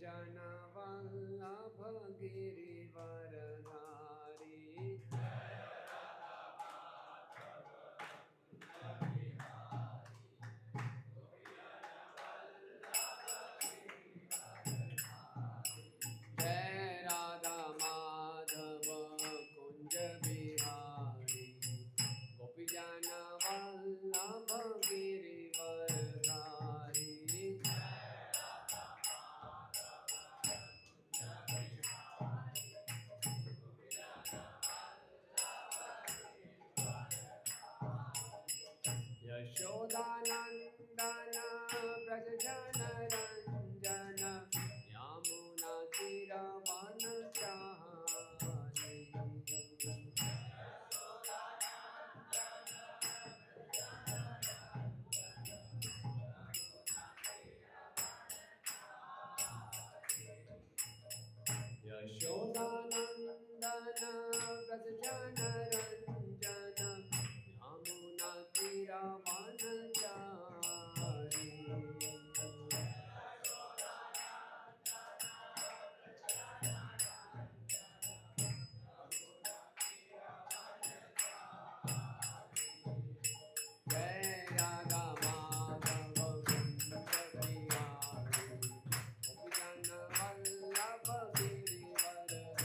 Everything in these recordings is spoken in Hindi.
जन वल्लभ गिरिवरधारी जय राधा माधव कुंज बिहारी गोपी जन वल्लभ गिरिवरधारी यशोदानंदन ब्रज जन रंजन यमुना तीरवनचारी यशोदानंदन ब्रज जन रंजन यमुना तीरवनचारी जय राधा माधव कुंज बिहारी गोपी जन वल्लभ गिरिवरधारी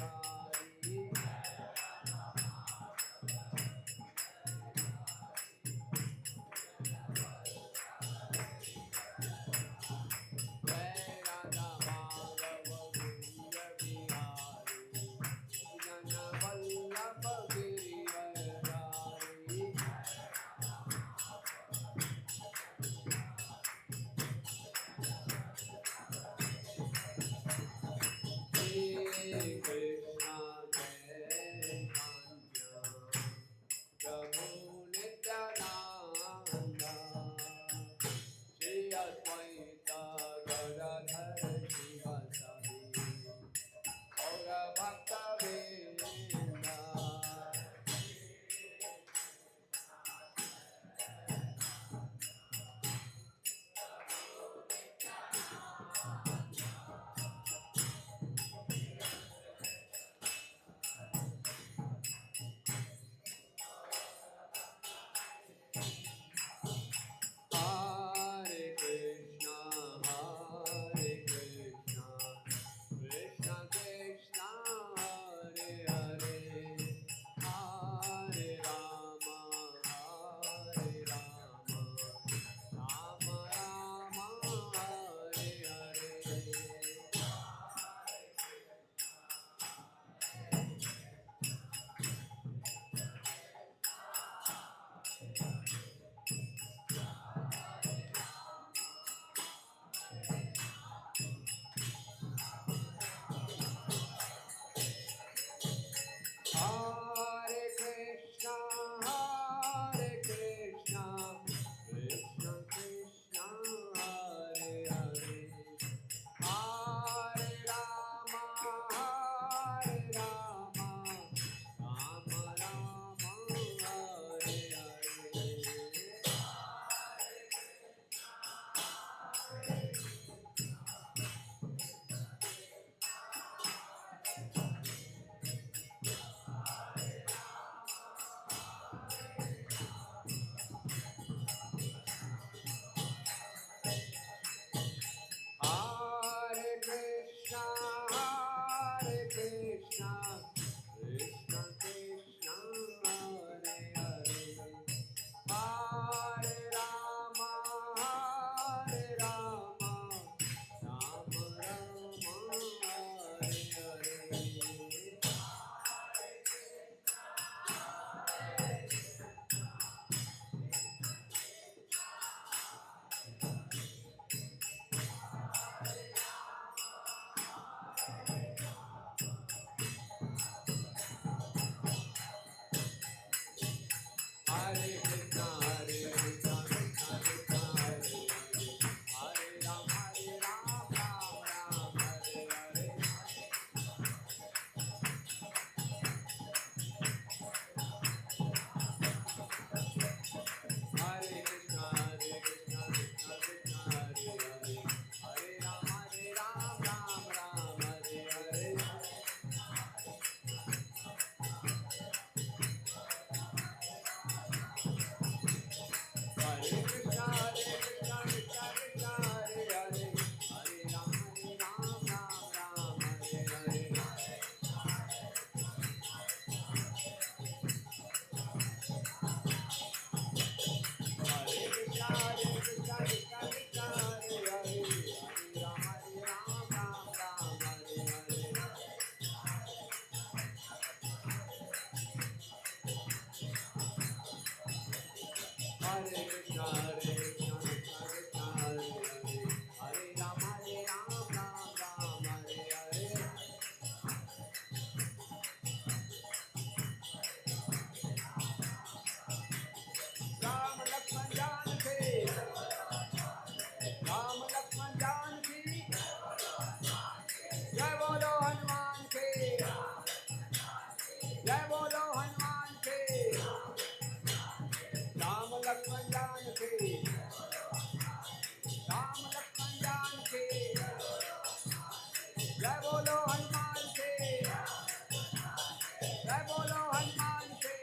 जय राधा माधव कुंज बिहारी गोपी जन वल्लभ गिरिवरधारी कृष्ण प्रभु नित्यानंद श्री अद्वैत गदाधर शिवासादि गौर भक्त वृंद Hare Krishna, Krishna Krishna, Hare Hare, Hare Rama, Rama Rama, Hare Hare. Hare Krishna, Krishna Krishna, Hare Hare, Hare Rama, Rama Rama, Hare Hare. Hare Krishna, Krishna Krishna, Hare Hare, Hare Rama, Rama Rama, Hare Hare. Hare Krishna, Krishna Krishna, Hare Hare, Hare Rama, Rama Hare Hare. Hare Krishna, Krishna Krishna, Hare Hare, Hare Rama, Rama Hare Krishna, Hare Krishna, Krishna Krishna, Hare Hare, Hare Ram, Ram Ram, Hare Hare. Ram Lakshman Janaki, Ram Lakshman Janaki, Jai Bolo Hanuman ki, Jai Bolo Hanuman ki, Ram Lakshman Janaki, Ram Lakshman Janaki, Jai Bolo Hanuman ki, Jai Bolo Hanuman ki.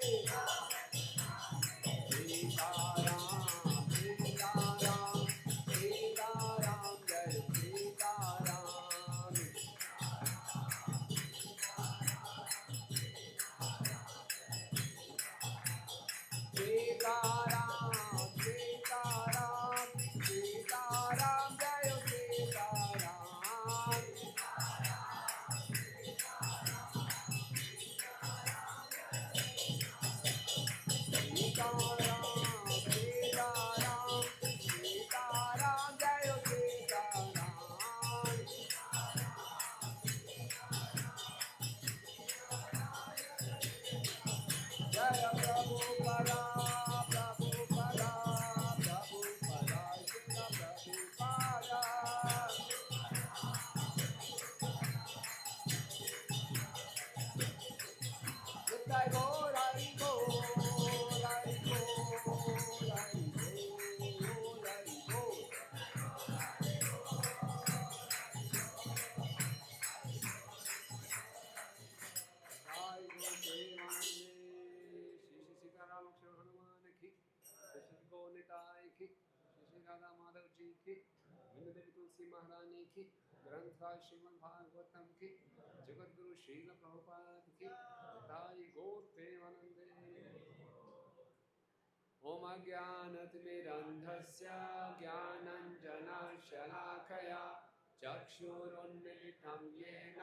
Madhav ji की, देवी तुलसी महारानी की, ग्रंथ श्रीमद् भागवतम की, जगत गुरु श्रील प्रभुपाद की, ताई गौर प्रेमानंदे। ओम अज्ञानतिमिरन्धस्य ज्ञानञ्जनशलाकया चक्षुरुन्मीलितं येन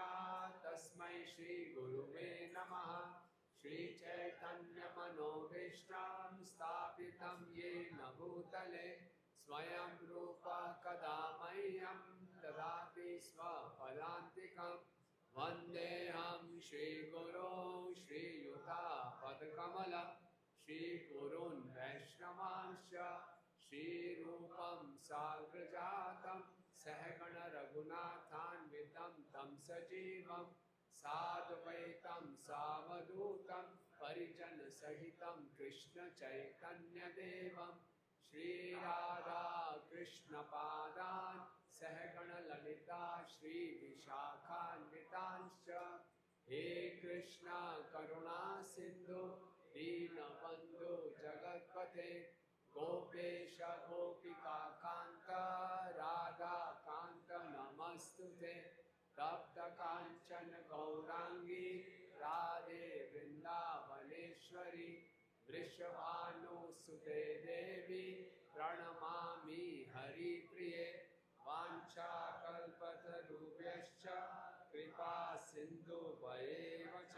तस्मै श्रीगुरुवे नमः। श्रीचैतन्यमनोभीष्टं स्थापितं येन भूतले स्वयं रूपा कदा मह्यं ददाति स्वपदान्तिकं। वन्देऽहं श्रीगुरो श्रीयुतापदकमलं श्रीगुरून् वैष्णवांश्च श्रीरूपं साग्रजातं सहगण रघुनाथान्वितं तं सजीवं साद्वैतं सावधूतं परिजनसहितं कृष्ण चैतन्यदेवं श्रीराधा कृष्णपादान् सहगण ललिता श्रीविशाखान्वितांश्च। हे कृष्णा करुणा सिन्धु दीनबन्धु जगत्पते गोपेश गोपिका कान्त राधा कान्त नमस्तुते। तप्त काञ्चन गौरांगी राधे वृन्दावनेश्वरी वृषभानुसुते देवी प्रणमामि हरिप्रिये। वाञ्छाकल्पतरुभ्यश्च कृपा सिन्धुभ्येव च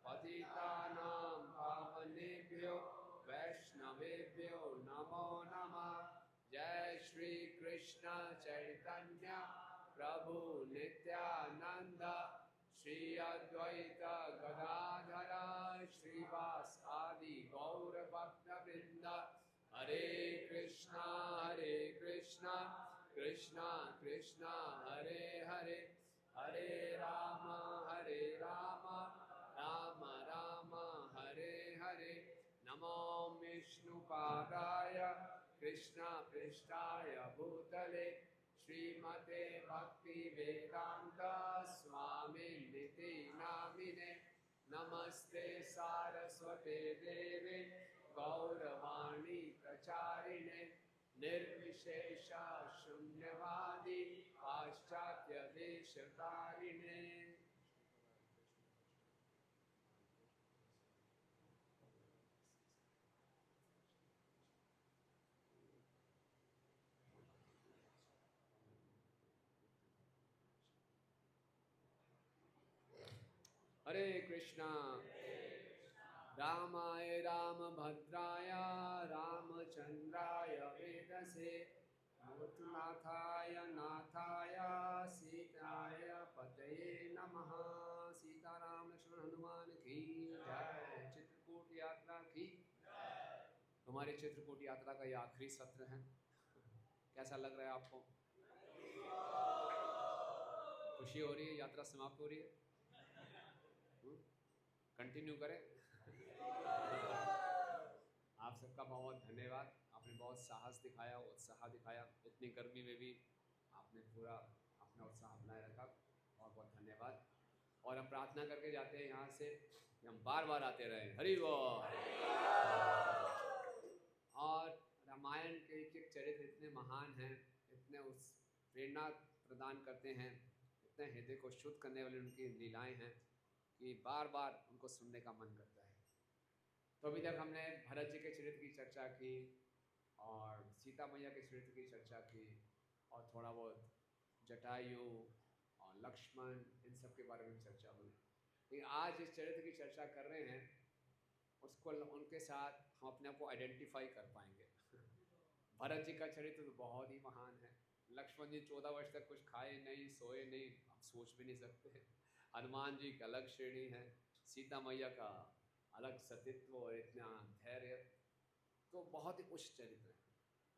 पतितानां पावनेभ्यो वैष्णवेभ्यो नमो नमः। जय श्री कृष्ण चैतन्य प्रभु नित्यानंद श्री अद्वैत गदाधर श्रीवास आदि गौर भक्त वृंद। हरे कृष्णा कृष्णा कृष्णा हरे हरे, हरे राम राम राम हरे हरे। नमो विष्णुपादाय कृष्ण पृष्ठाय भूतले श्रीमते भक्ति वेदांत स्वामी निति नामिने। नमस्ते सारस्वते देवे गौरवाणी प्रचारिणे निर्विशेष शून्यवादी पाश्चात्य देशकारिणे। हरे कृष्णा रामाय रामभद्राय रामचंद्राय वेदसे नाथाय नाथाय सीताय पतये नमः। सीताराम लक्ष्मण हनुमान की जय। चित्रकूट यात्रा की। हमारे चित्रकूट यात्रा का ये आखिरी सत्र है। कैसा लग रहा है आपको? खुशी हो रही है? यात्रा समाप्त हो रही है? कंटिन्यू करें? आप सबका बहुत धन्यवाद। आपने बहुत साहस दिखाया, उत्साह दिखाया। इतनी गर्मी में भी आपने पूरा अपना उत्साह बनाए रखा। बहुत बहुत धन्यवाद। और हम प्रार्थना करके जाते हैं यहाँ से कि हम बार बार आते रहें। हरि बोल। और रामायण के एक एक चरित्र इतने महान हैं, इतने उस प्रेरणा प्रदान करते हैं, इतने हृदय को शुद्ध करने वाली उनकी लीलाएं हैं कि बार बार उनको सुनने का मन करता है। तो अभी तक हमने भरत जी के चरित्र की चर्चा की और सीता मैया के चरित्र की चर्चा की और थोड़ा बहुत जटायु और लक्ष्मण इन सब के बारे में चर्चा हुई। लेकिन आज इस चरित्र की चर्चा कर रहे हैं, उसको उनके साथ हम अपने आप को आइडेंटिफाई कर पाएंगे। भरत जी का चरित्र तो बहुत ही महान है। लक्ष्मण जी 14 वर्ष तक कुछ खाए नहीं, सोए नहीं, हम सोच भी नहीं सकते। हनुमान जी का अलग श्रेणी है, सीता मैया का अलग सतीत्व और इतना धैर्य, तो बहुत ही उच्च चरित्र है।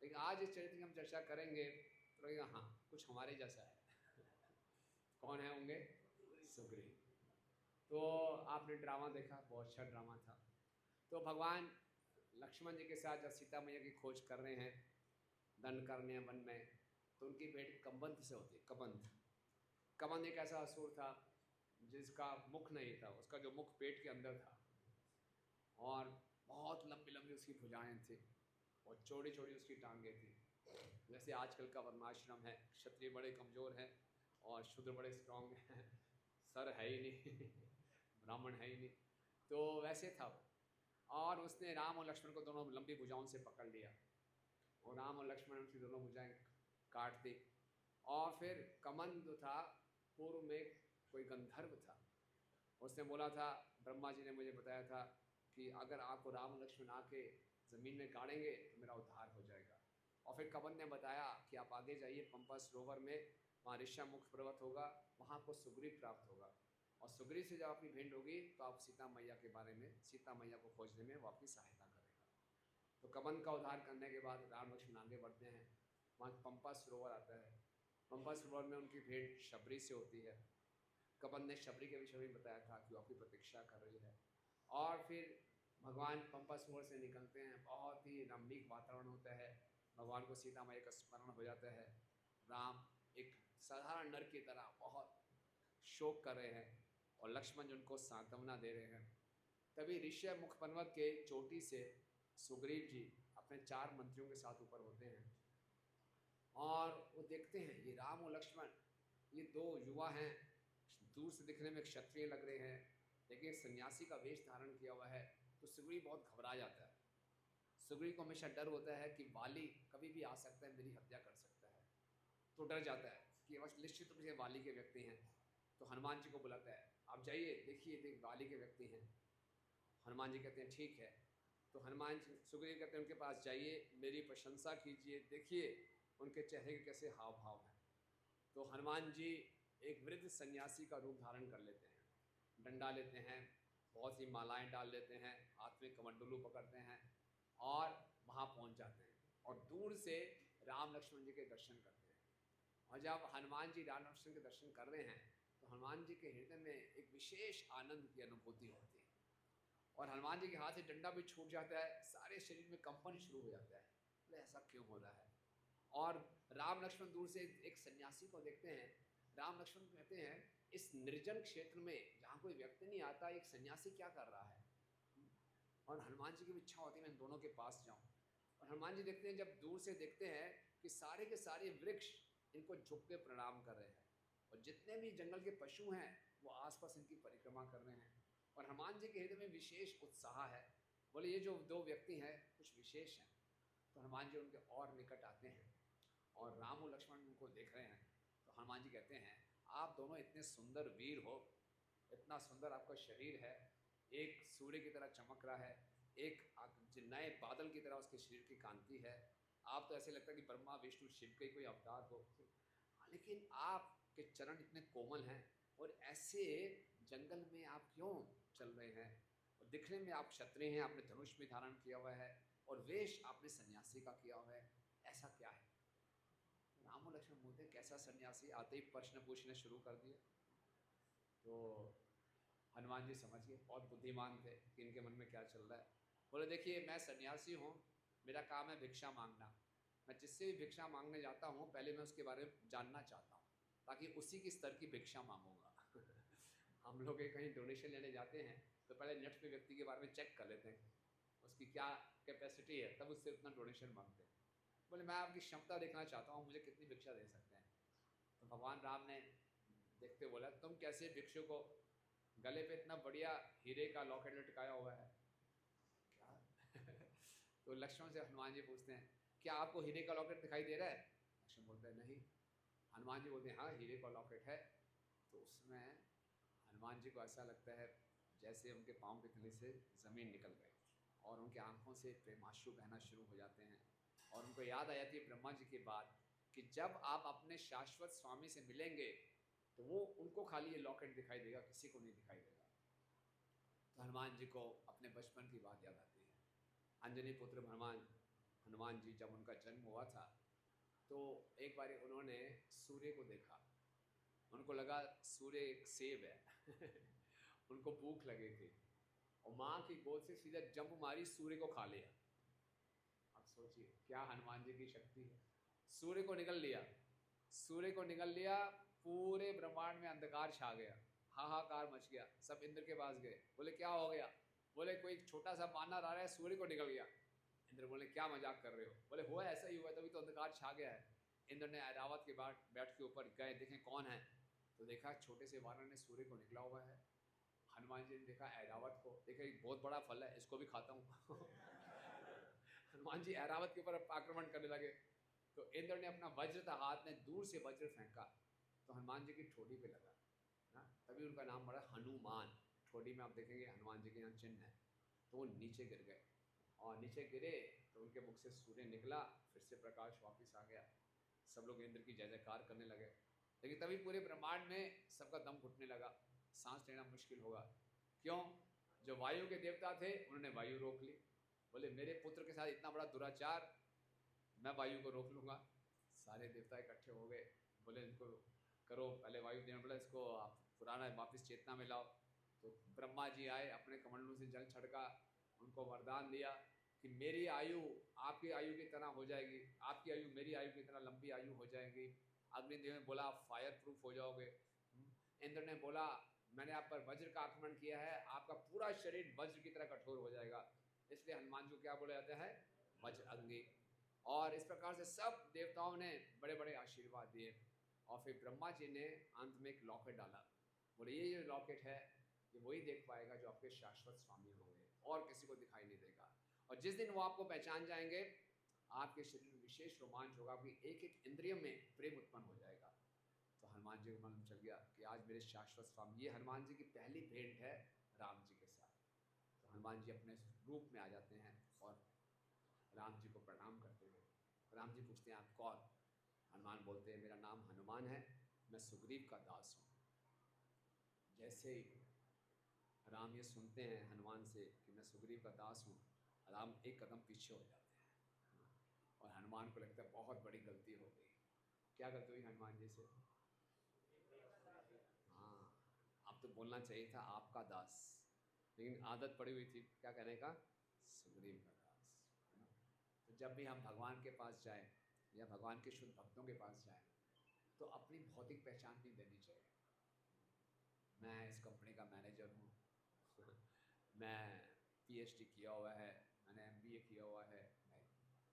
लेकिन आज इस चरित्र की हम चर्चा करेंगे तो लगेगा हाँ कुछ हमारे जैसा है। कौन है होंगे? सुग्रीव। तो आपने ड्रामा देखा, बहुत अच्छा ड्रामा था। तो भगवान लक्ष्मण जी के साथ जब सीता मैया की खोज कर रहे हैं दंडकारण्य वन में, तो उनकी भेंट कबंध से होती है। कबंध, कबंध एक ऐसा असुर था जिसका मुख नहीं था, उसका जो मुख पेट के अंदर था और बहुत लंबी लंबी उसकी भुजाएं थी और चौड़ी चौड़ी उसकी टांगें थी। जैसे आजकल का वर्णाश्रम है, क्षत्रिय बड़े कमज़ोर हैं और शूद्र बड़े स्ट्रांग हैं, सर है ही नहीं, ब्राह्मण है ही नहीं, तो वैसे था वो। और उसने राम और लक्ष्मण को दोनों लंबी भुजाओं से पकड़ लिया और राम और लक्ष्मण उसकी दोनों भुजाएं काट दी। और फिर कमंद था, पूर्व में कोई गंधर्व था, उसने बोला था, ब्रह्मा जी ने मुझे बताया था कि अगर आपको राम और लक्ष्मण आके ज़मीन में गाड़ेंगे तो मेरा उद्धार हो जाएगा। और फिर कबंध ने बताया कि आप आगे जाइए पंपा सरोवर में, वहाँ ऋष्यमुख पर्वत होगा, वहाँ आपको सुग्रीव प्राप्त होगा और सुग्रीव से जब आपकी भेंट होगी तो आप सीता मैया के बारे में, सीता मैया को खोजने में वो आपकी सहायता करेगा। तो कबंध का उद्धार करने के बाद राम लक्ष्मण आगे बढ़ते हैं, वहाँ पंपा सरोवर आता है। पंपा सरोवर में उनकी भेंट शबरी से होती है। कबंध ने शबरी के विषय में बताया था कि वो आपकी प्रतीक्षा कर रही है। और फिर भगवान पंपा सरोवर से निकलते हैं, बहुत ही रमणीक वातावरण होता है, भगवान को सीता मैया का स्मरण हो जाता है। राम एक साधारण नर की तरह बहुत शोक कर रहे हैं और लक्ष्मण उनको सांत्वना दे रहे हैं। तभी ऋष्यमुख पर्वत के चोटी से सुग्रीव जी अपने 4 मंत्रियों के साथ ऊपर होते हैं और वो देखते हैं ये राम और लक्ष्मण, ये 2 युवा हैं, दूर से दिखने में क्षत्रिय लग रहे हैं लेकिन सन्यासी का वेश धारण किया हुआ है। तो सुग्रीव बहुत घबरा जाता है। सुग्रीव को हमेशा डर होता है कि वाली कभी भी आ सकता है, मेरी हत्या कर सकता है, तो डर जाता है कि बस निश्चित रूप से वाली के व्यक्ति हैं। तो हनुमान जी को बुलाता है, आप जाइए देखिए, देख वाली के व्यक्ति हैं। हनुमान जी कहते हैं ठीक है। तो हनुमान जी सुग्रीव कहते हैं उनके पास जाइए, मेरी प्रशंसा कीजिए, देखिए उनके चेहरे के कैसे हाव भाव हैं। तो हनुमान जी एक वृद्ध सन्यासी का रूप धारण कर लेते हैं, डंडा लेते हैं, बहुत सी मालाएं डाल लेते हैं, हाथ में कमंडलू पकड़ते हैं और वहाँ पहुँच जाते हैं और दूर से राम लक्ष्मण जी के दर्शन करते हैं। और जब हनुमान जी राम लक्ष्मण के दर्शन कर रहे हैं तो हनुमान जी के हृदय में एक विशेष आनंद की अनुभूति होती है और हनुमान जी के हाथ से डंडा भी छूट जाता है, सारे शरीर में कंपन शुरू हो जाता है, बोले ऐसा क्यों हो रहा है। और राम लक्ष्मण दूर से एक सन्यासी को देखते हैं। राम लक्ष्मण कहते हैं इस निर्जन क्षेत्र में जहाँ कोई व्यक्ति नहीं आता, एक सन्यासी क्या कर रहा है। और हनुमान जी की भी इच्छा होती है मैं दोनों के पास जाऊँ। और हनुमान जी देखते हैं, जब दूर से देखते हैं कि सारे के सारे वृक्ष इनको झुक के प्रणाम कर रहे हैं और जितने भी जंगल के पशु हैं वो आसपास इनकी परिक्रमा कर रहे हैं। और हनुमान जी के हृदय में विशेष उत्साह है, बोले ये जो 2 व्यक्ति हैं कुछ विशेष हैं। तो हनुमान जी उनके और निकट आते हैं और राम और लक्ष्मण उनको देख रहे हैं। तो हनुमान जी कहते हैं आप दोनों इतने सुंदर वीर हो, इतना सुंदर आपका शरीर है, एक सूर्य की तरह चमक रहा है, एक नए बादल की तरह उसके शरीर की कांति है। आप तो ऐसे लगता है कि ब्रह्मा विष्णु शिव के कोई अवतार हो, लेकिन आपके चरण इतने कोमल हैं और ऐसे जंगल में आप क्यों चल रहे हैं? और दिखने में आप क्षत्रिय हैं, आपने धनुष भी धारण किया हुआ है और वेश आपने सन्यासी का किया हुआ है, ऐसा क्या है? राम और लक्ष्मण बोलते हैं कैसा सन्यासी? आते ही प्रश्न पूछने शुरू कर दिए। तो हनुमान जी समझ गए, बहुत बुद्धिमान थे कि इनके मन में क्या चल रहा है। बोले देखिए मैं सन्यासी हूँ, मेरा काम है भिक्षा मांगना। मैं जिससे भी भिक्षा मांगने जाता हूँ पहले मैं उसके बारे में जानना चाहता हूँ ताकि उसी की स्तर की भिक्षा मांगूंगा। हम लोग कहीं डोनेशन लेने जाते हैं तो पहले नेट पे व्यक्ति के बारे में चेक कर लेते हैं उसकी क्या कैपेसिटी है, तब उससे उतना डोनेशन मांगते हैं। बोले मैं आपकी क्षमता देखना चाहता हूँ, मुझे कितनी भिक्षा दे सकते हैं? तो भगवान राम ने देखते बोला तुम कैसे भिक्षु को गले पे इतना बढ़िया हीरे का लॉकेट लटकाया हुआ है क्या? तो लक्ष्मण से हनुमान जी पूछते हैं क्या आपको हीरे का लॉकेट दिखाई दे रहा है? लक्ष्मण बोलते हैं नहीं। हनुमान जी बोलते हैं हाँ हीरे का लॉकेट है। तो उसमें हनुमान जी को ऐसा लगता है जैसे उनके पाँव के तले से ज़मीन निकल गई और उनकी आंखों से प्रेमाश्रु बहना शुरू हो जाते हैं और उनको याद आ जाती है ब्रह्मा जी की बात कि जब आप अपने शाश्वत स्वामी से मिलेंगे तो वो उनको खाली ये लॉकेट दिखाई देगा, किसी को नहीं दिखाई देगा। तो हनुमान जी को अपने बचपन की बात याद आती है। अंजनी पुत्र हनुमान जी जब उनका जन्म हुआ था तो एक बार उन्होंने सूर्य को देखा, उनको लगा सूर्य एक सेब है। उनको भूख लगी थी और माँ की गोद से सीधा जंप मारी, सूर्य को खा लिया। अब सोचिए क्या हनुमान जी की शक्ति है। सूर्य को निगल लिया, सूर्य को निगल लिया, पूरे ब्रह्मांड में अंधकार छा गया, हाहाकार मच गया। सब इंद्र के पास गए, बोले क्या हो गया? बोले कोई छोटा सा बानर आ रहा है, सूर्य को निगल गया। इंद्र बोले क्या मजाक कर रहे हो? बोले हुआ ऐसा ही हुआ, तभी तो अंधकार छा गया है। इंद्र ने ऐरावत के बाद बैठ के ऊपर गए, देखें कौन है, तो देखा छोटे से बानर ने सूर्य को निकला हुआ है। हनुमान जी ने देखा ऐरावत को, देखा एक बहुत बड़ा फल है, इसको भी खाता हूँ। हनुमान जी ऐरावत के ऊपर आक्रमण करने लगे तो इंद्र ने अपना वज्र था हाथ में, दूर से वज्र फेंका तो हनुमान जी की ठोड़ी पे लगा ना, तभी उनका नाम पड़ा हनुमान। ठोड़ी में आप देखेंगे हनुमान जी के यहाँ चिन्ह है। तो वो नीचे गिर गए और नीचे गिरे तो उनके मुख से सूर्य निकला, फिर से प्रकाश वापस आ गया। सब लोग इंद्र की जय जयकार करने लगे। लेकिन तभी पूरे ब्रह्मांड में सबका दम घुटने लगा, सांस लेना मुश्किल होगा। क्यों? जो वायु के देवता थे उन्होंने वायु रोक ली। बोले मेरे पुत्र के साथ इतना बड़ा दुराचार, मैं वायु को रोक लूँगा। सारे देवता इकट्ठे हो गए, बोले इनको करो। पहले वायु देव बोला इसको आप पुराना वापस चेतना में लाओ। तो ब्रह्मा जी आए, अपने कमंडलों से जल छड़का, उनको वरदान दिया कि मेरी आयु आपकी आयु की तरह हो जाएगी, आपकी आयु मेरी आयु की तरह लंबी आयु हो जाएगी। अग्निदेव ने बोला आप फायर प्रूफ हो जाओगे। इंद्र ने बोला मैंने आप पर वज्र का आक्रमण किया है, आपका पूरा शरीर वज्र की तरह कठोर हो जाएगा। इसलिए हनुमान जी को क्या बोला जाता है? वज्र अग्नि। और इस प्रकार से सब देवताओं ने बड़े बड़े आशीर्वाद दिए और फिर ब्रह्मा जी ने अंत में एक लॉकेट डाला। बोले ये जो लॉकेट है ये वही देख पाएगा जो आपके शाश्वत स्वामी होंगे, और किसी को दिखाई नहीं देगा। और जिस दिन वो आपको पहचान जाएंगे आपके शरीर में विशेष रोमांच होगा, आपकी एक एक इंद्रिय में प्रेम उत्पन्न हो जाएगा। तो हनुमान जी को मालूम चल गया कि आज मेरे शाश्वत स्वामी, ये हनुमान जी की पहली भेंट है राम जी के साथ। तो हनुमान जी अपने रूप में आ जाते हैं और राम जी को प्रणाम करते हैं। राम जी पूछते हैं आप कौन? हनुमान बोलते हैं मेरा नाम हनुमान है, मैं सुग्रीव का दास हूँ। जैसे ही राम ये सुनते हैं हनुमान से कि मैं सुग्रीव का दास हूँ, राम एक कदम पीछे हो जाते हैं और हनुमान को लगता है बहुत बड़ी गलती हो गई। क्या गलती हुई हनुमान जी से? हाँ, अब तो बोलना चाहिए था आपका दास, लेकिन आदत पड़ी हुई थी क्या कहने का? सुग्रीव का दास, है ना? तो जब भी हम भगवान के पास जाएं या भगवान के शुद्ध भक्तों के पास जाएं तो अपनी भौतिक पहचान नहीं देनी चाहिए। मैं इस कंपनी का मैनेजर हूँ, मैं पीएचडी किया हुआ है, मैंने एमबीए किया हुआ है, नहीं,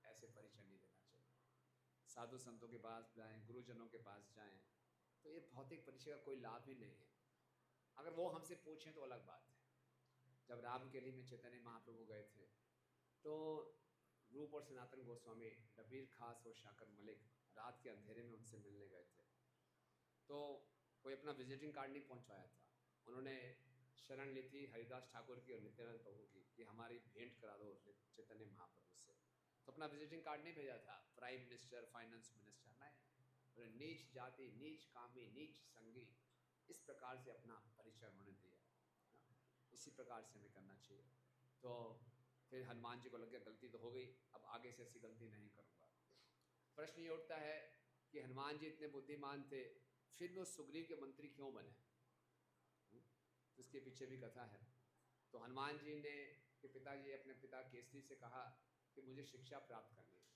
ऐसे परिचय नहीं देना चाहिए। साधु संतों के पास जाएं, गुरुजनों के पास जाएं तो ये भौतिक परिचय का कोई लाभ ही नहीं है। अगर वो हमसे पूछें तो अलग बात है। जब रामकेली में चैतन्य महाप्रभु गए थे तो रूप और सनातन गोस्वामी, डबीर खास और शाकर मलिक रात के अंधेरे में उनसे मिलने गए थे। तो कोई अपना विजिटिंग कार्ड नहीं पहुंचवाया था, उन्होंने शरण ली थी हरिदास ठाकुर की और नित्यानंद प्रभु की कि हमारी भेंट करा दो चैतन्य महाप्रभु से। तो अपना विजिटिंग कार्ड नहीं भेजा था, प्राइम मिनिस्टर, फाइनेंस मिनिस्टर, नहीं। बोले नीच जाति, नीच कामी, नीच संगी, इस प्रकार से अपना परिचय उन्होंने दिया। इसी प्रकार से हमें करना चाहिए। तो फिर हनुमान जी को लग गया गलती तो हो गई, अब आगे से ऐसी गलती नहीं करूँगा। प्रश्न ये उठता है कि हनुमान जी इतने बुद्धिमान थे, फिर भी वो सुग्रीव के मंत्री क्यों बने? तो इसके पीछे भी कथा है। तो हनुमान जी ने के पिताजी अपने पिता केसरी से कहा कि मुझे शिक्षा प्राप्त करनी है।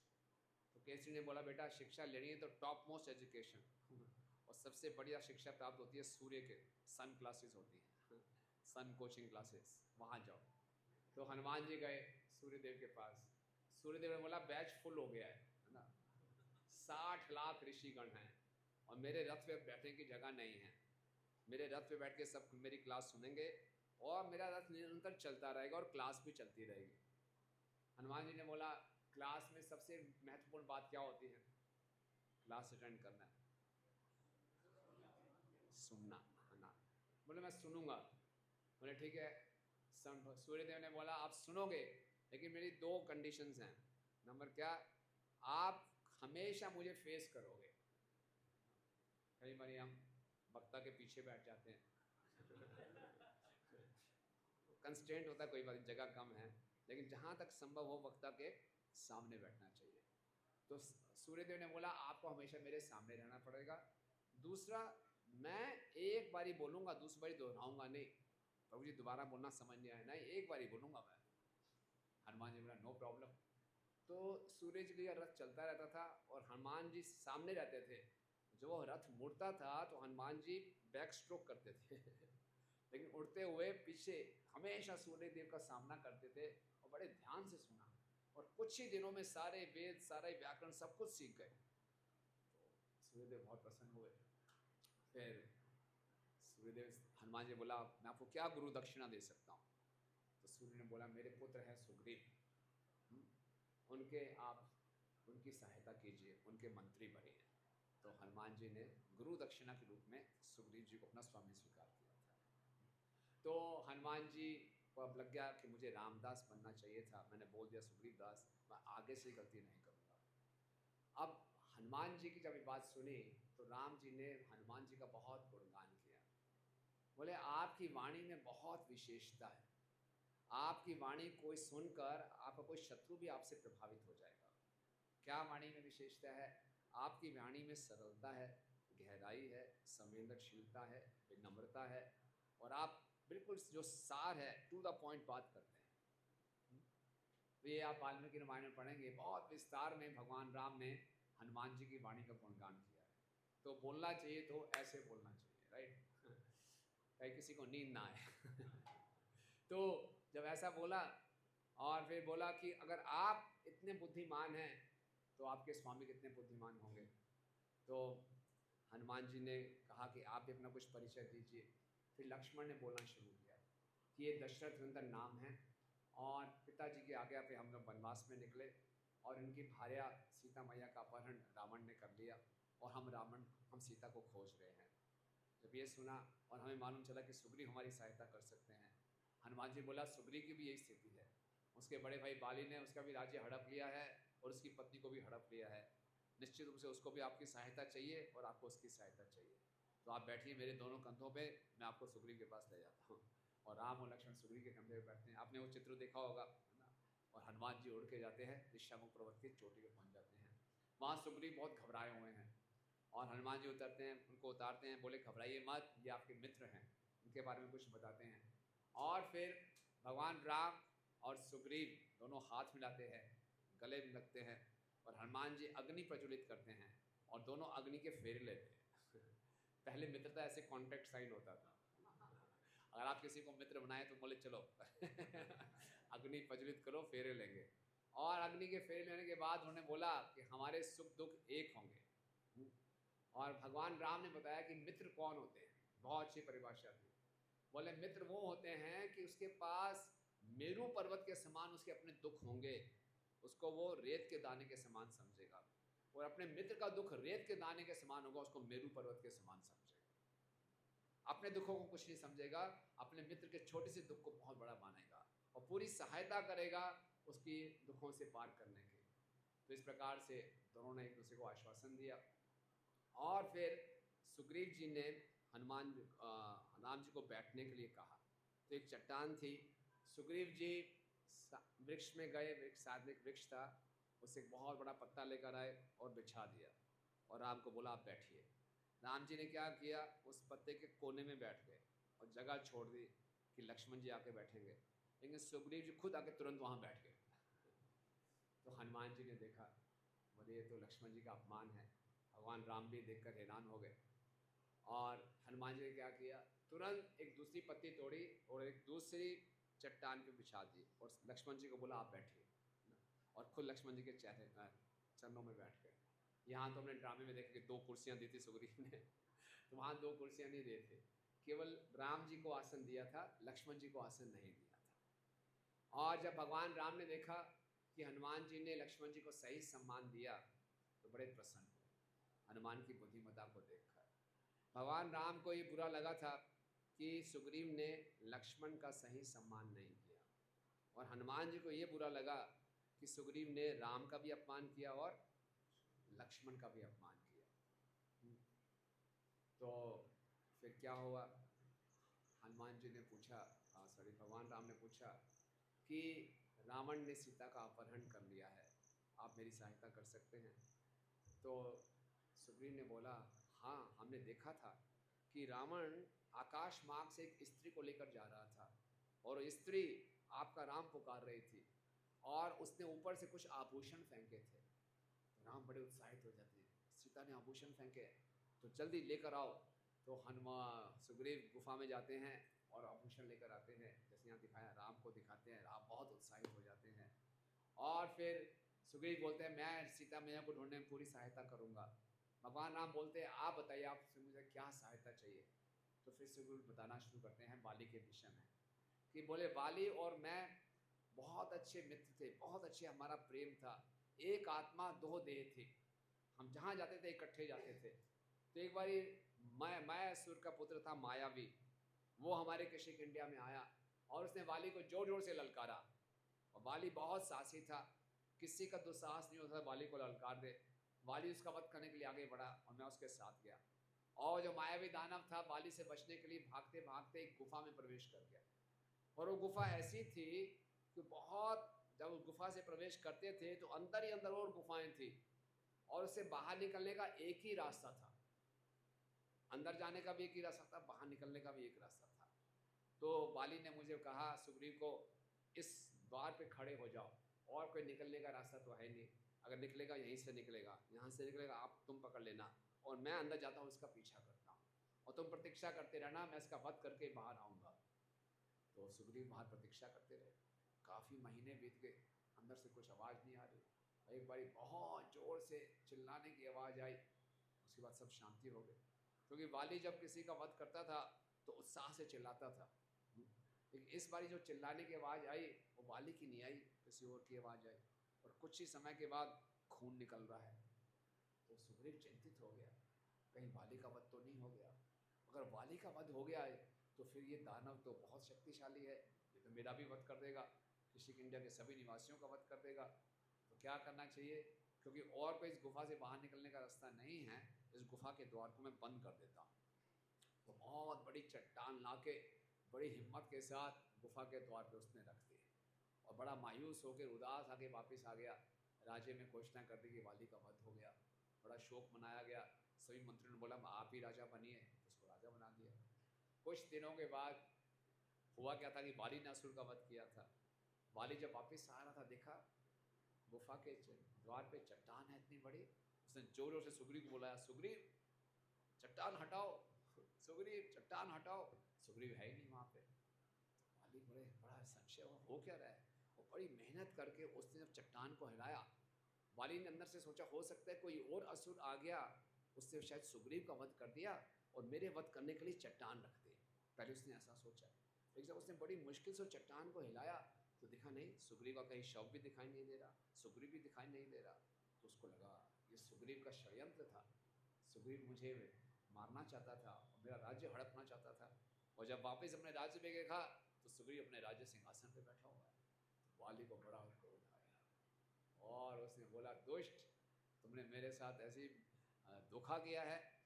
तो केसरी ने बोला बेटा शिक्षा लेनी है तो टॉप मोस्ट एजुकेशन और सबसे बढ़िया शिक्षा प्राप्त होती है सूर्य के सन क्लासेस होती हैं, सन कोचिंग क्लासेस, वहाँ जाओ। तो हनुमान जी गए सूर्यदेव के पास। सूर्यदेव ने बोला बैच फुल हो गया है ना, 60 लाख ऋषिगण हैं और मेरे रथ पे बैठने की जगह नहीं है। मेरे रथ पे बैठ के सब मेरी क्लास सुनेंगे और मेरा रथ निरंतर चलता रहेगा और क्लास भी चलती रहेगी। हनुमान जी ने बोला क्लास में सबसे महत्वपूर्ण बात क्या होती है? क्लास अटेंड करना है, सुनना है ना। बोले मैं सुनूंगा। बोले ठीक है। सूर्यदेव ने बोला आप सुनोगे लेकिन मेरी 2 कंडीशंस हैं। नंबर क्या? आप हमेशा मुझे फेस करोगे। कई बार हम वक्ता के पीछे बैठ जाते हैं कंस्टेंट होता है, कोई बात जगह कम है, लेकिन जहाँ तक संभव हो वक्ता के सामने बैठना चाहिए। तो सूर्यदेव ने बोला आपको हमेशा मेरे सामने रहना पड़ेगा। दूसरा, मैं एक बारी बोलूँगा, दूसरी बारी दोहराऊंगा नहीं। प्रभु जी दोबारा बोलना समझ नहीं आया, नहीं एक बारी बोलूँगा मैं। हनुमान जी बोला नो प्रॉब्लम। तो सूर्य जी का रथ चलता रहता था और हनुमान जी सामने रहते थे। जो वह रथ मुड़ता था तो हनुमान जी बैक स्ट्रोक करते थे लेकिन उड़ते हुए पीछे हमेशा सूर्य देव का सामना करते थे और बड़े ध्यान से सुना और कुछ ही दिनों में सारे वेद, सारे व्याकरण सब कुछ सीख गए। तो सूर्यदेव बहुत प्रसन्न हुए। फिर सूर्यदेव हनुमान जी बोला मैं आपको क्या गुरु दक्षिणा दे सकता हूँ? तो सूर्य ने बोला मेरे पुत्र हैं सुग्रीव, उनके आप उनकी सहायता कीजिए, उनके मंत्री बने हैं। तो हनुमान जी ने गुरु दक्षिणा के रूप में सुग्रीव जी को अपना स्वामी स्वीकार किया था। तो हनुमान जी को अब लग गया कि मुझे रामदास बनना चाहिए था, मैंने बोल दिया सुग्रीव दास, मैं आगे से गलती नहीं करूँगा। अब हनुमान जी की जब ये बात सुनी तो राम जी ने हनुमान जी का बहुत गुणगान किया। बोले आपकी वाणी में बहुत विशेषता है, आपकी वाणी कोई सुनकर आपका कोई शत्रु भी आपसे प्रभावित हो जाएगा। क्या वाणी में विशेषता है? आपकी वाणी में सरलता है, गहराई है, संवेदनशीलता है, विनम्रता है और आप बिल्कुल जो सार है टू द पॉइंट बात करते हैं। तो ये आप वाल्मीकि रामायण में पढ़ेंगे, बहुत विस्तार में भगवान राम ने हनुमान जी की वाणी का गुणगान किया है। तो बोलना चाहिए तो ऐसे बोलना चाहिए, राइट कहीं किसी को नींद ना आए तो जब ऐसा बोला और फिर बोला कि अगर आप इतने बुद्धिमान हैं तो आपके स्वामी कितने बुद्धिमान होंगे। तो हनुमान जी ने कहा कि आप भी अपना कुछ परिचय दीजिए। फिर लक्ष्मण ने बोलना शुरू किया कि ये दशरथ नंदन नाम है और पिताजी की आज्ञा पे हम लोग वनवास में निकले और उनकी भार्या सीता मैया का अपहरण रावण ने कर लिया और हम सीता को खोज रहे हैं। जब ये सुना और हमें मालूम चला कि सुग्रीव हमारी सहायता कर सकते हैं, हनुमान जी बोला सुग्रीव की भी यही स्थिति है, उसके बड़े भाई बाली ने उसका भी राज्य हड़प लिया है और उसकी पत्नी को भी हड़प लिया है। निश्चित रूप से उसको भी आपकी सहायता चाहिए और आपको उसकी सहायता चाहिए। तो आप बैठिए मेरे दोनों कंधों पे, मैं आपको सुग्रीव के पास ले जाता हूँ। और राम और लक्ष्मण सुग्रीव के कंधे पे बैठते हैं। आपने वो चित्र देखा होगा है ना। और हनुमान जी उड़ के जाते हैं, ऋष्यामुख पर्वत की चोटी पे पहुँच जाते हैं। वहाँ सुग्रीव बहुत घबराए हुए हैं और हनुमान जी उतरते हैं, उनको उतारते हैं, बोले घबराइए मत, ये आपके मित्र हैं, उनके बारे में कुछ बताते हैं। और फिर भगवान राम और सुग्रीव दोनों हाथ मिलाते हैं, गले में लगते हैं और हनुमान जी अग्नि प्रज्वलित करते हैं और दोनों अग्नि के फेरे लेते हैं पहले मित्रता ऐसे कॉन्ट्रैक्ट साइन होता था, अगर आप किसी को मित्र बनाए तो बोले चलो अग्नि प्रज्वलित करो, फेरे लेंगे। और अग्नि के फेरे लेने के बाद उन्होंने बोला कि हमारे सुख दुख एक होंगे। और भगवान राम ने बताया कि मित्र कौन होते हैं, बहुत अच्छी परिभाषा थी। बोले मित्र वो होते हैं कि उसके पास मेरू पर्वत के समान उसके अपने दुख होंगे, उसको वो रेत के दाने के समान समझेगा, और अपने मित्र का दुख रेत के दाने के समान होगा, उसको मेरू पर्वत के समान समझेगा। अपने दुखों को कुछ नहीं समझेगा, अपने मित्र के छोटे से दुख को बहुत बड़ा मानेगा और पूरी सहायता करेगा उसकी दुखों से पार करने की। तो इस प्रकार से दोनों ने एक दूसरे को आश्वासन दिया। और फिर सुग्रीव जी ने राम जी को बैठने के लिए कहा। तो एक चट्टान थी, सुग्रीव जी वृक्ष में गए, साधनिक वृक्ष था, उससे एक बहुत बड़ा पत्ता लेकर आए और बिछा दिया और राम को बोला आप बैठिए। राम जी ने क्या किया, उस पत्ते के कोने में बैठ गए और जगह छोड़ दी कि लक्ष्मण जी आके बैठेंगे, लेकिन सुग्रीव जी खुद आके तुरंत वहाँ बैठ गए। तो हनुमान जी ने देखा, बोले ये तो लक्ष्मण जी का अपमान है। भगवान राम भी देखकर हैरान हो गए और हनुमान जी ने क्या किया, तुरंत एक दूसरी पत्ती तोड़ी और एक दूसरी चट्टान पे बिछा दी और लक्ष्मण जी को बोला आप बैठिए, और खुद लक्ष्मण जी के चरणों में बैठ गए। यहाँ तो हमने ड्रामे में देखा कि 2 कुर्सियाँ दी थी सुग्रीव ने, तो वहाँ 2 कुर्सियाँ नहीं दिए थे, केवल राम जी को आसन दिया था, लक्ष्मण जी को आसन नहीं दिया था। और जब भगवान राम ने देखा कि हनुमान जी ने लक्ष्मण जी को सही सम्मान दिया तो बड़े प्रसन्न हुए हनुमान की बुद्धिमत्ता को देखकर। भगवान राम को ये बुरा लगा था कि सुग्रीव ने लक्ष्मण का सही सम्मान नहीं किया, और हनुमान जी को ये बुरा लगा कि सुग्रीव ने राम का भी अपमान किया और लक्ष्मण का भी अपमान किया। तो फिर क्या हुआ, हनुमान जी ने पूछा, भगवान राम ने पूछा कि रावण ने सीता का अपहरण कर लिया है, आप मेरी सहायता कर सकते हैं? तो सुग्रीव ने बोला हाँ, हमने देखा था कि रावण आकाश मार्ग से एक स्त्री को लेकर जा रहा था और स्त्री आपका राम पुकार रही थी और उसने ऊपर से कुछ आभूषण फेंके थे। तो राम बड़े उत्साहित हो जाते हैं, सीता ने आभूषण फेंके तो जल्दी लेकर आओ। तो हनुमान सुग्रीव गुफा में जाते हैं और आभूषण लेकर आते हैं, जैसे यहाँ दिखाया, राम को दिखाते हैं, राम बहुत उत्साहित हो जाते हैं। और फिर सुग्रीव बोलते हैं मैं सीता मैया को ढूंढने में पूरी सहायता करूँगा। भगवान राम बोलते हैं आप बताइए आपसे मुझे क्या सहायता चाहिए। तो फिर सुग्रीव बताना शुरू करते हैं बाली के विषय में, कि बोले बाली और मैं बहुत अच्छे मित्र थे, बहुत अच्छे हमारा प्रेम था, एक आत्मा 2 देह थी, हम जहाँ जाते थे इकट्ठे जाते थे। तो एक बारी मैं असुर का पुत्र था मायावी, वो हमारे कृषिक इंडिया में आया और उसने वाली को जोर जोर से ललकारा, और वाली बहुत साहसी था, किसी का दुस्साहस नहीं होता वाली को ललकार दे। वाली उसका वध करने के लिए आगे बढ़ा और मैं उसके साथ गया, और जो मायावी दानव था वाली से बचने के लिए भागते भागते एक गुफा में प्रवेश कर गया। और वो गुफा ऐसी थी कि बहुत, जब उस गुफा से प्रवेश करते थे तो अंदर ही अंदर और गुफाएं थी, और उससे बाहर निकलने का एक ही रास्ता था, अंदर जाने का भी एक ही रास्ता था, बाहर निकलने का भी एक रास्ता था। तो वाली ने मुझे कहा सुग्रीव को, इस द्वार पे खड़े हो जाओ, और कोई निकलने का रास्ता तो है नहीं, अगर निकलेगा यहीं से निकलेगा, यहाँ से निकलेगा, आप तुम पकड़ लेना, और मैं अंदर जाता हूँ इसका पीछा करता हूँ, और तुम प्रतीक्षा करते रहना, मैं इसका वध करके बाहर आऊँगा। तो सुग्रीव बाहर प्रतीक्षा करते रहे, काफ़ी महीने बीत गए, अंदर से कुछ आवाज़ नहीं आ रही। एक बारी बहुत ज़ोर से चिल्लाने की आवाज़ आई, उसके बाद सब शांति हो गई, क्योंकि वाली जब किसी का वध करता था तो उत्साह से चिल्लाता था, लेकिन इस बारी जो चिल्लाने की आवाज़ आई वो वाली की नहीं आई, किसी और की आवाज़ आई, और कुछ ही समय के बाद खून निकल रहा है। तो सुग्रीव चिंतित हो गया, कहीं वाली का वध तो नहीं हो गया। अगर वाली का वध हो गया है तो फिर ये दानव तो बहुत शक्तिशाली है, ये तो मेरा भी वध कर देगा, ऋषिक इंडिया के सभी निवासियों का वध कर देगा। तो क्या करना चाहिए, क्योंकि और कोई इस गुफा से बाहर निकलने का रास्ता नहीं है, इस गुफा के द्वार को मैं बंद कर देता हूँ। तो बहुत बड़ी चट्टान लाके बड़ी हिम्मत के साथ गुफा के द्वार पे उसने रख दी, और बड़ा मायूस होकर उदास आके वापस आ गया। राजे में घोषणा कर दी कि वाली का वध हो गया, बड़ा शोक मनाया गया। सभी मंत्रियों ने बोला आप ही राजा बनिए, तो उसको राजा बना दिया। कुछ दिनों के बाद हुआ क्या था कि वाली ने असुर का वध किया था। वाली जब वापस आ रहा था, देखा गुफा के द्वार पे चट्टान है इतनी बड़ी, उसने जोर जोर से सुग्रीव को बुलाया, सुग्रीव चट्टान हटाओ, सुग्रीव चट्टान हटाओ। सुग्रीव है ही नहीं वहाँ पे। वाली बड़ा संशय हो क्या रहा है। वो बड़ी मेहनत करके उसने जब चट्टान को हिलाया, वाली ने अंदर से सोचा हो सकता है कोई और असुर आ गया, उसने शायद सुग्रीव का वध कर दिया और मेरे वध करने के लिए चट्टान रख दे। पहले उसने ऐसा सोचा, लेकिन जब उसने बड़ी मुश्किल से चट्टान को हिलाया तो दिखा नहीं, सुग्रीव का कहीं शव भी दिखाई नहीं दे रहा, सुग्रीव भी दिखाई नहीं दे रहा। तो उसको लगा ये सुग्रीव का षड्यंत्र था, सुग्रीव मुझे मारना चाहता था, मेरा राज्य हड़पना चाहता था। और जब वापस अपने राज्य में देखा तो सुग्रीव अपने राज्य सिंहासन पे बैठा हुआ है। तो वाली को बड़ा क्रोध आया और उसने बोला, दुष्ट, तुमने मेरे साथ ऐसे धोखा किया है,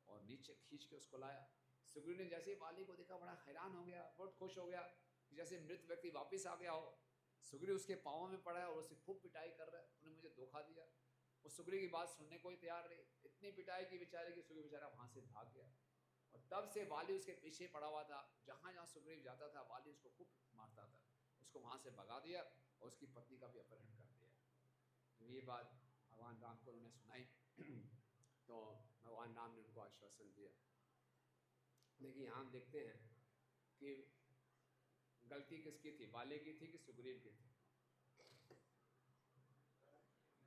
और नीचे खींच के उसको लाया। सुग्रीव ने जैसे ही वाली को देखा बड़ा हैरान हो गया, बहुत खुश हो गया कि जैसे मृत व्यक्ति वापस आ गया हो। सुग्रीव उसके पाँव में पड़ा है और उसे खूब पिटाई कर रहा है, तूने मुझे धोखा दिया। वो सुग्रीव की बात सुनने को ही तैयार नहीं, इतनी पिटाई की बेचारे की सुग्रीव बेचारा वहाँ से भाग गया। और तब से वाली उसके पीछे पड़ा हुआ था, जहाँ जहाँ सुग्रीव जाता था वाली उसको खूब मारता था। उसको वहाँ से भगा दिया और उसकी पत्नी का भी अपहरण कर दिया। तो ये बात भगवान राम को उन्होंने सुनाई तो भगवान राम ने उनको आश्वासन दिया। लेकिन यहाँ हम देखते हैं कि गलती किसकी थी, वाले की थी कि सुग्रीव की थी?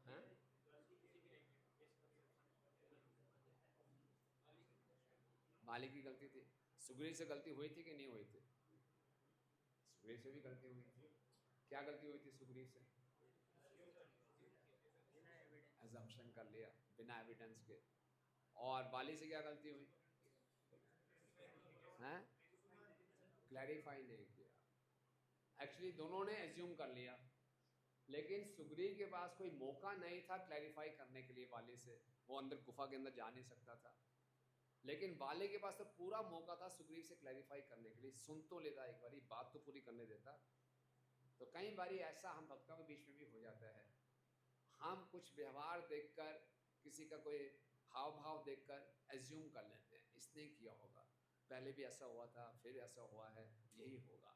हाँ? वाले की गलती थी। सुग्रीव से गलती हुई थी कि नहीं हुई थी? सुग्रीव से भी गलती हुई थी। क्या गलती हुई थी सुग्रीव से? अजम्पशन कर लिया बिना एविडेंस के। और वाली से क्या गलती हुई? हैं? क्लैरिफाई नहीं किया। एक्चुअली दोनों ने एज्यूम कर लिया, लेकिन सुग्रीव के पास कोई मौका नहीं था क्लैरिफाई करने के लिए वाली से। वो अंदर गुफा के अंदर जा नहीं सकता था। लेकिन वाले के पास तो पूरा मौका था सुग्रीव से क्लैरिफाई करने के लिए, सुन तो लेता, एक बारी बात तो पूरी करने देता। तो कई बारी ऐसा हम भक्तों के बीच में भी हो जाता है, हम कुछ व्यवहार देखकर, किसी का कोई हाव भाव देखकर एज्यूम कर लेते हैं इसने किया होगा, पहले भी ऐसा हुआ था, फिर ऐसा हुआ है, यही होगा।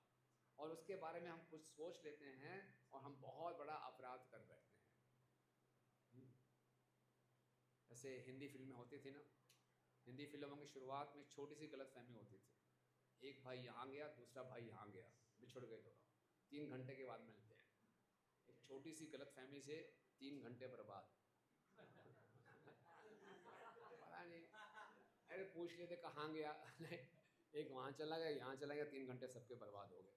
और उसके बारे में हम कुछ सोच लेते हैं और हम बहुत बड़ा अपराध कर बैठते हैं। ऐसे हिंदी फिल्में होती थी ना, हिंदी फिल्मों की शुरुआत में छोटी सी गलतफहमी होती थी, एक भाई यहाँ गया, दूसरा भाई यहाँ गया, बिछुड़ गए दोनों, 3 घंटे के बाद मिलते हैं। एक छोटी सी गलतफहमी से 3 घंटे बर्बाद। पता नहीं, अरे पूछ लेते कहाँ गया नहीं, एक वहाँ चला गया, यहाँ चला गया, 3 घंटे सबके बर्बाद हो गए।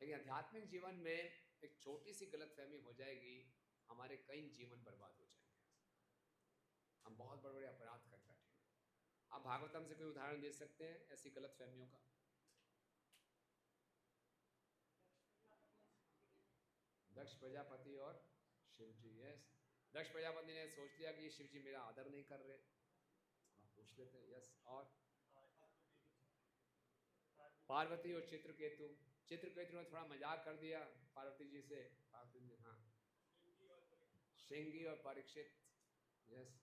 लेकिन आध्यात्मिक जीवन में एक छोटी सी गलतफहमी हो जाएगी, हमारे कई जीवन बर्बाद हो जाएंगे, हम बहुत बड़े बड़े अपराध कर बैठेंगे। आप भागवतम से कोई उदाहरण दे सकते हैं ऐसी गलतफहमियों का? दक्ष प्रजापति और शिव जी। यस, दक्ष प्रजापति ने सोच लिया कि शिव जी मेरा आदर नहीं कर रहे, आप पूछ लेते हैं। यस, और पार्वती और चित्रकेतु, चित्रकेतु ने थोड़ा मजाक कर दिया पार्वती जी से, पार्वती जी, हाँ, श्रृंगी और परीक्षित। यस,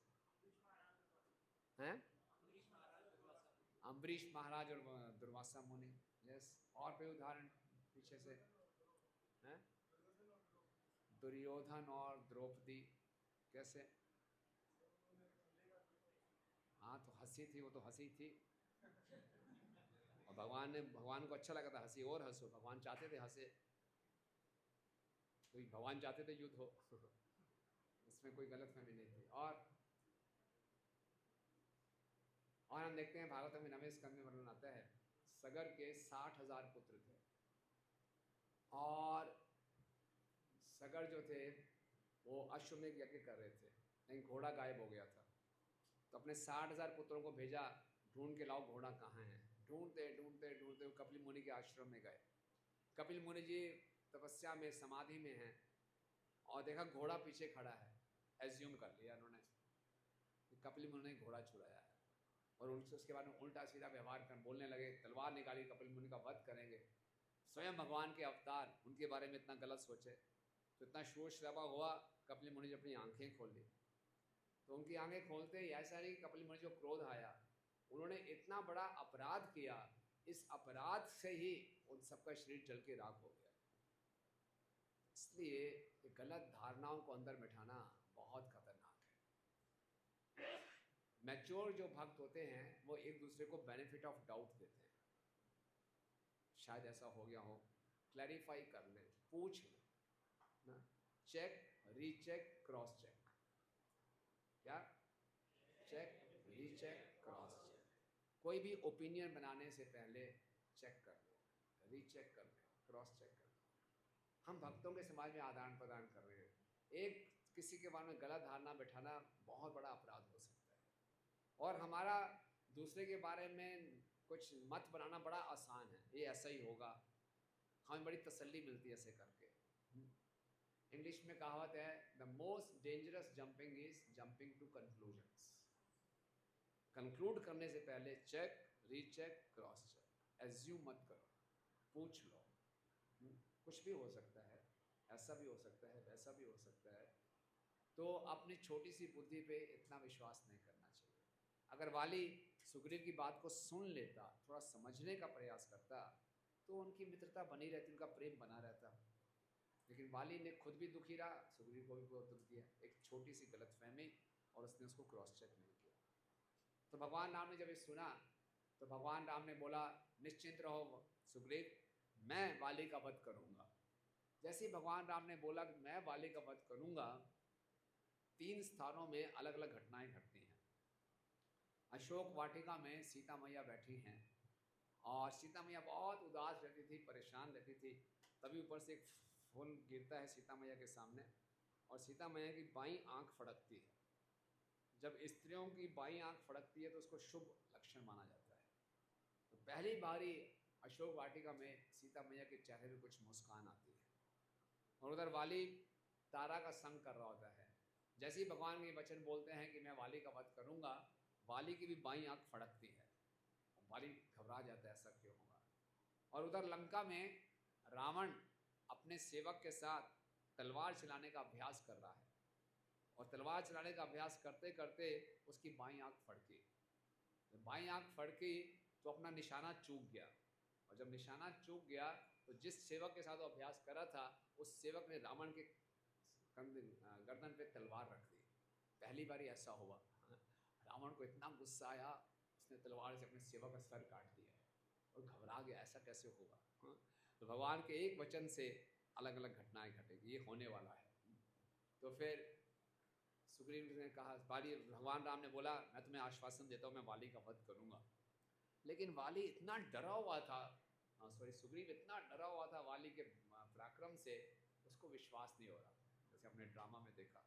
हैं, अम्बरीश महाराज और दुर्वासा मुनि। यस, और कोई उदाहरण पीछे से? हैं, दुर्योधन और द्रौपदी, कैसे? हाँ, तो हंसी थी, वो तो हंसी थी, और भगवान को अच्छा लगा था हंसी, और हंसो, भगवान चाहते थे हंसे, कोई भगवान चाहते थे युद्ध हो इसमें कोई गलतफहमी नहीं थी। और हम देखते हैं भागवत में 9वें स्कंद में वर्णन आता है, सगर के 60,000 पुत्र थे, और सगर जो थे वो अश्वमेध यज्ञ कर रहे थे, लेकिन घोड़ा गायब हो गया था। तो अपने 60,000 पुत्रों को भेजा, ढूंढ के लाओ घोड़ा कहाँ है। ढूंढते ढूंढते ढूंढते कपिल मुनि के आश्रम में गए। कपिल मुनि जी तपस्या में, समाधि में हैं, और देखा घोड़ा पीछे खड़ा है। एज्यूम कर लिया उन्होंने कि कपिल मुनि ने घोड़ा छुड़ाया है, और उनसे उसके बाद में उल्टा सीधा व्यवहार कर बोलने लगे, तलवार निकाली, कपिल मुनि का वध करेंगे। स्वयं भगवान के अवतार उनके बारे में इतना गलत सोचे, तो इतना शोर शराबा हुआ, कपिल मुनि ने अपनी आंखें खोल ली। तो उनकी आंखें खोलते ही ऐसा नहीं कि कपिल मुनि को क्रोध आया, उन्होंने इतना बड़ा अपराध किया, इस अपराध से ही उन सबका शरीर जल के राख हो गया। इसलिए ये गलत धारणाओं को अंदर बिठाना बहुत खतरनाक है। मैच्योर जो भक्त होते हैं वो एक दूसरे को बेनिफिट ऑफ डाउट देते हैं, शायद ऐसा हो गया हो, क्लैरिफाई कर ले, पूछ ले ना, चेक, रीचेक, क्रॉस चेक। क्या? Check, recheck, cross check. कोई भी ओपिनियन बनाने से पहले चेक कर लो, रीचेक कर लो, क्रॉस चेक कर लो। हम भक्तों के समाज में आदान प्रदान कर रहे हैं, एक किसी के बारे में गलत धारणा बैठाना बहुत बड़ा अपराध हो सकता है। और हमारा दूसरे के बारे में कुछ मत बनाना बड़ा आसान है, ये ऐसा ही होगा, हमें बड़ी तसल्ली मिलती है ऐसे करके। इंग्लिश में कहावत है, the most dangerous jumping is jumping to conclusions. Conclude करने से पहले check, recheck, cross check, assume मत करो, पूछ लो। कुछ भी हो सकता है, ऐसा भी हो सकता है, वैसा भी हो सकता है। तो अपनी छोटी सी बुद्धि पे इतना विश्वास नहीं करना चाहिए। अगर वाली सुग्रीव की बात को सुन लेता, थोड़ा समझने का प्रयास करता, तो उनकी मित्रता बनी रहती, उनका प्रेम बना रहता। लेकिन वाली ने खुद भी दुखी रहा, सुग्रीव को भी बहुत दुख दिया, एक छोटी सी गलतफहमी, और उसने उसको क्रॉस चेक नहीं किया। तो भगवान राम ने जब ये सुना, तो भगवान राम ने बोला, निश्चिंत रहो सुग्रीव, मैं वाली का वध करूँगा। जैसे ही भगवान राम ने बोला कि मैं वाली का वध करूँगा, 3 स्थानों में अलग अलग घटनाएं घटती हैं। अशोक वाटिका में सीता मैया बैठी हैं, और सीता मैया बहुत उदास रहती थी, परेशान रहती थी। तभी ऊपर से एक फूल गिरता है सीता मैया के सामने, और सीता मैया की बाईं आंख फड़कती है। जब स्त्रियों की बाईं आंख फड़कती है तो उसको शुभ लक्षण माना जाता है। तो पहली बारी अशोक वाटिका में सीता मैया के चेहरे में कुछ मुस्कान आती है, और उधर वाली तारा का संग कर रहा होता है। जैसे ही भगवान ये वचन बोलते हैं कि मैं वाली का वध करूंगा, वाली की भी बाईं आंख फड़कती है, वाली घबरा जाता है, ऐसा क्यों होगा। और उधर लंका में रावण अपने सेवक के साथ तलवार चलाने का अभ्यास कर रहा है, और तलवार चलाने का अभ्यास करते करते उसकी बाईं आंख फड़की। जब बाईं आंख फड़की तो अपना निशाना चूक गया, और जब निशाना चूक गया तो जिस सेवक के साथ वो अभ्यास कर रहा था, उस सेवक ने रावण के गर्दन पे तलवार रख दी। पहली बार ऐसा हुआ। रावण को इतना गुस्सा आया, उसने तलवार से अपने सेवक का सर काट दिया, और घबरा गया, ऐसा कैसे होगा। तो भगवान के एक वचन से अलग अलग घटनाएं घटेगी, ये होने वाला है। तो फिर सुग्रीव ने कहा, भगवान राम ने बोला, मैं तुम्हें आश्वासन देता हूँ, मैं वाली का वध करूँगा। लेकिन वाली इतना डरा हुआ था, सुग्रीव इतना डरा हुआ था वाली के पराक्रम से, उसको विश्वास नहीं हो रहा, जैसे हमने ड्रामा में देखा।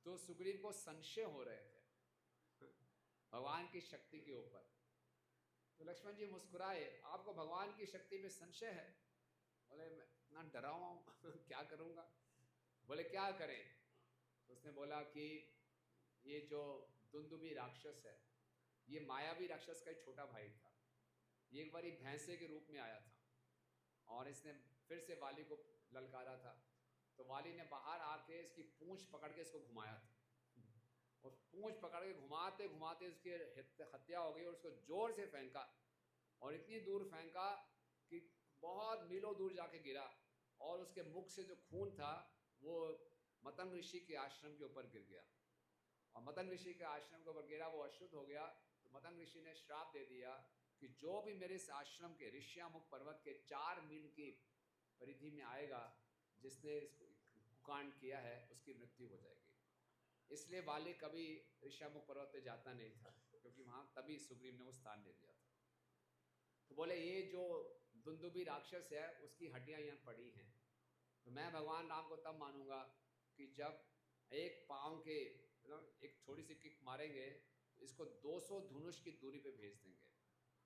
तो सुग्रीव को संशय हो रहे थे भगवान की शक्ति के ऊपर। तो लक्ष्मण जी मुस्कुराए, आपको भगवान की शक्ति में संशय है? बोले, मैं इतना डरा हुआ हूँ क्या करूँगा। बोले, क्या करें? तो उसने बोला कि ये जो दुंदुभी राक्षस है, ये मायावी राक्षस का एक छोटा भाई था। ये एक बारी भैंसे के रूप में आया था, और इसने फिर से वाली को ललकारा था। तो वाली ने बाहर आके इसकी पूंछ पकड़ के इसको घुमाया था, और पूंछ पकड़ के घुमाते घुमाते इसकी हत्या हो गई, और उसको जोर से फेंका, और इतनी दूर फेंका कि बहुत मीलों दूर जाके गिरा, और उसके मुख से जो खून था वो मतंग ऋषि के आश्रम के ऊपर गिर गया, और मतंग ऋषि के आश्रम के ऊपर गिरा, वो अशुद्ध हो गया। तो मतंग ऋषि ने श्राप दे दिया कि जो भी मेरे इस आश्रम के ऋष्यामुख पर्वत के 4 मील की परिधि में आएगा, जिसने इसको कुकांड किया है, उसकी मृत्यु हो जाएगी। इसलिए वाली कभी ऋष्यामुख पर्वत पे जाता नहीं था, क्योंकि वहाँ तभी सुग्रीव ने वो स्थान ले लिया था। तो बोले, ये जो दुंदुभी राक्षस है, उसकी हड्डियाँ यहाँ पड़ी हैं। तो मैं भगवान राम को तब मानूंगा कि जब एक पाँव के एक छोटी सी किक मारेंगे, तो इसको 200 धनुष की दूरी पे भेज देंगे।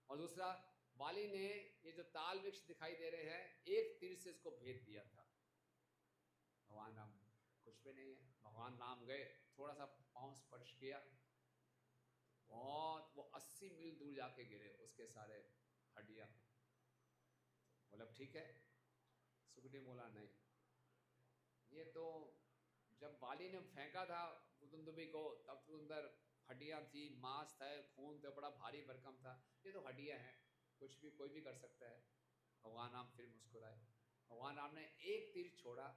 और दूसरा, वाली ने ये जो ताल वृक्ष दिखाई दे रहे हैं, एक तीर से इसको भेद दिया था। भगवान राम कुछ भी नहीं है। भगवान राम गए, थोड़ा सा पाँव स्पर्श किया, बहुत वो 80 मील दूर जाके गिरे उसके सारे हड्डियाँ। बोला, ठीक है। सुग्रीव बोला, नहीं, ये तो जब वाली ने फेंका था दुंदुभी को, तब तो अंदर हड्डियाँ थी, मांस था, खून था, बड़ा भारी भरकम था। ये तो हड्डियाँ हैं, कुछ भी कोई भी कर सकता है। भगवान राम फिर मुस्कुराए। भगवान राम ने एक तीर छोड़ा,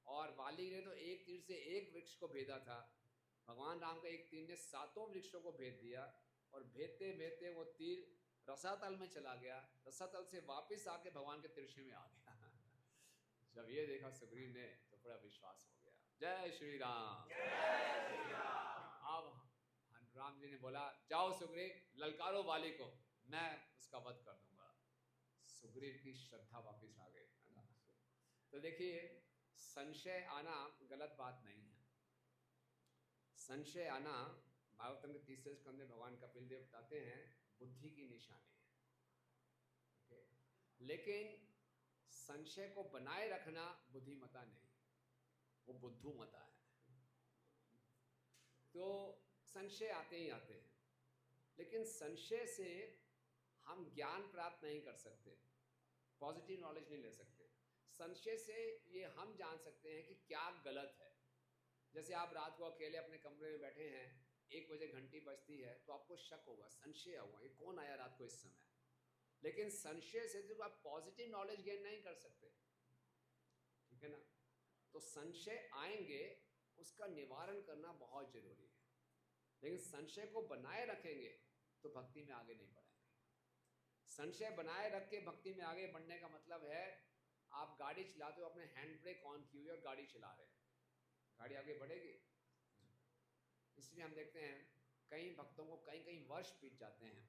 और वाली ने तो एक तीर से एक वृक्ष को भेदा था। भगवान राम का एक तीर ने 7 वृक्षों को भेद दिया, और भेदते भेदते वो तीर रसातल में चला गया, रसातल से वापस आके भगवान के तिरछे में आ गया जब ये देखा सुग्रीव ने, तो बड़ा विश्वास हो गया। जय श्री राम। अब राम जी ने बोला, जाओ सुग्रीव, ललकारो वाली को, मैं उसका वध कर दूंगा। सुग्रीव की श्रद्धा वापस आ गई, है ना। तो देखिए, संशय आना गलत बात नहीं है। संशय आना भागवतम के तीसरे स्कंद में भगवान कपिल देव बताते हैं बुद्धि की निशानी है, okay? लेकिन संशय को बनाए रखना बुद्धिमता नहीं, वो बुद्धूमता है। तो संशय आते ही आते हैं, लेकिन संशय से हम ज्ञान प्राप्त नहीं कर सकते, पॉजिटिव नॉलेज नहीं ले सकते। संशय से ये हम जान सकते हैं कि क्या गलत है। जैसे आप रात को अकेले अपने कमरे में बैठे हैं, 1 बजे घंटी बजती है, तो आपको शक होगा, संशय होगा, ये कौन आया रात को इस समय। लेकिन संशय से जो आप पॉजिटिव नॉलेज गेन नहीं कर सकते, ठीक है ना। तो संशय आएंगे, उसका निवारण करना बहुत जरूरी है। लेकिन संशय को बनाए रखेंगे तो भक्ति में आगे नहीं बढ़ेंगे। संशय बनाए रख के भक्ति में आगे बढ़ने का मतलब है आप गाड़ी चलाते हो, अपने हैंड ब्रेक ऑन की हुई और गाड़ी चला रहे हैं, गाड़ी आगे बढ़ेगी। इसलिए हम देखते हैं कई भक्तों को कई वर्ष बीत जाते हैं,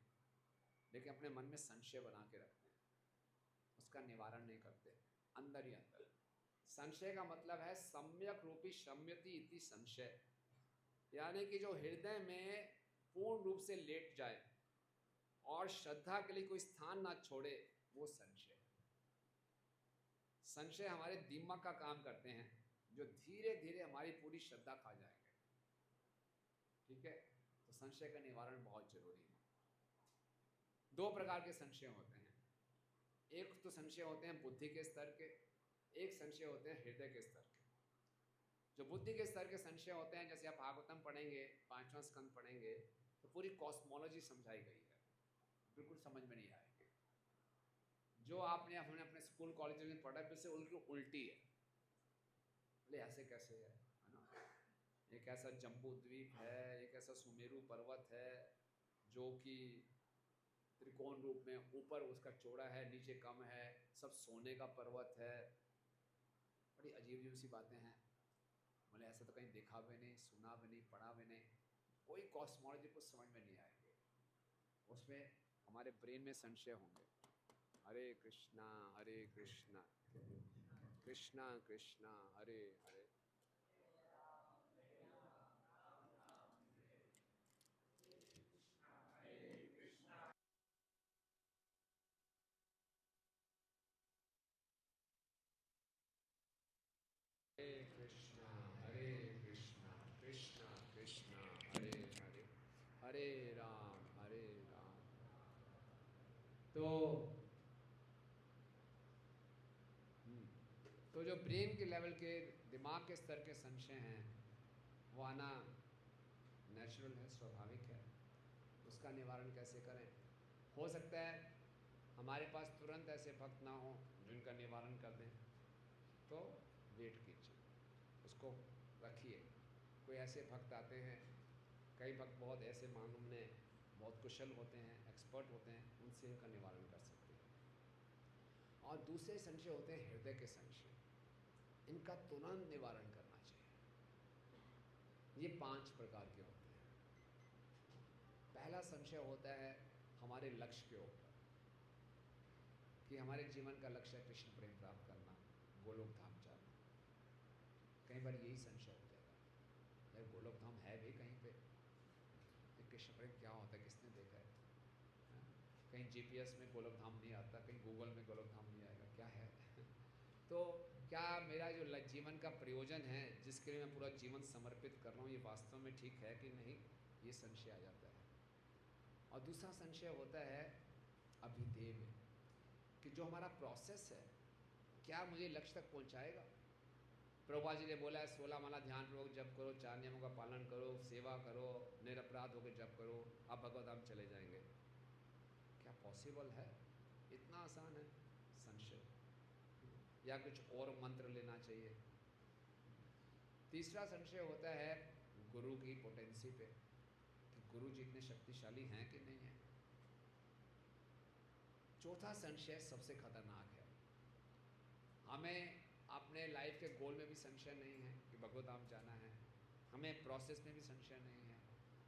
लेकिन अपने मन में संशय बना के रखते हैं, उसका निवारण नहीं करते अंदर ही अंदर। संशय का मतलब है सम्यक रूपी शम्यति इति संशय, यानी कि जो हृदय में पूर्ण रूप से लेट जाए और श्रद्धा के लिए कोई स्थान ना छोड़े, वो संशय। संशय हमारे दिमाग का काम करते हैं, जो धीरे धीरे हमारी पूरी श्रद्धा खा जाएंगे, ठीक है। तो संशय का निवारण बहुत जरूरी है। 2 प्रकार के संशय होते हैं, एक तो संशय होते हैं बुद्धि के स्तर के, एक संशय होते हैं हृदय के स्तर के। जो बुद्धि के स्तर के संशय होते हैं, जैसे आप भागवतम पढ़ेंगे, 5वां स्कंद पढ़ेंगे, तो पूरी कॉस्मोलॉजी समझाई गई है, बिल्कुल समझ में नहीं आएगी। जो हमने अपने स्कूल कॉलेज में पढ़ा, फिर से उनकी उल्टी है। बोले ऐसे कैसे है ना। एक ऐसा जम्बू द्वीप है, एक ऐसा सुमेरु पर्वत है जो कि त्रिकोण रूप में, ऊपर उसका चौड़ा है, नीचे कम है, सब सोने का पर्वत है। बड़ी अजीब अजीब सी बातें हैं। बोले ऐसा तो कहीं देखा भी नहीं, सुना भी नहीं, पढ़ा भी नहीं, कोई कॉस्मोलॉजी कुछ समझ में नहीं आएगी। उसमें हमारे ब्रेन में संशय होंगे। हरे कृष्णा कृष्णा कृष्णा हरे हरे। हरे कृष्णा कृष्णा कृष्णा हरे हरे, हरे राम हरे राम। तो तो जो ब्रेन के लेवल के, दिमाग के स्तर के संशय हैं, वो आना नेचुरल है, स्वाभाविक है। उसका निवारण कैसे करें? हो सकता है हमारे पास तुरंत ऐसे भक्त ना हो जिनका निवारण कर दें, तो वेट कीजिए, उसको रखिए। कोई ऐसे भक्त आते हैं, कई भक्त बहुत ऐसे मालूम ने बहुत कुशल होते हैं, एक्सपर्ट होते हैं, उनसे इनका निवारण कर सकते हैं। और दूसरे संशय होते हैं हृदय के संशय, इनका तुरंत निवारण करना चाहिए। ये 5 प्रकार के होते हैं। पहला संशय होता है हमारे लक्ष्य के ऊपर, कि हमारे जीवन का लक्ष्य है कृष्ण प्रेम प्राप्त करना, गोलोक धाम जाना। कई बार यही संशय हो जाएगा, यार गोलोक धाम है भी कहीं पे, ये कृष्ण प्रेम क्या होता है, किसने देखा है? कहीं जीपीएस में गोलोक धाम नहीं आता, कहीं गूगल में गोलोक धाम नहीं आएगा, क्या है? तो क्या मेरा जो जीवन का प्रयोजन है, जिसके लिए मैं पूरा जीवन समर्पित कर रहा हूँ, ये वास्तव में ठीक है कि नहीं, ये संशय आ जाता है। और दूसरा संशय होता है अभिधेय में, कि जो हमारा प्रोसेस है, क्या मुझे लक्ष्य तक पहुँचाएगा। प्रभुपाद जी ने बोला है 16 माला ध्यान पूर्वक जप करो, 4 नियमों का पालन करो, सेवा करो, निरपराध होकर जप करो, आप भगवत धाम चले जाएंगे। क्या पॉसिबल है? इतना आसान है? संशय। या कुछ और मंत्र लेना चाहिए। तीसरा संशय होता है गुरु की पोटेंसी पे, कि गुरु जी इतने शक्तिशाली हैं कि नहीं हैं। चौथा संशय सबसे खतरनाक है, हमें अपने लाइफ के गोल में भी संशय नहीं है कि भगवत धाम जाना है, हमें प्रोसेस में भी संशय नहीं है,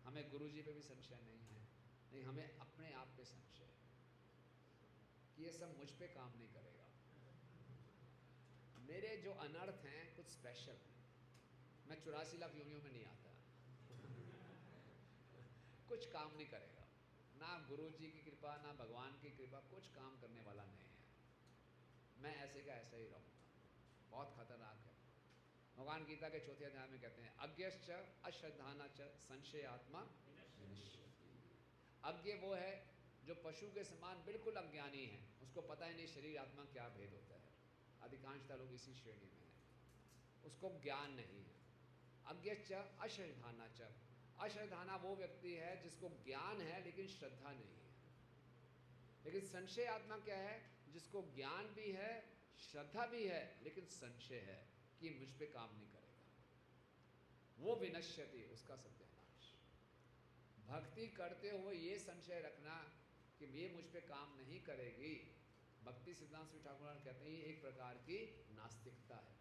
हमें गुरु जी पे भी संशय नहीं है, नहीं हमें अपने आप पे संशय है कि ये सब मुझ पे काम नहीं करेगा, मेरे जो अनर्थ हैं कुछ स्पेशल हैं, मैं 84 लाख योनियों में नहीं आता। कुछ काम नहीं करेगा। ना गुरु जी की कृपा, ना भगवान की कृपा, कुछ काम करने वाला नहीं है। मैं ऐसे का ऐसा ही रहूँगा। बहुत खतरनाक है। भगवान गीता के चौथे अध्याय में कहते हैं अज्ञश्च अश्रद्धाना च संशयात्मा विनश्यति। अज्ञ वो है जो पशु के समान बिल्कुल अज्ञानी है, उसको पता ही नहीं शरीर आत्मा क्या भेद होता है। अधिकांशतः लोग इसी श्रेणी में हैं, उसको ज्ञान नहीं है। अज्ञश्च अश्रद्धाना च, अश्रद्धाना वो व्यक्ति है जिसको ज्ञान है लेकिन श्रद्धा नहीं है। लेकिन संशय आत्मा क्या है? जिसको ज्ञान भी है, श्रद्धा भी है, लेकिन संशय है कि मुझ पे काम नहीं करेगा। वो विनश्यति, उसका सत्यानाश। भक्ति करते हुए ये संशय रखना कि ये मुझ पे काम नहीं करेगी, भक्ति सिद्धांत श्री ठाकुर कहते हैं ये एक प्रकार की नास्तिकता है।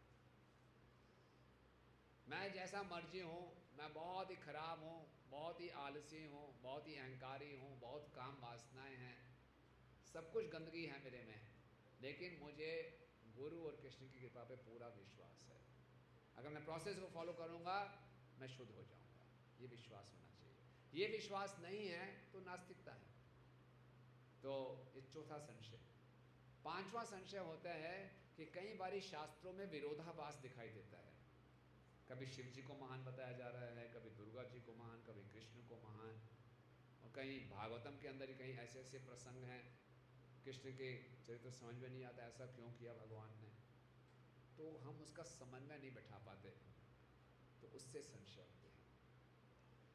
मैं जैसा मर्जी हूँ, मैं बहुत ही खराब हूँ, बहुत ही आलसी हूँ, बहुत ही अहंकारी हूँ, बहुत काम वासनाएं हैं, सब कुछ गंदगी है मेरे में, लेकिन मुझे गुरु और कृष्ण की कृपा पे पूरा विश्वास है। अगर मैं प्रोसेस को फॉलो करूँगा मैं शुद्ध हो जाऊँगा, ये विश्वास होना चाहिए। ये विश्वास नहीं है तो नास्तिकता है। तो ये चौथा संशय। पांचवा संशय होता है कि कई बारी शास्त्रों में विरोधाभास दिखाई देता है। कभी शिव जी को महान बताया जा रहा है, कभी दुर्गा जी को महान, कभी कृष्ण को महान, और कहीं भागवतम के अंदर ही कहीं ऐसे ऐसे प्रसंग हैं, कृष्ण के चरित्र समझ में नहीं आता ऐसा क्यों किया भगवान ने, तो हम उसका समन्वय नहीं बैठा पाते, तो उससे संशय होते हैं।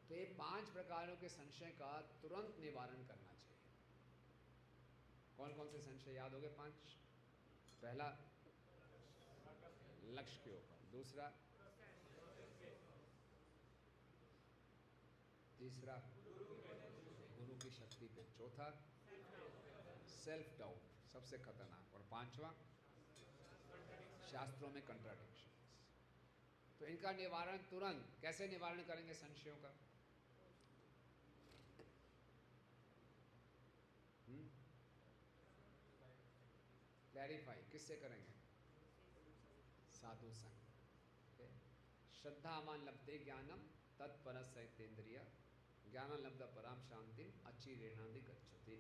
तो ये 5 प्रकारों के संशय का तुरंत निवारण करना चाहिए। कौन कौन से संशय याद हो गए? 5। पहला लक्ष्य के ऊपर, दूसरा, तीसरा गुरु की शक्ति पे, चौथा सेल्फ डाउट, सबसे खतरनाक, और 5वां शास्त्रों में कंट्राडिक्शंस। तो इनका निवारण तुरंत कैसे निवारण करेंगे संशयों का? क्लैरिफाई किससे करेंगे? साधु संग। श्रद्धावान लब्धे ज्ञानम तत्पर सहितेन्द्रिय ज्ञान लब्ध पराम शांति अचिरेणादि गच्छति।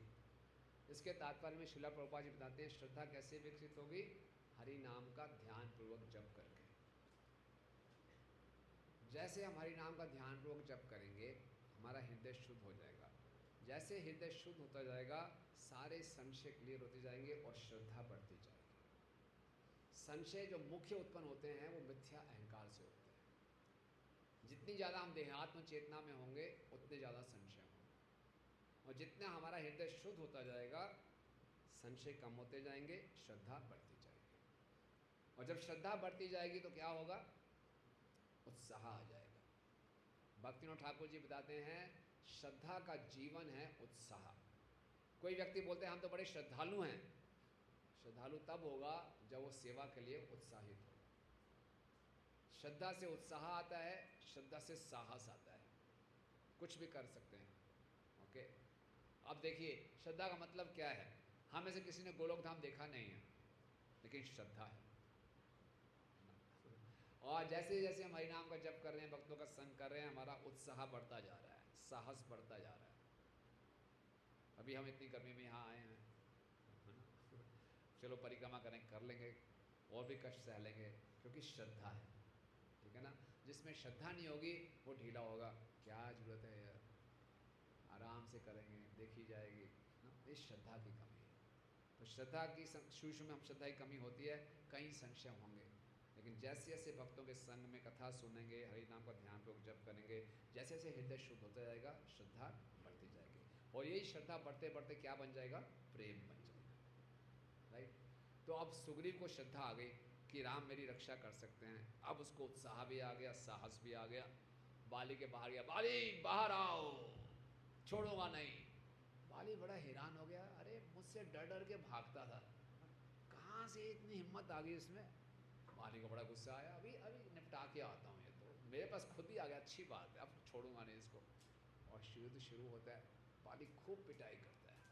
इसके तात्पर्य में श्रील प्रभुपाद जी बताते हैं श्रद्धा कैसे विकसित होगी? हरि नाम का ध्यान पूर्वक जप करके। जैसे हम हरि नाम का ध्यान पूर्वक जप करेंगे हमारा हृदय शुद्ध हो जाएगा। जैसे हृदय शुद्ध होता जाएगा सारे संशय क्लियर होते जाएंगे और श्रद्धा बढ़ती जाएगी। संशय जो मुख्य उत्पन्न होते हैं वो मिथ्या अहंकार से होते हैं। जितनी ज़्यादा हम देहात्म चेतना में होंगे उतने ज़्यादा संशय होंगे, और जितना हमारा हृदय शुद्ध होता जाएगा संशय कम होते जाएंगे, श्रद्धा बढ़ती जाएगी। और जब श्रद्धा बढ़ती जाएगी तो क्या होगा? उत्साह आ जाएगा। भक्तिनाथ ठाकुर जी बताते हैं श्रद्धा का जीवन है उत्साह। कोई व्यक्ति बोलते हैं हम तो बड़े श्रद्धालु हैं, श्रद्धालु तब होगा जब वो सेवा के लिए उत्साहित होगा। श्रद्धा से उत्साह आता है, श्रद्धा से साहस आता है, कुछ भी कर सकते हैं। ओके, अब देखिए श्रद्धा का मतलब क्या है। हम में से किसी ने गोलोक धाम देखा नहीं है, लेकिन श्रद्धा है। और जैसे जैसे हम हरि नाम का जप कर रहे हैं, भक्तों का संग कर रहे हैं, हमारा उत्साह बढ़ता जा रहा है, साहस बढ़ता जा रहा है। अभी हम इतनी गर्मी में यहाँ आए हैं, चलो परिक्रमा करें, कर लेंगे, और भी कष्ट सह लेंगे, क्योंकि श्रद्धा है। ठीक है ना? जिसमें श्रद्धा नहीं होगी वो ढीला होगा, क्या जरूरत है यार, आराम से करेंगे, देखी जाएगी ना। ये श्रद्धा की कमी है। तो श्रद्धा की शुरू शुरू में हम श्रद्धा की कमी होती है, कई संशय होंगे, लेकिन जैसे जैसे भक्तों के संग में कथा सुनेंगे, हरि नाम का ध्यान पूर्वक जप करेंगे, जैसे जैसे हृदय शुद्ध होता जाएगा श्रद्धा बढ़ती जाएगी, और यही श्रद्धा बढ़ते बढ़ते क्या बन जाएगा? प्रेम बन जाएगा। राइट? तो अब सुग्रीव को श्रद्धा आ गई कि राम मेरी रक्षा कर सकते हैं, अब उसको उत्साह भी आ गया, साहस भी आ गया। बाली के बाहर गया, बाली बाहर आओ, छोड़ूंगा नहीं। बाली बड़ा हैरान हो गया, अरे मुझसे डर डर के भागता था, कहाँ से इतनी हिम्मत आ गई इसमें। बाली को बड़ा गुस्सा आया, अभी अभी निपटा के आता हूँ, ये तो मेरे पास खुद ही आ गया, अच्छी बात है, अब छोड़ूंगा नहीं इसको। और युद्ध शुरू होता है, बाली खूब पिटाई करता है,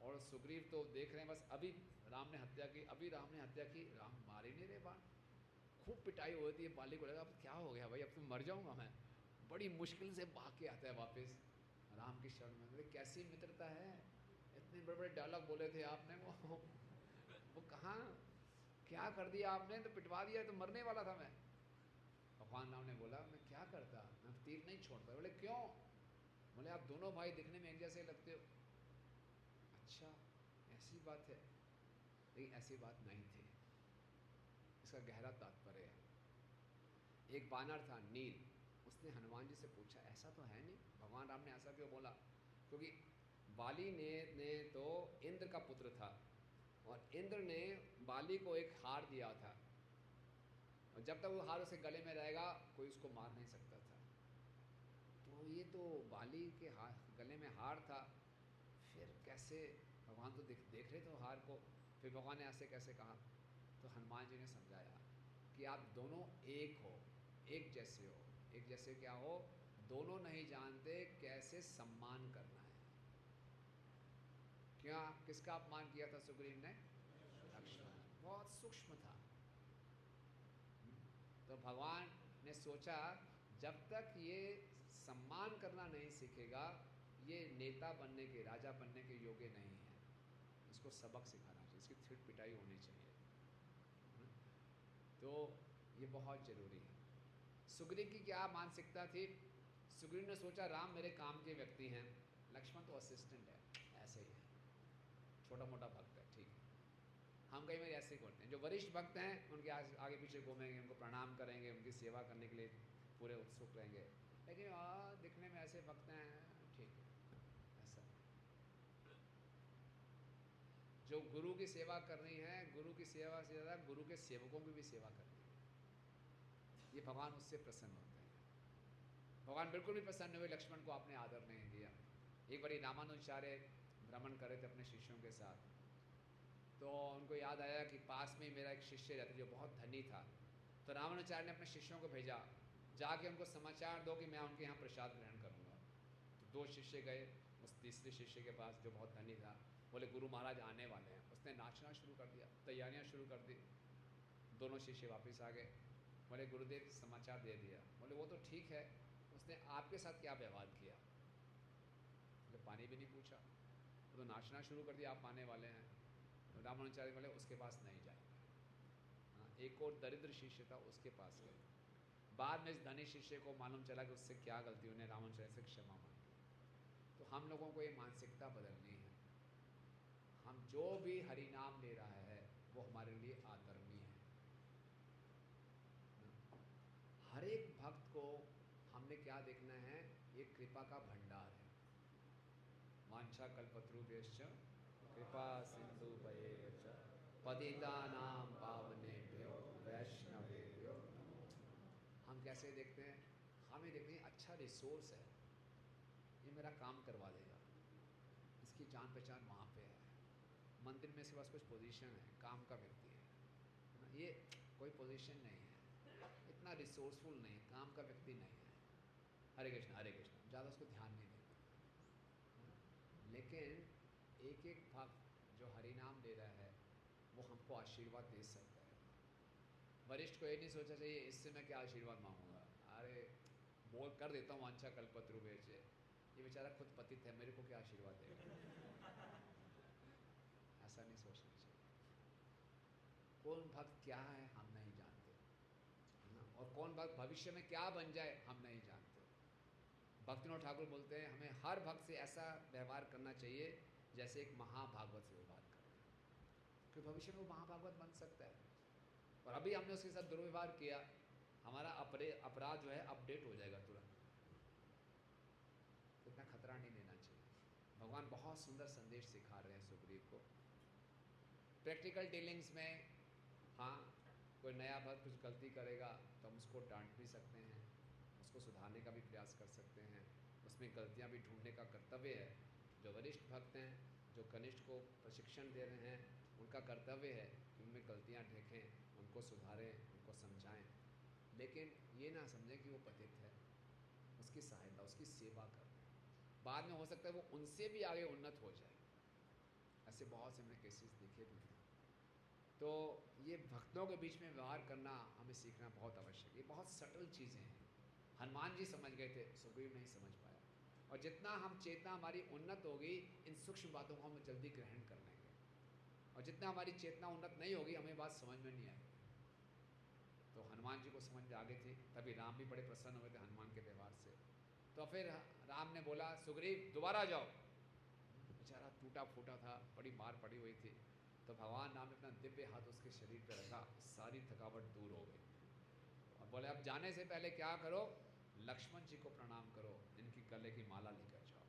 और सुग्रीव तो देख रहे हैं बस अभी राम ने हत्या की, अभी राम ने हत्या की, राम मार ही नहीं रहे बाण। खूब पिटाई होती है, बाली को लगा अब क्या हो गया भाई, अब तो मर जाऊंगा मैं। बड़ी मुश्किल से भाग के आता है वापस राम की शरण में। बोले कैसी मित्रता है, इतने बड़े बड़े डायलॉग बोले थे आपने, वो कहाँ क्या कर दिया आपने, तो पिटवा दिया, तो मरने वाला था मैं। भगवान राम ने बोला मैं क्या करता, मैं तीर नहीं छोड़ता। बोले क्यों? बोले आप दोनों भाई दिखने में एक जैसे लगते हो। अच्छा ऐसी बात है, लेकिन ऐसी बात नहीं थी, इसका गहरा तात्पर्य है। एक बानर था नील, उसने हनुमान जी से पूछा ऐसा तो है नहीं, भगवान राम ने ऐसा क्यों बोला? क्योंकि बाली ने तो इंद्र का पुत्र था, और इंद्र ने बाली को एक हार दिया था, और जब तक वो हार उसके गले में रहेगा कोई उसको मार नहीं सकता था। तो ये तो बाली के गले में हार था, फिर कैसे भगवान तो देख रहे थे हार को, फिर भगवान ने ऐसे कैसे कहा? तो हनुमान जी ने समझाया कि आप दोनों एक हो, एक जैसे हो। एक जैसे क्या हो? दोनों नहीं जानते कैसे सम्मान करना है। क्या किसका अपमान किया था सुग्रीव ने? लक्ष्मण। बहुत सूक्ष्म था। तो भगवान ने सोचा जब तक ये सम्मान करना नहीं सीखेगा, ये नेता बनने के, राजा बनने के योग्य नहीं है। इसको सबक सिखाना चाहिए, इसकी थिट पिटाई होनी चाहिए। तो ये बहुत ज़रूरी है। सुग्रीव की क्या मानसिकता थी? सुग्रीव ने सोचा राम मेरे काम के व्यक्ति हैं, लक्ष्मण तो असिस्टेंट है, ऐसे ही है, छोटा मोटा भक्त है, ठीक है। हम कई बार ऐसे करते हैं, जो वरिष्ठ भक्त हैं उनके आगे पीछे घूमेंगे, उनको प्रणाम करेंगे, उनकी सेवा करने के लिए पूरे उत्सुक रहेंगे, लेकिन दिखने में ऐसे भक्त हैं, ठीक है, ऐसा। जो गुरु की सेवा करनी है, गुरु की सेवा से ज़्यादा गुरु के सेवकों की भी सेवा करनी है, ये भगवान उससे प्रसन्न होते हैं। भगवान बिल्कुल भी प्रसन्न हुए लक्ष्मण को आपने आदर नहीं दिया। एक बारी रामानुजाचार्य भ्रमण कर रहे थे अपने शिष्यों के साथ, तो उनको याद आया कि पास में ही मेरा एक शिष्य रहता जो बहुत धनी था। तो रामानुजाचार्य ने अपने शिष्यों को भेजा, जाके उनको समाचार दो कि मैं उनके यहाँ प्रसाद ग्रहण करूँगा। तो 2 शिष्य गए उस तीसरे शिष्य के पास जो बहुत धनी था, बोले गुरु महाराज आने वाले हैं। उसने नाचना शुरू कर दिया, तैयारियाँ शुरू कर दी। दोनों शिष्य वापस आ गए, बोले गुरुदेव समाचार दे दिया। बोले वो तो ठीक है, उसने आपके साथ क्या व्यवहार किया? बोले पानी भी नहीं पूछा, तो नाचना शुरू कर दिया, आप आने वाले हैं। तो रामानुजाचार्य बोले उसके पास नहीं जाएंगे। एक और दरिद्र शिष्य था, उसके पास गए। बाद में इस धनी शिष्य को मालूम चला कि उससे क्या गलती, उन्हें रामानुजाचार्य से क्षमा मांगी। तो हम लोगों को ये मानसिकता बदलनी है। हम जो भी हरि नाम ले रहा है वो हमारे लिए आदरणीय है। हर एक भक्त को हमने क्या देखना है? ये कृपा का भंडार है। वांछा कल्पतरुभ्यश्च कृपा सिंधु भयेव च पतितानां पावनेभ्यो वैष्णवेभ्यो। हम कैसे देखते हैं? हमें देखते हैं अच्छा रिसोर्स है, ये मेरा काम करवा देगा, इसकी जान पहचान वहाँ पे है, मंदिर में इसके पास कुछ पोजीशन है, काम का व्यक्ति है, ये कोई पोजीशन नहीं है, इतना रिसोर्सफुल नहीं है, काम का व्यक्ति नहीं है। हरे कृष्ण ज़्यादा उसको ध्यान नहीं देता। लेकिन एक एक भक्त जो हरि नाम ले रहा है वो हमको आशीर्वाद दे सकता है। वरिष्ठ को ये नहीं सोचा चाहिए इससे मैं क्या आशीर्वाद मांगूंगा, अरे बोल कर देता हूँ वांछा कल्पतरुभ्यश्च, ये बेचारा खुद पतित है, मेरे को क्या आशीर्वाद देगा? ऐसा नहीं सोचना चाहिए। कौन भक्त क्या है हम नहीं जानते, है ना? और कौन भक्त भविष्य में क्या बन जाए हम नहीं जानते। भक्तिनाथ ठाकुर बोलते हैं हमें हर भक्त से ऐसा व्यवहार करना चाहिए जैसे एक महाभागवत से व्यवहार करें, क्योंकि भविष्य में वो महाभागवत बन सकता है। और अभी हमने उसके साथ दुर्व्यवहार किया, हमारा अपराध जो है अपडेट हो जाएगा तुरंत। इतना खतरा नहीं लेना चाहिए। भगवान बहुत सुंदर संदेश सिखा रहे हैं सुग्रीव को। प्रैक्टिकल डीलिंग्स में हाँ, कोई नया भक्त कुछ गलती करेगा तो हम उसको डांट भी सकते हैं, उसको सुधारने का भी प्रयास कर सकते हैं, उसमें गलतियाँ भी ढूंढने का कर्तव्य है। जो वरिष्ठ भक्त हैं, जो कनिष्ठ को प्रशिक्षण दे रहे हैं, उनका कर्तव्य है कि उनमें गलतियाँ देखें, उनको सुधारें, उनको समझाएं। लेकिन ये ना समझें कि वो पतित है, उसकी सहायता, उसकी सेवा करें। बाद में हो सकता है वो उनसे भी आगे उन्नत हो जाए। ऐसे बहुत से हमने केसेस देखे भी हैं। तो ये भक्तों के बीच में व्यवहार करना हमें सीखना बहुत आवश्यक है। ये बहुत सटल चीज़ें हैं। हनुमान जी समझ गए थे, सुग्रीव नहीं समझ पाया। और जितना हम चेतना हमारी उन्नत होगी, इन सूक्ष्म बातों को हम जल्दी ग्रहण कर लेंगे। और जितना हमारी चेतना उन्नत नहीं होगी, हमें बात समझ में नहीं आएगी। तो हनुमान जी को समझ में आ गई थी, तभी राम भी बड़े प्रसन्न हुए थे हनुमान के व्यवहार से। तो फिर राम ने बोला, सुग्रीव दोबारा जाओ। बेचारा टूटा फूटा था, बड़ी मार पड़ी हुई थी। तो भगवान राम ने अपना दिव्य हाथ उसके शरीर पर रखा, सारी थकावट दूर हो गई। और बोले, अब जाने से पहले क्या करो, लक्ष्मण जी को प्रणाम करो, इनकी गले की माला लेकर जाओ।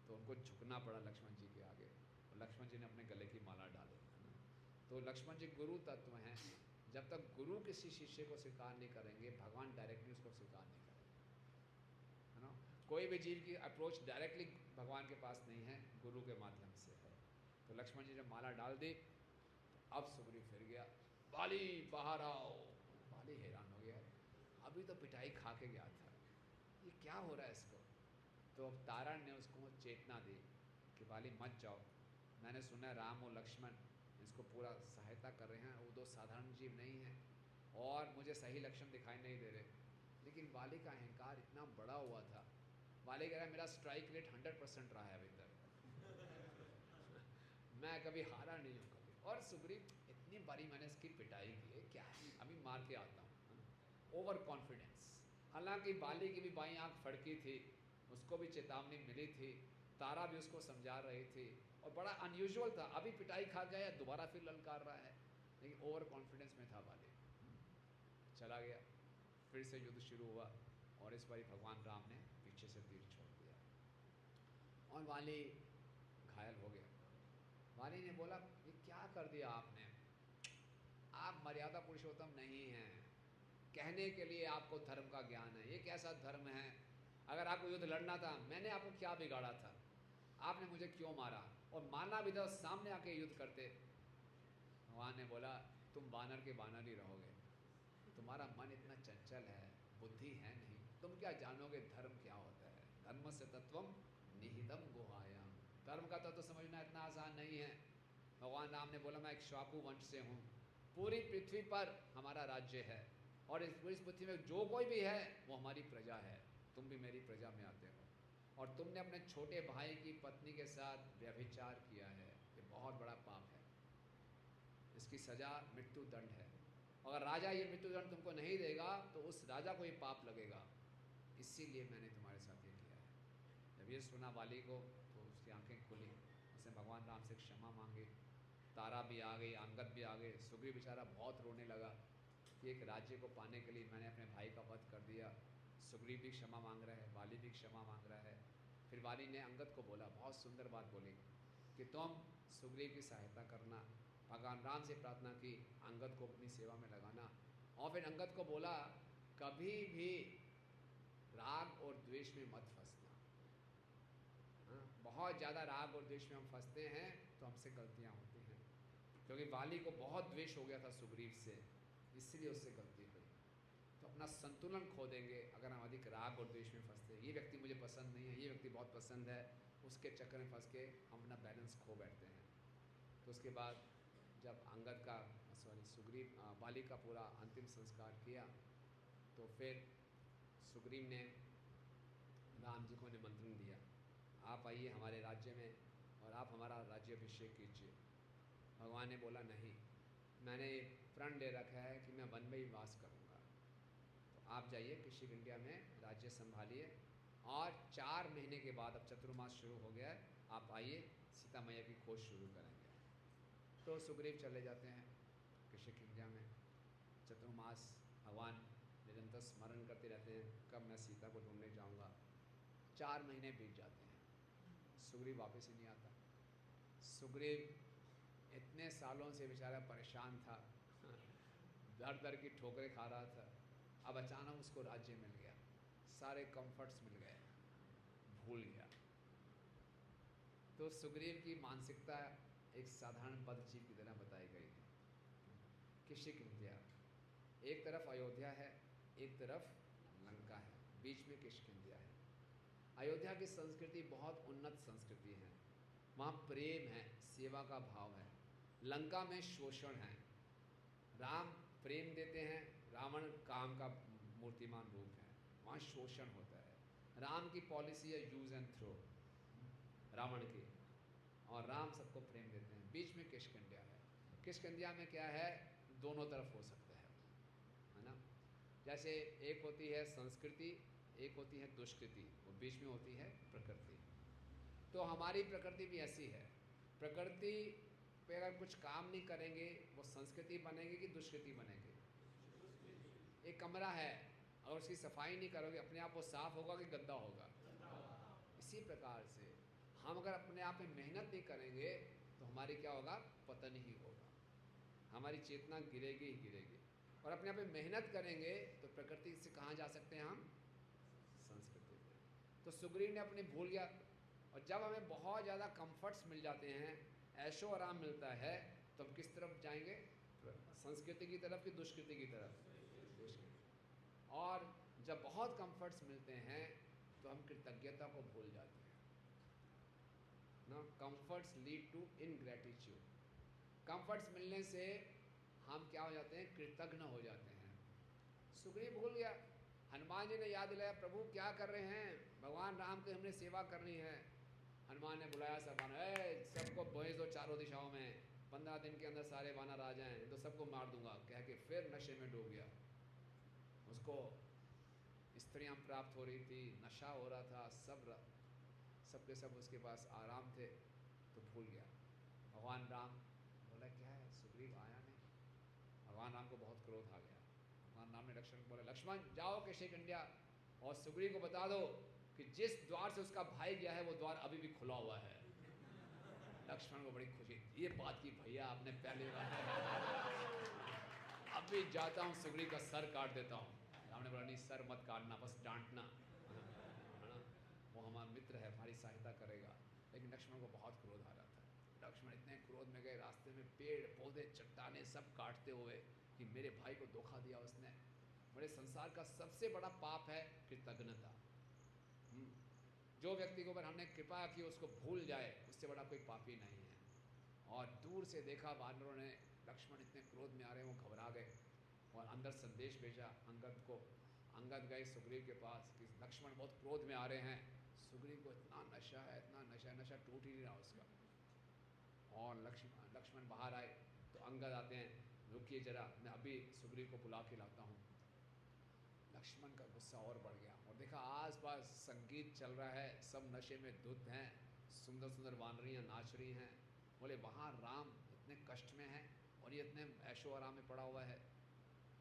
तो उनको झुकना पड़ा लक्ष्मण जी के आगे, और लक्ष्मण जी ने अपने गले की माला डाली। तो लक्ष्मण जी गुरु तत्व हैं। जब तक गुरु किसी शिष्य को स्वीकार नहीं करेंगे, भगवान डायरेक्टली उसको स्वीकार नहीं करेंगे, है ना। कोई भी जीव की अप्रोच डायरेक्टली भगवान के पास नहीं है, गुरु के माध्यम से है। तो लक्ष्मण जी ने माला डाल दी। अब सुग्रीव फिर गया, बाली बाहर आओ। बाली हैरान हो गया, अभी तो पिटाई खा के गया था, ये क्या हो रहा है इसको। तो अब तारण ने उसको चेतना दी कि बाली मत जाओ, मैंने सुना राम और लक्ष्मण इसको पूरा सहायता कर रहे हैं, वो दो साधारण जीव नहीं हैं और मुझे सही लक्षण दिखाई नहीं दे रहे। लेकिन बाली का अहंकार इतना बड़ा हुआ था, बाली कह रहा है मेरा स्ट्राइक रेट 100% रहा है अभी तक मैं कभी हारा नहीं हूँ कभी। और सुग्रीव इतनी बारी मैंने इसकी पिटाई की है, क्या है, अभी मार के आता हूँ। Over confidence. हालांकि बाली की भी बाई आंख फड़की थी, उसको भी चेतावनी मिली थी, तारा भी उसको समझा रही थी, और बड़ा अनयूजुअल था, अभी पिटाई खा गया, दोबारा फिर ललकार रहा है, लेकिन ओवर कॉन्फिडेंस में था बाली। चला गया, फिर से युद्ध शुरू हुआ, और इस बारी भगवान राम ने पीछे से तीर छोड़ दिया और बाली घायल हो गया। बाली ने बोला, ये क्या कर दिया आपने, आप मर्यादा पुरुषोत्तम नहीं हैं, कहने के लिए आपको धर्म का ज्ञान है, ये कैसा धर्म है। अगर आपको युद्ध लड़ना था, मैंने आपको क्या बिगाड़ा था, आपने मुझे क्यों मारा, और मारना भी था सामने आके युद्ध करते। भगवान ने बोला, तुम बानर के बानर ही रहोगे, तुम्हारा मन इतना चंचल है, बुद्धि है नहीं, तुम क्या जानोगे धर्म क्या होता है। धर्म से तत्वम निहितम गुहायाम, धर्म का तत्व समझना इतना आसान नहीं है। भगवान राम ने बोला, मैं एक श्वाकु वंश से हूँ, पूरी पृथ्वी पर हमारा राज्य है, और इस पृथ्वी में जो कोई भी है वो हमारी प्रजा है, तुम भी मेरी प्रजा में आते हो, और तुमने अपने छोटे भाई की पत्नी के साथ व्यभिचार किया है, ये बहुत बड़ा पाप है, इसकी सज़ा मृत्यु दंड है। अगर राजा ये मृत्यु दंड तुमको नहीं देगा तो उस राजा को ये पाप लगेगा, इसीलिए मैंने तुम्हारे साथ ये किया है। जब ये सुना बाली को तो उसकी आंखें खुली, उसने भगवान राम से क्षमा मांगी। तारा भी आ गई, अंगद भी आ गए। सुग्रीव बेचारा बहुत रोने लगा कि एक राज्य को पाने के लिए मैंने अपने भाई का वध कर दिया। सुग्रीव भी क्षमा मांग रहा है, बाली भी क्षमा मांग रहा है। फिर बाली ने अंगद को बोला, बहुत सुंदर बात बोली कि तुम सुग्रीव की सहायता करना, भगवान राम से प्रार्थना की अंगद को अपनी सेवा में लगाना। और फिर अंगद को बोला, कभी भी राग और द्वेष में मत फंसना। हाँ, बहुत ज़्यादा राग और द्वेष में हम फंसते हैं तो हमसे गलतियाँ होती हैं, क्योंकि बाली को बहुत द्वेष हो गया था सुग्रीव से, इसलिए उससे गलती हुई। तो अपना संतुलन खो देंगे अगर हम अधिक राग और द्वेष में फंसते हैं। ये व्यक्ति मुझे पसंद नहीं है, ये व्यक्ति बहुत पसंद है, उसके चक्कर में फंस के हम अपना बैलेंस खो बैठते हैं। तो उसके बाद जब अंगद का सुग्रीव बाली का पूरा अंतिम संस्कार किया, तो फिर सुग्रीव ने राम जी को निमंत्रण दिया, आप आइए हमारे राज्य में और आप हमारा राज्याभिषेक कीजिए। भगवान ने बोला, नहीं, मैंने प्रण ले रखा है कि मैं वन में ही वास करूँगा, तो आप जाइए किसी इंडिया में राज्य संभालिए, और 4 महीने के बाद, अब चतुर्मास शुरू हो गया है, आप आइए सीता मैया की खोज शुरू करेंगे। तो सुग्रीव चले जाते हैं किसी इंडिया में। चतुर्मास भगवान निरंतर स्मरण करते रहते हैं, कब मैं सीता को ढूंढने जाऊँगा। 4 महीने बीत जाते हैं, सुग्रीव वापस ही नहीं आता। सुग्रीव इतने सालों से बेचारा परेशान था, दर दर की ठोकरें खा रहा था, अब अचानक उसको राज्य मिल गया, सारे कंफर्ट्स मिल गए, भूल गया। तो सुग्रीव की मानसिकता एक साधारण बद्धजीव की तरह बताई गई है। किष्किंध्या, एक तरफ अयोध्या है, एक तरफ लंका है, बीच में किष्किंध्या है। अयोध्या की संस्कृति बहुत उन्नत संस्कृति है, वहाँ प्रेम है, सेवा का भाव है। लंका में शोषण है, राम प्रेम देते हैं, रावण काम का मूर्तिमान रूप है, वहाँ शोषण होता है। राम की पॉलिसी है यूज एंड थ्रो, रावण की, और राम सबको प्रेम देते हैं। बीच में किष्किंध्या है। किष्किंध्या में क्या है, दोनों तरफ हो सकता है ना। जैसे एक होती है संस्कृति, एक होती है दुष्कृति, वो बीच में होती है प्रकृति। तो हमारी प्रकृति भी ऐसी है। प्रकृति पे अगर कुछ काम नहीं करेंगे वो संस्कृति बनेगी कि दुष्कृति बनेगी। एक कमरा है, अगर उसकी सफाई नहीं करोगे अपने आप वो साफ होगा कि गंदा होगा। इसी प्रकार से हम अगर अपने आप में मेहनत नहीं करेंगे तो हमारी क्या होगा, पतन ही होगा, हमारी चेतना गिरेगी ही गिरेगी। और अपने आप में मेहनत करेंगे तो प्रकृति से कहाँ जा सकते हैं हम, संस्कृति में। तो सुग्रीव ने अपनी भूल गया। और जब हमें बहुत ज़्यादा कंफर्ट्स मिल जाते हैं, ऐशो आराम मिलता है, तो हम किस तरफ जाएंगे, संस्कृति की तरफ कि दुष्कृति की तरफ, दुष्कृति। और जब बहुत कंफर्ट्स मिलते हैं तो हम कृतज्ञता को भूल जाते हैं ना। Comforts lead to ingratitude. Comforts मिलने से हम क्या हो जाते हैं, कृतज्ञ हो जाते हैं। सुग्रीव भूल गया। हनुमान जी ने याद दिलाया, प्रभु क्या कर रहे हैं, भगवान राम की हमने सेवा करनी है। हनुमान ने बुलाया सब वानर, सबको भेज दो चारों दिशाओं में, 15 दिन के अंदर सारे वानर आ जाएं तो सबको मार दूंगा, कह के फिर नशे में डूब गया। उसको स्त्रियां प्राप्त हो रही थी, नशा हो रहा था, सब के सब उसके पास आराम थे, तो भूल गया। भगवान राम बोला क्या है, सुग्रीव आया नहीं। भगवान राम को बहुत क्रोध आ गया। भगवान राम ने लक्ष्मण को बोला, लक्ष्मण जाओ किष्किंध्या और सुग्रीव को बता दो कि जिस द्वार से उसका भाई गया है वो द्वार अभी भी खुला हुआ है। लक्ष्मण को बड़ी खुशी, ये बात की भैया आपने पहले बार अभी जाता हूँ सुग्रीव का सर काट देता हूँ। राम ने बोला नहीं, सर मत काटना, बस डांटना, है ना, वो हमारा मित्र है, हमारी सहायता करेगा। लेकिन लक्ष्मण को बहुत क्रोध आ रहा था। लक्ष्मण इतने क्रोध में गए, रास्ते में पेड़ पौधे चट्टाने सब काटते हुए कि मेरे भाई को धोखा दिया उसने। बड़े संसार का सबसे बड़ा पाप है कृतज्ञता। जो व्यक्ति के ऊपर हमने कृपा की उसको भूल जाए, उससे बड़ा कोई पापी नहीं है। और दूर से देखा वानरों ने, लक्ष्मण इतने क्रोध में आ रहे हैं, वो घबरा गए और अंदर संदेश भेजा अंगद को। अंगद गए सुग्रीव के पास कि लक्ष्मण बहुत क्रोध में आ रहे हैं। सुग्रीव को इतना नशा है, इतना नशा, नशा टूट ही नहीं रहा उसका। और लक्ष्मण बाहर आए तो अंगद आते हैं, रुकिए जरा, मैं अभी सुग्रीव को बुला के लाता हूँ। लक्ष्मण का गुस्सा और बढ़ गया और देखा आसपास संगीत चल रहा है, सब नशे में धुत हैं, सुंदर सुंदर वानरियाँ नाच रही हैं। बोले वहाँ राम इतने कष्ट में है और ये इतने ऐशो आराम में पड़ा हुआ है,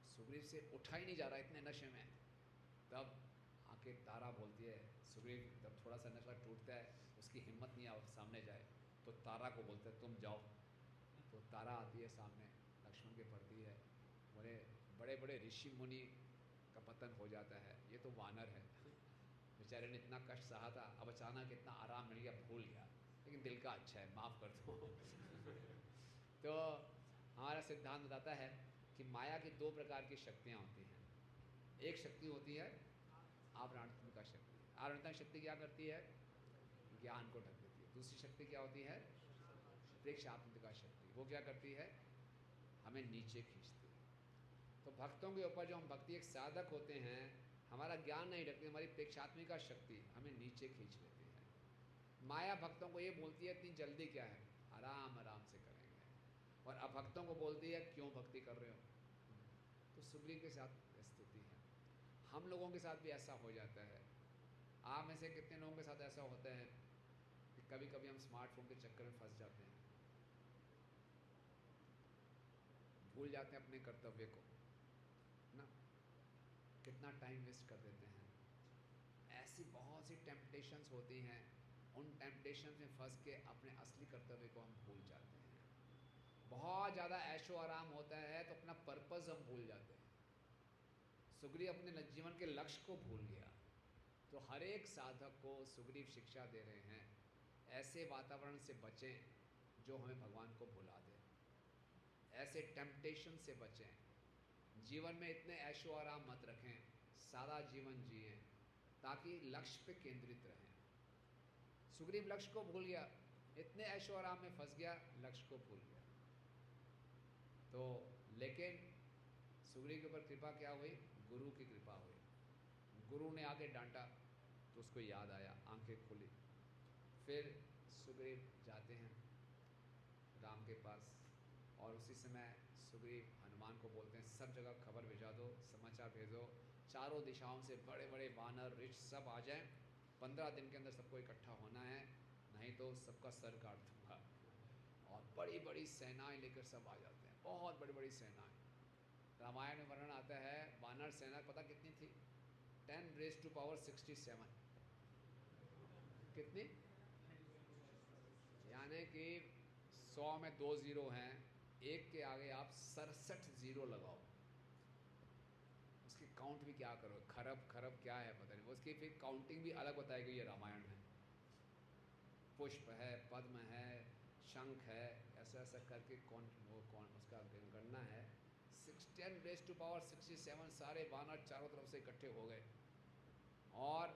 सुग्रीव से उठा ही नहीं जा रहा इतने नशे में। तब आके तारा बोलती है, सुग्रीव जब थोड़ा सा नशा टूटता है उसकी हिम्मत नहीं आ सामने जाए, तो तारा को बोलते हैं तुम जाओ। तो तारा आती है सामने, लक्ष्मण के पड़ती है। बोले बड़े बड़े ऋषि मुनि का पतन हो जाता है, ये तो वानर है, बेचारे ने इतना कष्ट सहा था, अब अचानक इतना आराम मिल गया, भूल गया, लेकिन दिल का अच्छा है, माफ़ कर दो। तो हमारा सिद्धांत बताता है कि माया की 2 प्रकार की शक्तियाँ होती हैं। एक शक्ति होती है आवरणात्मिका शक्ति। आवरणात्मिका शक्ति क्या करती है, ज्ञान को ढक देती है। दूसरी शक्ति क्या होती है, प्रेक्षात्मिका शक्ति। वो क्या करती है, हमें नीचे खींचती है। तो भक्तों के ऊपर जो हम भक्ति एक साधक होते हैं, हमारा ज्ञान नहीं ढकती, हमारी प्रेक्षात्मिका शक्ति हमें नीचे खींच लेती है। माया भक्तों को ये बोलती है इतनी जल्दी क्या है, आराम आराम से करेंगे, और अभक्तों को बोलती है क्यों भक्ति कर रहे हो। तो सुग्रीव के साथ स्थिति है, हम लोगों के साथ भी ऐसा हो जाता है। आप में से कितने लोगों के साथ ऐसा होता है कि कभी कभी हम स्मार्टफोन के चक्कर में फंस जाते हैं, भूल जाते हैं अपने कर्तव्य को ना, कितना टाइम वेस्ट कर देते हैं। ऐसी बहुत सी टेम्पटेशंस होती हैं, उन टेम्पटेशंस में फंस के अपने असली कर्तव्य को हम भूल जाते हैं। बहुत ज़्यादा ऐशो आराम होता है तो अपना पर्पस हम भूल जाते हैं। सुग्रीव अपने जीवन के लक्ष्य को भूल गया। तो हर एक साधक को सुग्रीव शिक्षा दे रहे हैं, ऐसे वातावरण से बचें जो हमें भगवान को भुला दे, ऐसे टेम्पटेशन से बचें, जीवन में इतने ऐशो आराम मत रखें, सादा जीवन जिएं ताकि लक्ष्य पे केंद्रित रहें। सुग्रीव लक्ष्य को भूल गया, इतने ऐशो आराम में फंस गया, लक्ष्य को भूल गया। तो लेकिन सुग्रीव के ऊपर कृपा क्या हुई, गुरु की कृपा हुई। गुरु ने आके डांटा तो उसको याद आया, आंखें खुली। फिर सुग्रीव जाते हैं राम के पास और उसी समय सुग्रीव हनुमान को बोलते हैं सब जगह खबर भेजा दो, समाचार भेजो, चारों दिशाओं से बड़े बड़े वानर ऋष सब आ जाएं, 15 दिन के अंदर सबको इकट्ठा होना है, नहीं तो सबका सर काट दूंगा। और बड़ी बड़ी सेनाएं लेकर सब आ जाते हैं, बहुत बड़ी बड़ी सेनाएं। रामायण में वर्णन आता है वानर सेना पता कितनी थी? 10⁻67। कितनी? यानी कि 100 में 2 ज़ीरो हैं, एक के आगे आप 67 ज़ीरो लगाओ, उसकी काउंट भी क्या करो, खरब खरब क्या है पता नहीं, उसकी फिर काउंटिंग भी अलग बताई गई है रामायण में। पुष्प है, पद्म है, शंख है, ऐसा ऐसा करके कौन उसका गणना है। 10⁻67 सारे वानर चारों तरफ से इकट्ठे हो गए और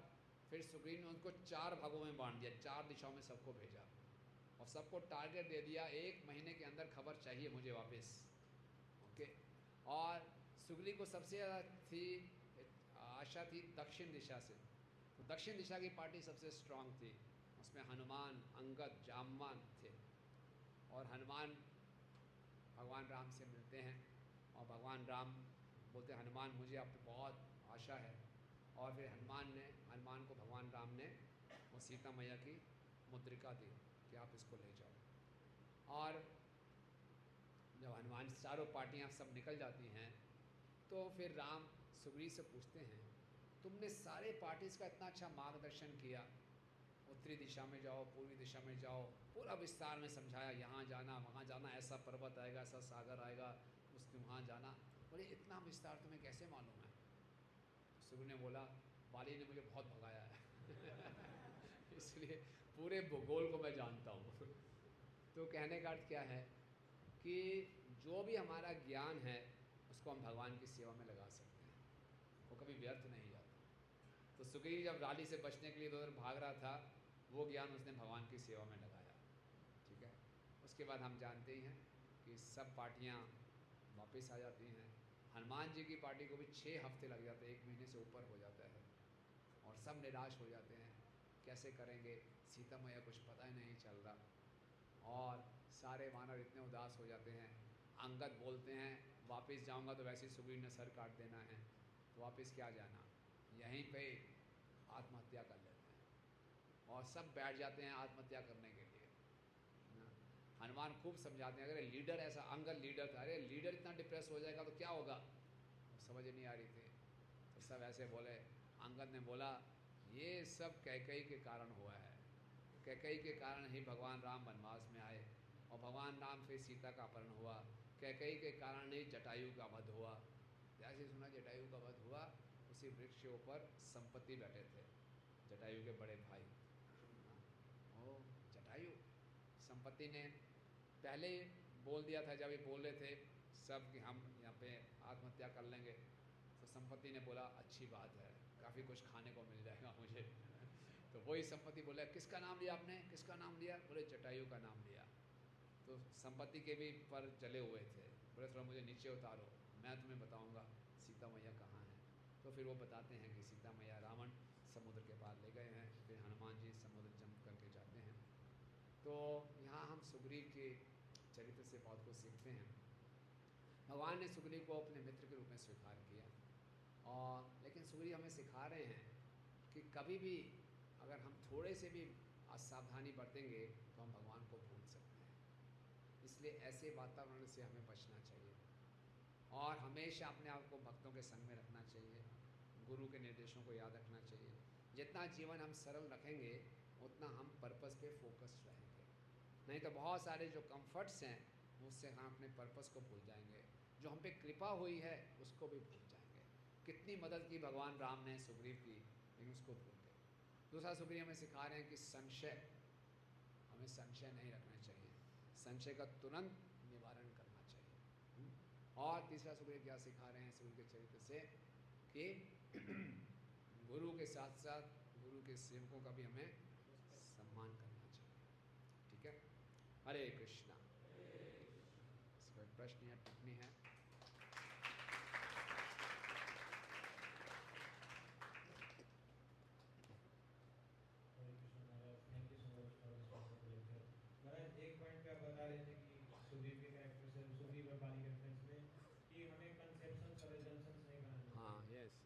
फिर सुग्रीव ने उनको 4 भागों में बांट दिया, 4 दिशाओं में सबको भेजा और सबको टारगेट दे दिया, 1 महीने के अंदर खबर चाहिए मुझे वापस। ओके। और सुग्रीव को सबसे ज़्यादा थी आशा थी दक्षिण दिशा से, तो दक्षिण दिशा की पार्टी सबसे स्ट्रांग थी, उसमें हनुमान, अंगद, जामवान थे। और हनुमान भगवान राम से मिलते हैं और भगवान राम बोलते हैं हनुमान मुझे आप पे बहुत आशा है। और फिर हनुमान को भगवान राम ने वो सीता मैया की मुद्रिका दी कि आप इसको ले जाओ। और जब हनुमान चारों पार्टियाँ सब निकल जाती हैं तो फिर राम सुग्रीव से पूछते हैं तुमने सारे पार्टीज़ का इतना अच्छा मार्गदर्शन किया, उत्तरी दिशा में जाओ, पूर्वी दिशा में जाओ, पूरा विस्तार में समझाया, यहाँ जाना वहाँ जाना, ऐसा पर्वत आएगा, ऐसा सागर आएगा, उसके वहाँ जाना, बोले इतना विस्तार तुम्हें कैसे मालूम है? सुग्रीव ने बोला बाली ने मुझे बहुत भगाया है इसलिए पूरे भूगोल को मैं जानता हूँ तो कहने का अर्थ क्या है कि जो भी हमारा ज्ञान है उसको हम भगवान की सेवा में लगा सकते हैं, वो कभी व्यर्थ नहीं जाता। तो सुग्रीव जब राली से बचने के लिए उधर भाग रहा था, वो ज्ञान उसने भगवान की सेवा में लगाया। ठीक है। उसके बाद हम जानते ही हैं कि सब पार्टियाँ वापस आ जाती हैं। हनुमान जी की पार्टी को भी 6 हफ्ते लग जाते हैं, 1 महीने से ऊपर हो जाता है और सब निराश हो जाते हैं, कैसे करेंगे, सीता मैया कुछ पता ही नहीं चल रहा और सारे वानर इतने उदास हो जाते हैं। अंगद बोलते हैं वापस जाऊंगा तो वैसे ही सुग्रीव ने सर काट देना है, तो वापस क्या जाना, यहीं पे आत्महत्या कर लेते हैं और सब बैठ जाते हैं आत्महत्या करने के लिए। हनुमान खूब समझाते हैं, अगर लीडर ऐसा, अंगद लीडर था, अरे लीडर इतना डिप्रेस हो जाएगा तो क्या होगा, समझ नहीं आ रही थी। तो सब ऐसे बोले, अंगद ने बोला ये सब कैकेयी के कारण हुआ है, कैकेयी के कारण ही भगवान राम वनवास में आए और भगवान राम से सीता का अपहरण हुआ, कैकेयी के कारण ही जटायु का वध हुआ। जैसे सुना जटायु का वध हुआ, उसी वृक्ष के ऊपर संपत्ति बैठे थे, जटायु के बड़े भाई। ओ जटायु, संपत्ति ने पहले ही बोल दिया था, जब ये बोल रहे थे सब कि हम यहाँ पे आत्महत्या कर लेंगे, तो संपत्ति ने बोला अच्छी बात है, काफ़ी कुछ खाने को मिल जाएगा मुझे तो वही संपत्ति बोला किसका नाम लिया आपने, किसका नाम लिया, बोले जटायु का नाम लिया। तो संपत्ति के भी पर जले हुए थे, बोले थोड़ा मुझे नीचे उतारो, मैं तुम्हें बताऊँगा सीता मैया कहाँ है। तो फिर वो बताते हैं कि सीता मैया रावण समुद्र के पार ले गए हैं, फिर हनुमान जी समुद्र जंप करके जाते हैं। तो यहाँ हम सुग्रीव के चरित्र से बहुत कुछ सीखते हैं। भगवान ने सुग्रीव को अपने मित्र के रूप में स्वीकार किया और लेकिन सुग्रीव हमें सिखा रहे हैं कि कभी भी अगर हम थोड़े से भी असावधानी बरतेंगे तो हम भगवान को भूल सकते हैं। इसलिए ऐसे वातावरण से हमें बचना चाहिए और हमेशा अपने आप को भक्तों के संग में रखना चाहिए, गुरु के निर्देशों को याद रखना चाहिए। जितना जीवन हम सरल रखेंगे उतना हम पर्पस पे फोकस रहेंगे, नहीं तो बहुत सारे जो कंफर्ट्स हैं उससे हम अपने पर्पस को भूल जाएंगे, जो हम पे कृपा हुई है उसको भी भूल जाएंगे। कितनी मदद की भगवान राम ने सुग्रीव की, लेकिन उसको भूल गए। दूसरा सुग्रीव हमें सिखा रहे हैं कि हमें संशय नहीं रखना चाहिए, संशय का तुरंत निवारण करना चाहिए। और तीसरा सुग्रीव क्या सिखा रहे हैं सुग्रीव के चरित्र से कि गुरु के साथ साथ गुरु के सेवकों का भी हमें सम्मान करना चाहिए। ठीक है, हरे कृष्णा। इसका प्रश्न या टिप्पणी है?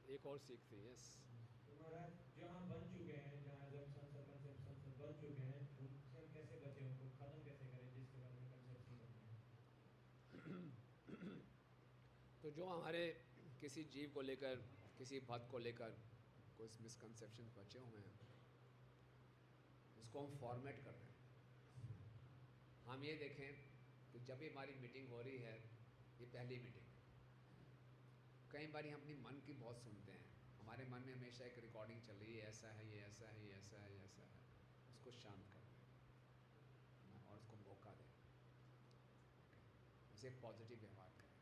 एक और सीख थी। यस। तो महाराज जो हम बन चुके हैं, जहाँ assumptions और conceptions हम बन चुके हैं, उनसे हम कैसे बचें, उनको ख़त्म कैसे करें जिसके बारे में कंसेप्शन बन गए हैं? तो जो हमारे किसी जीव को लेकर, किसी भक्त को लेकर कुछ मिसकंसेप्शन बचे हुए हैं, उसको हम फॉर्मेट कर दें। हम ये देखें कि जब भी हमारी मीटिंग हो रही है, ये पहली मीटिंग, कई बार हम अपनी मन की बहुत सुनते हैं। हमारे मन में हमेशा एक रिकॉर्डिंग चल रही है, ऐसा है, ये ऐसा है, ये ऐसा है, ये ऐसा है। उसको शांत कर दें और उसको मौका दें, उसे पॉजिटिव व्यवहार करें।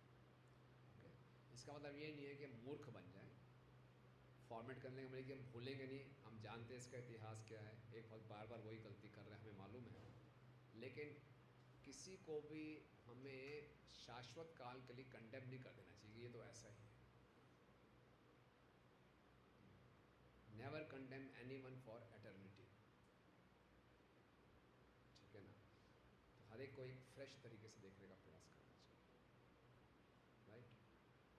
ओके, इसका मतलब ये नहीं है कि हम मूर्ख बन जाएं। फॉर्मेट करने का मतलब कि हम भूलेंगे नहीं, हम जानते हैं इसका इतिहास क्या है, एक वक्त बार बार वही गलती कर रहे हैं, हमें मालूम है। लेकिन किसी को भी हमें शाश्वत काल के लिए कंडेम नहीं कर देना चाहिए, ये तो ऐसा ही है। Never condemn any one for eternity. ठीक है ना? तो हर एक को एक फ्रेश तरीके से देखने का प्रयास करना चाहिए। राइट?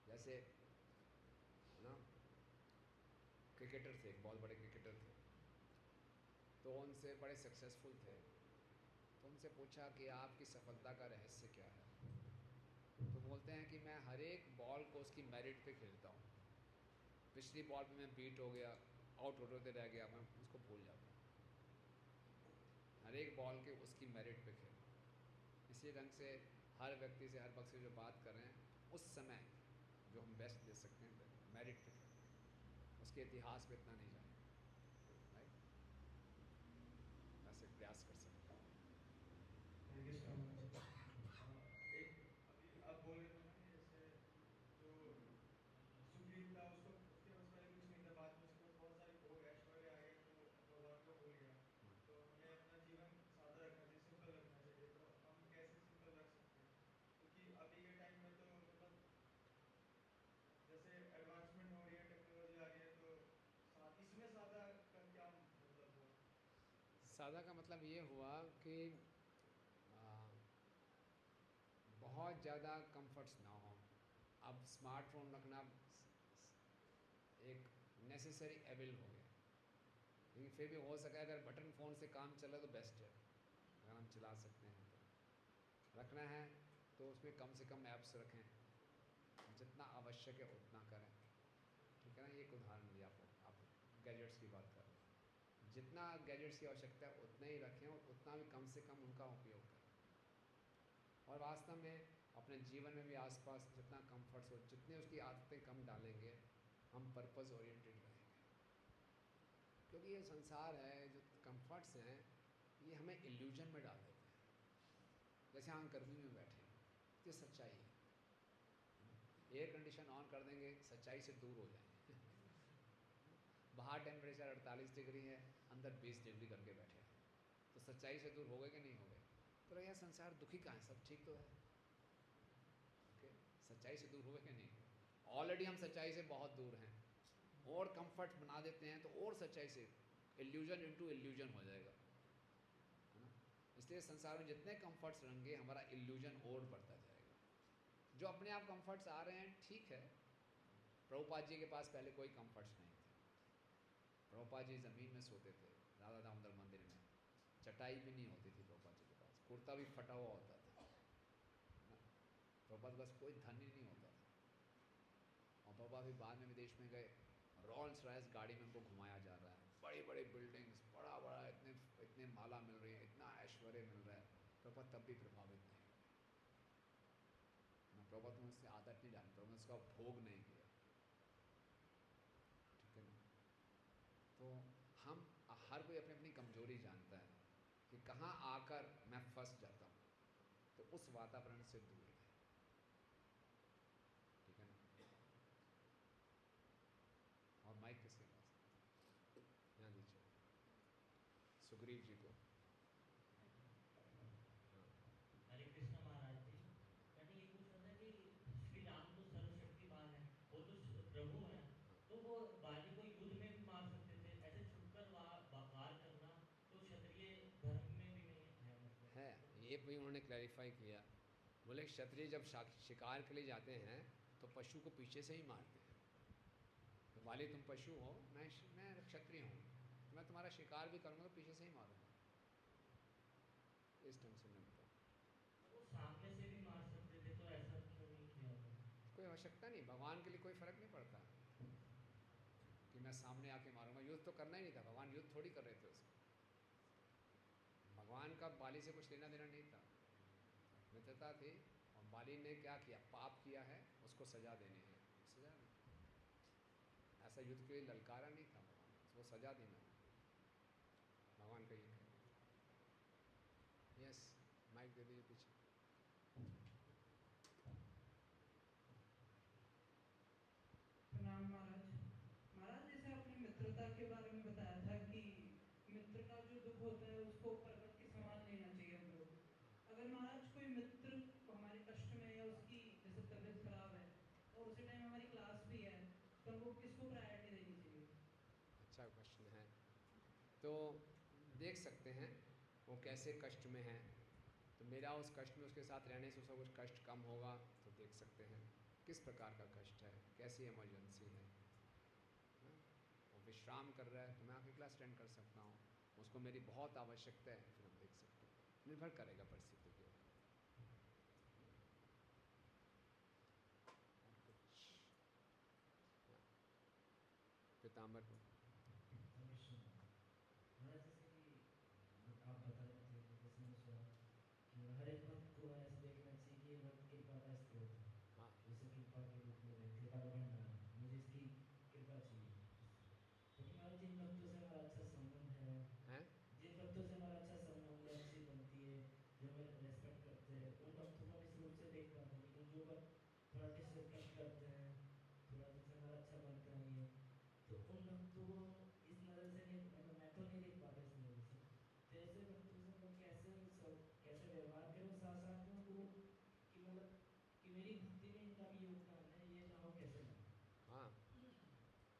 जैसे ना, क्रिकेटर थे, एक बहुत बड़े क्रिकेटर थे, तो उनसे बड़े सक्सेसफुल थे। तो उनसे पूछा कि आपकी सफलता का रहस्य क्या है? तो बोलते हैं कि मैं हर एक बॉल को उसकी मेरिट पे खेलता हूँ। पिछली बॉल पे मैं बीट हो गया, आउट होते रह गया, मैं उसको भूल जाता हूँ। हर एक बॉल के उसकी मेरिट पे खेल। इसी ढंग से हर व्यक्ति से, हर वक्त से जो बात कर रहे हैं, उस समय जो हम बेस्ट दे सकते हैं मेरिट पे खेलें, उसके इतिहास पे इतना नहीं जाए। राइट? वैसे प्रयास कर सकते हैं। हरे कृष्णा महाराज। एक अभी आप बोल रहे थे ना कि जैसे जो सुग्रीव था, उसको उसके पास पहले कुछ नहीं था, बाद में उसके पास बहुत सारी भोग ऐश्वर्य आ गया तो भगवान को भूल गया। तो हमें अपना जीवन सादा रखना चाहिए, सिंपल रखना चाहिए। तो हम कैसे सिंपल रख सकते हैं? क्योंकि अभी के टाइम में तो मतलब जैसे एडवांसमेंट हो रही है, टेक्नोलॉजी आ रही है, तो इसमें सादा का क्या मतलब हुआ? सादा का मतलब ये हुआ कि आ, बहुत ज़्यादा कंफर्ट्स ना हो। अब स्मार्टफोन रखना एक नेसेसरी एविल हो गया। लेकिन फिर भी हो सके अगर बटन फ़ोन से काम चले तो बेस्ट है, अगर हम चला सकते हैं तो रखना है। तो उसमें कम से कम ऐप्स रखें, जितना आवश्यक है उतना करें। ठीक है ना? ये एक उदाहरण दिया आपको, आप गैजेट्स की बात कर रहे हैं, जितना गैजेट्स की आवश्यकता है उतना ही रखें और उतना भी कम से कम उनका उपयोग करें। और वास्तव में अपने जीवन में भी आसपास जितना कंफर्ट्स हो, जितने उसकी आदतें कम डालेंगे, हम पर्पस ओरिएंटेड रहेंगे। क्योंकि ये संसार है, जो कंफर्ट्स हैं, ये हमें इल्यूजन में डाल देते हैं। जैसे हम गर्मी में बैठे हैं, ये सच्चाई है। एयर कंडीशन ऑन कर देंगे, सच्चाई से दूर हो जाएंगे। बाहर टेम्परेचर 48 डिग्री है, अंदर 20 डिग्री करके बैठे हैं, तो सच्चाई से दूर हो गए कि नहीं हो गए? तो यह संसार दुखी कहाँ है? सब ठीक तो है। ओके, सच्चाई से दूर हुए कि नहीं? ऑलरेडी हम सच्चाई से बहुत दूर हैं, और कंफर्ट बना देते हैं तो और सच्चाई से इल्यूजन इनटू इल्यूजन हो जाएगा, है ना? इसलिए संसार में जितने कंफर्ट्स रहेंगे, हमारा इल्यूजन और बढ़ता जाएगा। जो अपने आप कंफर्ट्स आ रहे हैं, ठीक है। प्रभुपाद जी के पास पहले कोई कंफर्ट्स नहीं थे। प्रभुपाद जी ज़मीन में सोते थे, राधा दामोदर मंदिर में। चटाई भी नहीं होती थी प्रभुपाद जी के पास, कुर्ता भी फटा हुआ होता था, है ना? प्रभुपाद के पास कोई धन ही नहीं होता था। और बाबा भी बाद में विदेश में गए, रोल्स रॉयस गाड़ी में उनको घुमाया जा रहा है, बड़ी बड़ी बिल्डिंग्स, बड़ा बड़ा, इतने इतने माला मिल रही है, इतना ऐश्वर्य मिल रहा है। प्रभुपाद तब भी प्रभावित नहीं हुए। मैं प्रभुपाद ने उससे आदत नहीं डाली, प्रभुपाद ने उसका भोग नहीं किया। ठीक है ना? तो हम, हर कोई अपनी अपनी कमजोरी जानता है कि कहाँ आकर मैं फंस जाता हूँ, तो उस वातावरण से दूर रहे। ठीक है ना? और माइक किसके पास है? यहाँ दीजिए सुग्रीव जी को। हाँ। हरे कृष्णा महाराज जी। मैंने ये पूछ रहा था कि श्री राम तो सर्वशक्तिमान है, वो तो प्रभु हैं, तो वो बाली को युद्ध में भी मार सकते थे, ऐसे छुपकर वार करना तो क्षत्रिय धर्म में भी नहीं है, मतलब है, तो ये भी उन्होंने क्लैरिफाई किया। बोले क्षत्रिय जब शिकार के लिए जाते हैं तो पशु को पीछे से ही मारते हैं। वाली तुम पशु हो, मैं क्षत्रिय हूँ, तो मैं तुम्हारा शिकार भी करूँगा तो पीछे से ही मारूंगा। इस ढंग से मिलता है। वो सामने से भी मार सकते थे, तो ऐसा क्यों नहीं किया उन्होंने? कोई आवश्यकता नहीं, भगवान के लिए कोई फर्क नहीं पड़ता कि मैं सामने आके मारूंगा। युद्ध तो करना ही नहीं था, भगवान युद्ध थोड़ी कर रहे थे उसको। भगवान का बाली से कुछ लेना देना नहीं था, मित्रता थी। और बाली ने क्या किया, पाप किया है, उसको सजा देनी है, सजा नहीं। ऐसा युद्ध के लिए ललकारा नहीं था भगवान, उसको सजा देना है, भगवान का ये कहना। यस, माइक दे दीजिए पीछे। प्रणाम महाराज। महाराज, जैसे आपने मित्रता के बारे में बताया था कि मित्र का जो दुख होता है उसको पर्वत के समान लेना चाहिए हम लोग। अगर महाराज कोई मित्र हमारे कष्ट में है या उसकी जैसे तबीयत खराब है और उसी टाइम हमारी क्लास भी है, तो हमको किसको प्रायोरिटी देनी चाहिए? अच्छा क्वेश्चन है। तो देख सकते हैं वो कैसे कष्ट में है, तो मेरा उस कष्ट में उसके साथ रहने से उसका कुछ कष्ट कम होगा, तो देख सकते हैं किस प्रकार का कष्ट है, कैसी इमरजेंसी है। वो विश्राम कर रहा है तो मैं आके क्लास अटेंड कर सकता हूँ, उसको मेरी बहुत आवश्यकता है, फिर हम देख सकते हैं, निर्भर करेगा परिस्थिति के ऊपर। पीताम्बर को महाराज, जैसे कि आप बता रहे थे, जैसे मैंने सुना कि हर एक भक्त को ऐसे देखना चाहिए कि ये भक्त कृपा का स्रोत है। हाँ जैसे कृपा के रूप में है, कृपा का भंडार है, मुझे इसकी कृपा चाहिए। क्योंकि महाराज जिन भक्तों से हमारा अच्छा संबंध है, हैं। जिन भक्तों से हमारा अच्छा संबंध है, अच्छी बनती है, जो हमें रेस्पेक्ट करते हैं, उन भक्तों को हम इस रूप से देख पाते हैं। लेकिन जो भक्त थोड़ा डिसरिस्पेक्ट करते हैं, थोड़ा जिनसे हमारा अच्छा बनता नहीं है, तो उन भक्तों को हम इस नज़र से नहीं, मतलब मैं तो नहीं देख पाता इस नज़र से। तो ऐसे भक्तों से मतलब कैसे व्यवहार करें, और साथ साथ में उनको कि मतलब कि मेरी भक्ति में इनका भी योगदान है, ये भाव कैसे लाएं? हाँ,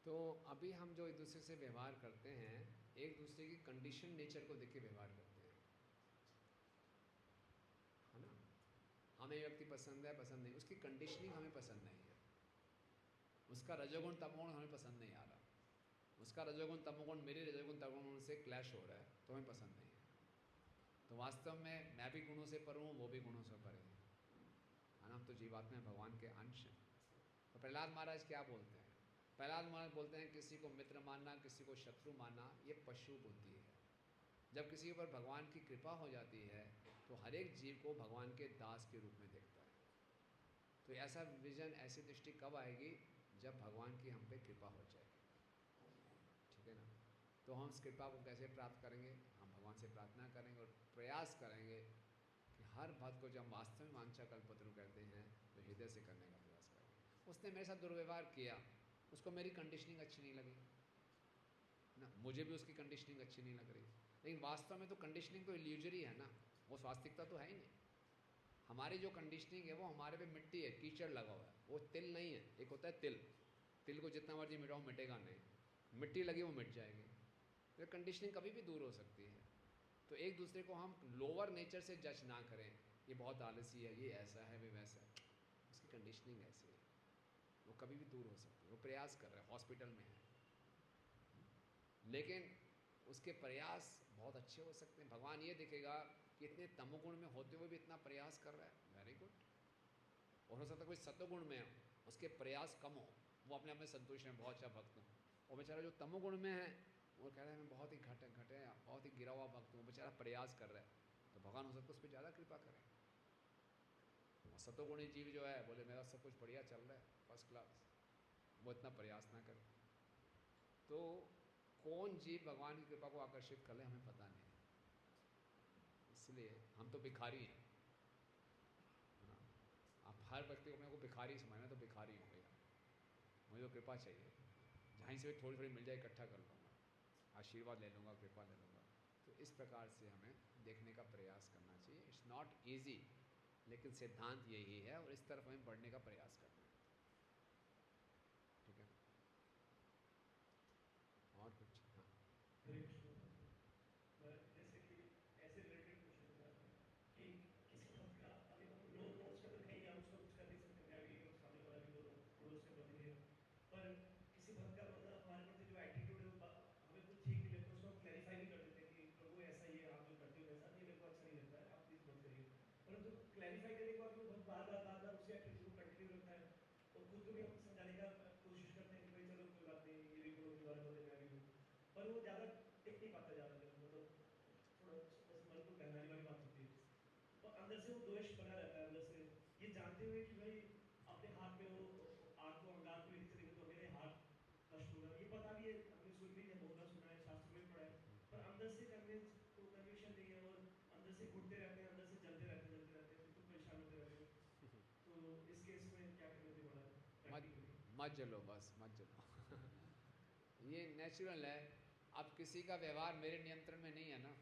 तो अभी हम जो एक दूसरे से व्यवहार करते हैं, एक दूसरे की कंडीशन नेचर को देख के व्यवहार करते हैं, है ना। हमें व्यक्ति पसंद है, पसंद नहीं, उसकी कंडीशनिंग हमें पसंद नहीं है, उसका रजोगुण तमोगुण हमें पसंद नहीं आ रहा, उसका रजोगुण तमोगुण मेरे रजोगुण तमोगुण से क्लैश हो रहा है, तो हमें पसंद नहीं है। तो वास्तव में मैं भी गुणों से पर हूँ, वो भी गुणों से परे है ना। हम तो जीवात्मा भगवान के अंश हैं। तो प्रहलाद महाराज क्या बोलते हैं, प्रहलाद महाराज बोलते हैं किसी को मित्र मानना, किसी को शत्रु मानना, ये पशु बुद्धि है। जब किसी पर भगवान की कृपा हो जाती है तो हर एक जीव को भगवान के दास के रूप में देखता है। तो ऐसा विजन, ऐसी दृष्टि कब आएगी, जब भगवान की हम पे कृपा हो जाएगी, ठीक है ना। तो हम उस कृपा को कैसे प्राप्त करेंगे, हम भगवान से प्रार्थना करेंगे और प्रयास करेंगे कि हर भक्त को जब हम वास्तव में वांछा कल्पतरु करते हैं तो हृदय से करने का प्रयास करेंगे। उसने मेरे साथ दुर्व्यवहार किया, उसको मेरी कंडीशनिंग अच्छी नहीं लगी ना, मुझे भी उसकी कंडीशनिंग अच्छी नहीं लग रही, लेकिन वास्तव में तो कंडीशनिंग तो इल्यूजरी है ना, वो स्वास्तिकता तो है ही नहीं। हमारी जो कंडीशनिंग है वो हमारे पे मिट्टी है, कीचड़ लगा हुआ है, वो तिल नहीं है। एक होता है तिल, तिल को जितना मर्जी मिटाओ मिटेगा नहीं, मिट्टी लगी वो मिट जाएगी। तो कंडीशनिंग कभी भी दूर हो सकती है। तो एक दूसरे को हम लोअर नेचर से जज ना करें, ये बहुत आलसी है, ये ऐसा है, वे वैसा है, उसकी कंडीशनिंग ऐसी है, वो कभी भी दूर हो सकती है। वो प्रयास कर रहा है, हॉस्पिटल में है, लेकिन उसके प्रयास बहुत अच्छे हो सकते हैं। भगवान ये देखेगा कि इतने तमोगुण में होते हुए भी इतना प्रयास कर रहा है, वेरी गुड। और हो सकता है कोई सत्वगुण में हो, उसके प्रयास कम हो, वो अपने आप में संतुष्ट है, बहुत अच्छा भक्त हूँ। और बेचारा जो तमोगुण में है वो कह रहा है मैं बहुत ही घटे बहुत ही गिरा हुआ भक्त हूँ, वो बेचारा प्रयास कर रहा है, तो भगवान हो सकता है उस पर ज़्यादा कृपा करें। और सतोगुणी जीव जो है बोले मेरा सब कुछ बढ़िया चल रहा है, फर्स्ट क्लास, वो इतना प्रयास ना करे। तो कौन जीव भगवान की कृपा को आकर्षित कर ले हमें पता नहीं, इसलिए हम तो भिखारी हैं ना। आप हर व्यक्ति को अपने को भिखारी समझना, तो भिखारी हो गया, मुझे तो कृपा चाहिए, जहाँ से भी थोड़ी थोड़ी मिल जाए इकट्ठा कर लूँगा, आशीर्वाद ले लूँगा, कृपा ले लूँगा। तो इस प्रकार से हमें देखने का प्रयास करना चाहिए। इट्स नॉट ईजी, लेकिन सिद्धांत यही है और इस तरफ हमें बढ़ने का प्रयास करना है, ठीक है। और कुछ? हाँ, हरे कृष्ण। जैसे कि ऐसे रिलेटेड क्वेश्चन था कि किसी भक्त का अभी नो ऑब्स्टेकल है ही, हम उसका कुछ कर नहीं सकते, मैं भी और सामने वाला भी दोनों गुणों से बंधे हुए हैं, पर किसी भक्त का उनको भी हम समझाने का कोशिश करते हैं कि भाई चलो कोई बात नहीं, ये भी गुरु के द्वारा होते, मैं भी हूँ, पर वो ज़्यादा टिक नहीं पाता, ज़्यादा दिन मतलब थोड़ा बस मन को बहलाने वाली बात होती है। और अंदर से वो द्वेष बना रहता है अंदर से, ये जानते हुए कि भाई अपने हाथ में वो आग को, अंगार को लेके चलेंगे तो मेरे हाथ नष्ट होगा, ये पता भी है, हमने सुन भी लिया, बहुत बार सुना है, शास्त्र में भी पढ़ा है, पर अंदर से कन्विक्शन नहीं है, और अंदर से घुटते रहते हैं, अंदर से जलते रहते हैं, बिल्कुल परेशान होते रहते हैं। तो इस केस में क्या करना चाहिए महाराज मत प्रैक्टिकली? मत जलो, बस मत जलो। ये नेचुरल है। अब किसी का व्यवहार मेरे नियंत्रण में नहीं है ना।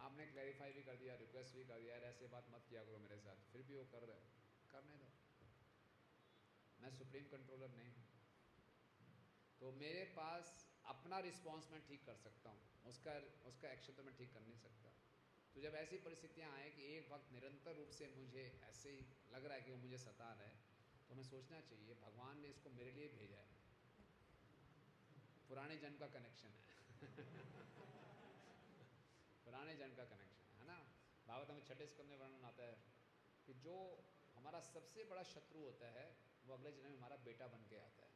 आपने क्लैरिफाई भी कर दिया, रिक्वेस्ट भी कर दिया, यार ऐसे बात मत किया करो मेरे साथ, फिर भी वो कर रहे, करने दो। मैं सुप्रीम कंट्रोलर नहीं हूँ, तो मेरे पास अपना रिस्पॉन्स मैं ठीक कर सकता हूँ, उसका एक्शन तो मैं ठीक कर नहीं सकता। तो जब ऐसी परिस्थितियाँ आए कि एक वक्त निरंतर रूप से मुझे ऐसे ही लग रहा है कि वो मुझे सता रहा है, तो हमें सोचना चाहिए भगवान ने इसको मेरे लिए भेजा है, पुराने जन्म का कनेक्शन है। पुराने जन्म का कनेक्शन है ना। भागवत में 6 स्कंद में वर्णन आता है कि जो हमारा सबसे बड़ा शत्रु होता है वो अगले जन्म में हमारा बेटा बन के आता है।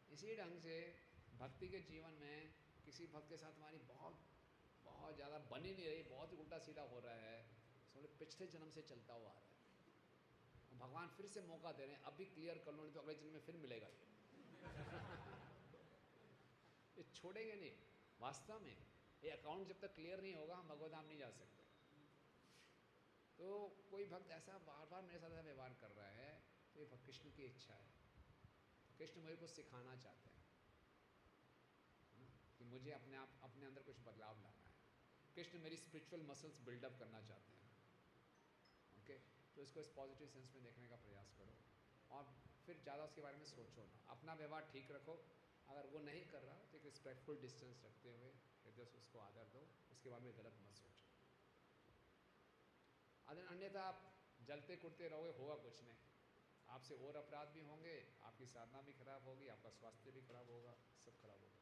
इसी ढंग से भक्ति के जीवन में किसी भक्त के साथ हमारी बहुत बहुत ज़्यादा बन ही नहीं रही, बहुत ही उल्टा सीधा हो रहा है, समझ पिछले जन्म से चलता हुआ आ रहा है, भगवान फिर से मौका दे रहे हैं, अभी क्लियर कर लो नहीं तो अगले जन्म में फिर मिलेगा ये छोड़ेंगे नहीं। वास्तव में ये अकाउंट जब तक क्लियर नहीं होगा हम भगवत धाम नहीं जा सकते। तो कोई भक्त ऐसा बार बार मेरे साथ ऐसा व्यवहार कर रहा है, तो ये कृष्ण की इच्छा है, कृष्ण मुझे कुछ सिखाना चाहते हैं कि मुझे अपने अंदर कुछ बदलाव लाना है। कृष्ण मेरी स्पिरिचुअल मसल्स बिल्डअप करना चाहते हैं। ओके, तो इसको इस पॉजिटिव सेंस में देखने का प्रयास करो, और फिर ज़्यादा उसके बारे में सोचो ना, अपना व्यवहार ठीक रखो। अगर वो नहीं कर रहा तो एक रिस्पेक्टफुल डिस्टेंस रखते हुए हृदय से उसको आदर दो, उसके बारे में गलत मत सोचो। अन्यथा आप जलते कुटते रहोगे, होगा कुछ नहीं, आपसे और अपराध भी होंगे, आपकी साधना भी खराब होगी, आपका स्वास्थ्य भी खराब होगा, सब खराब होगा।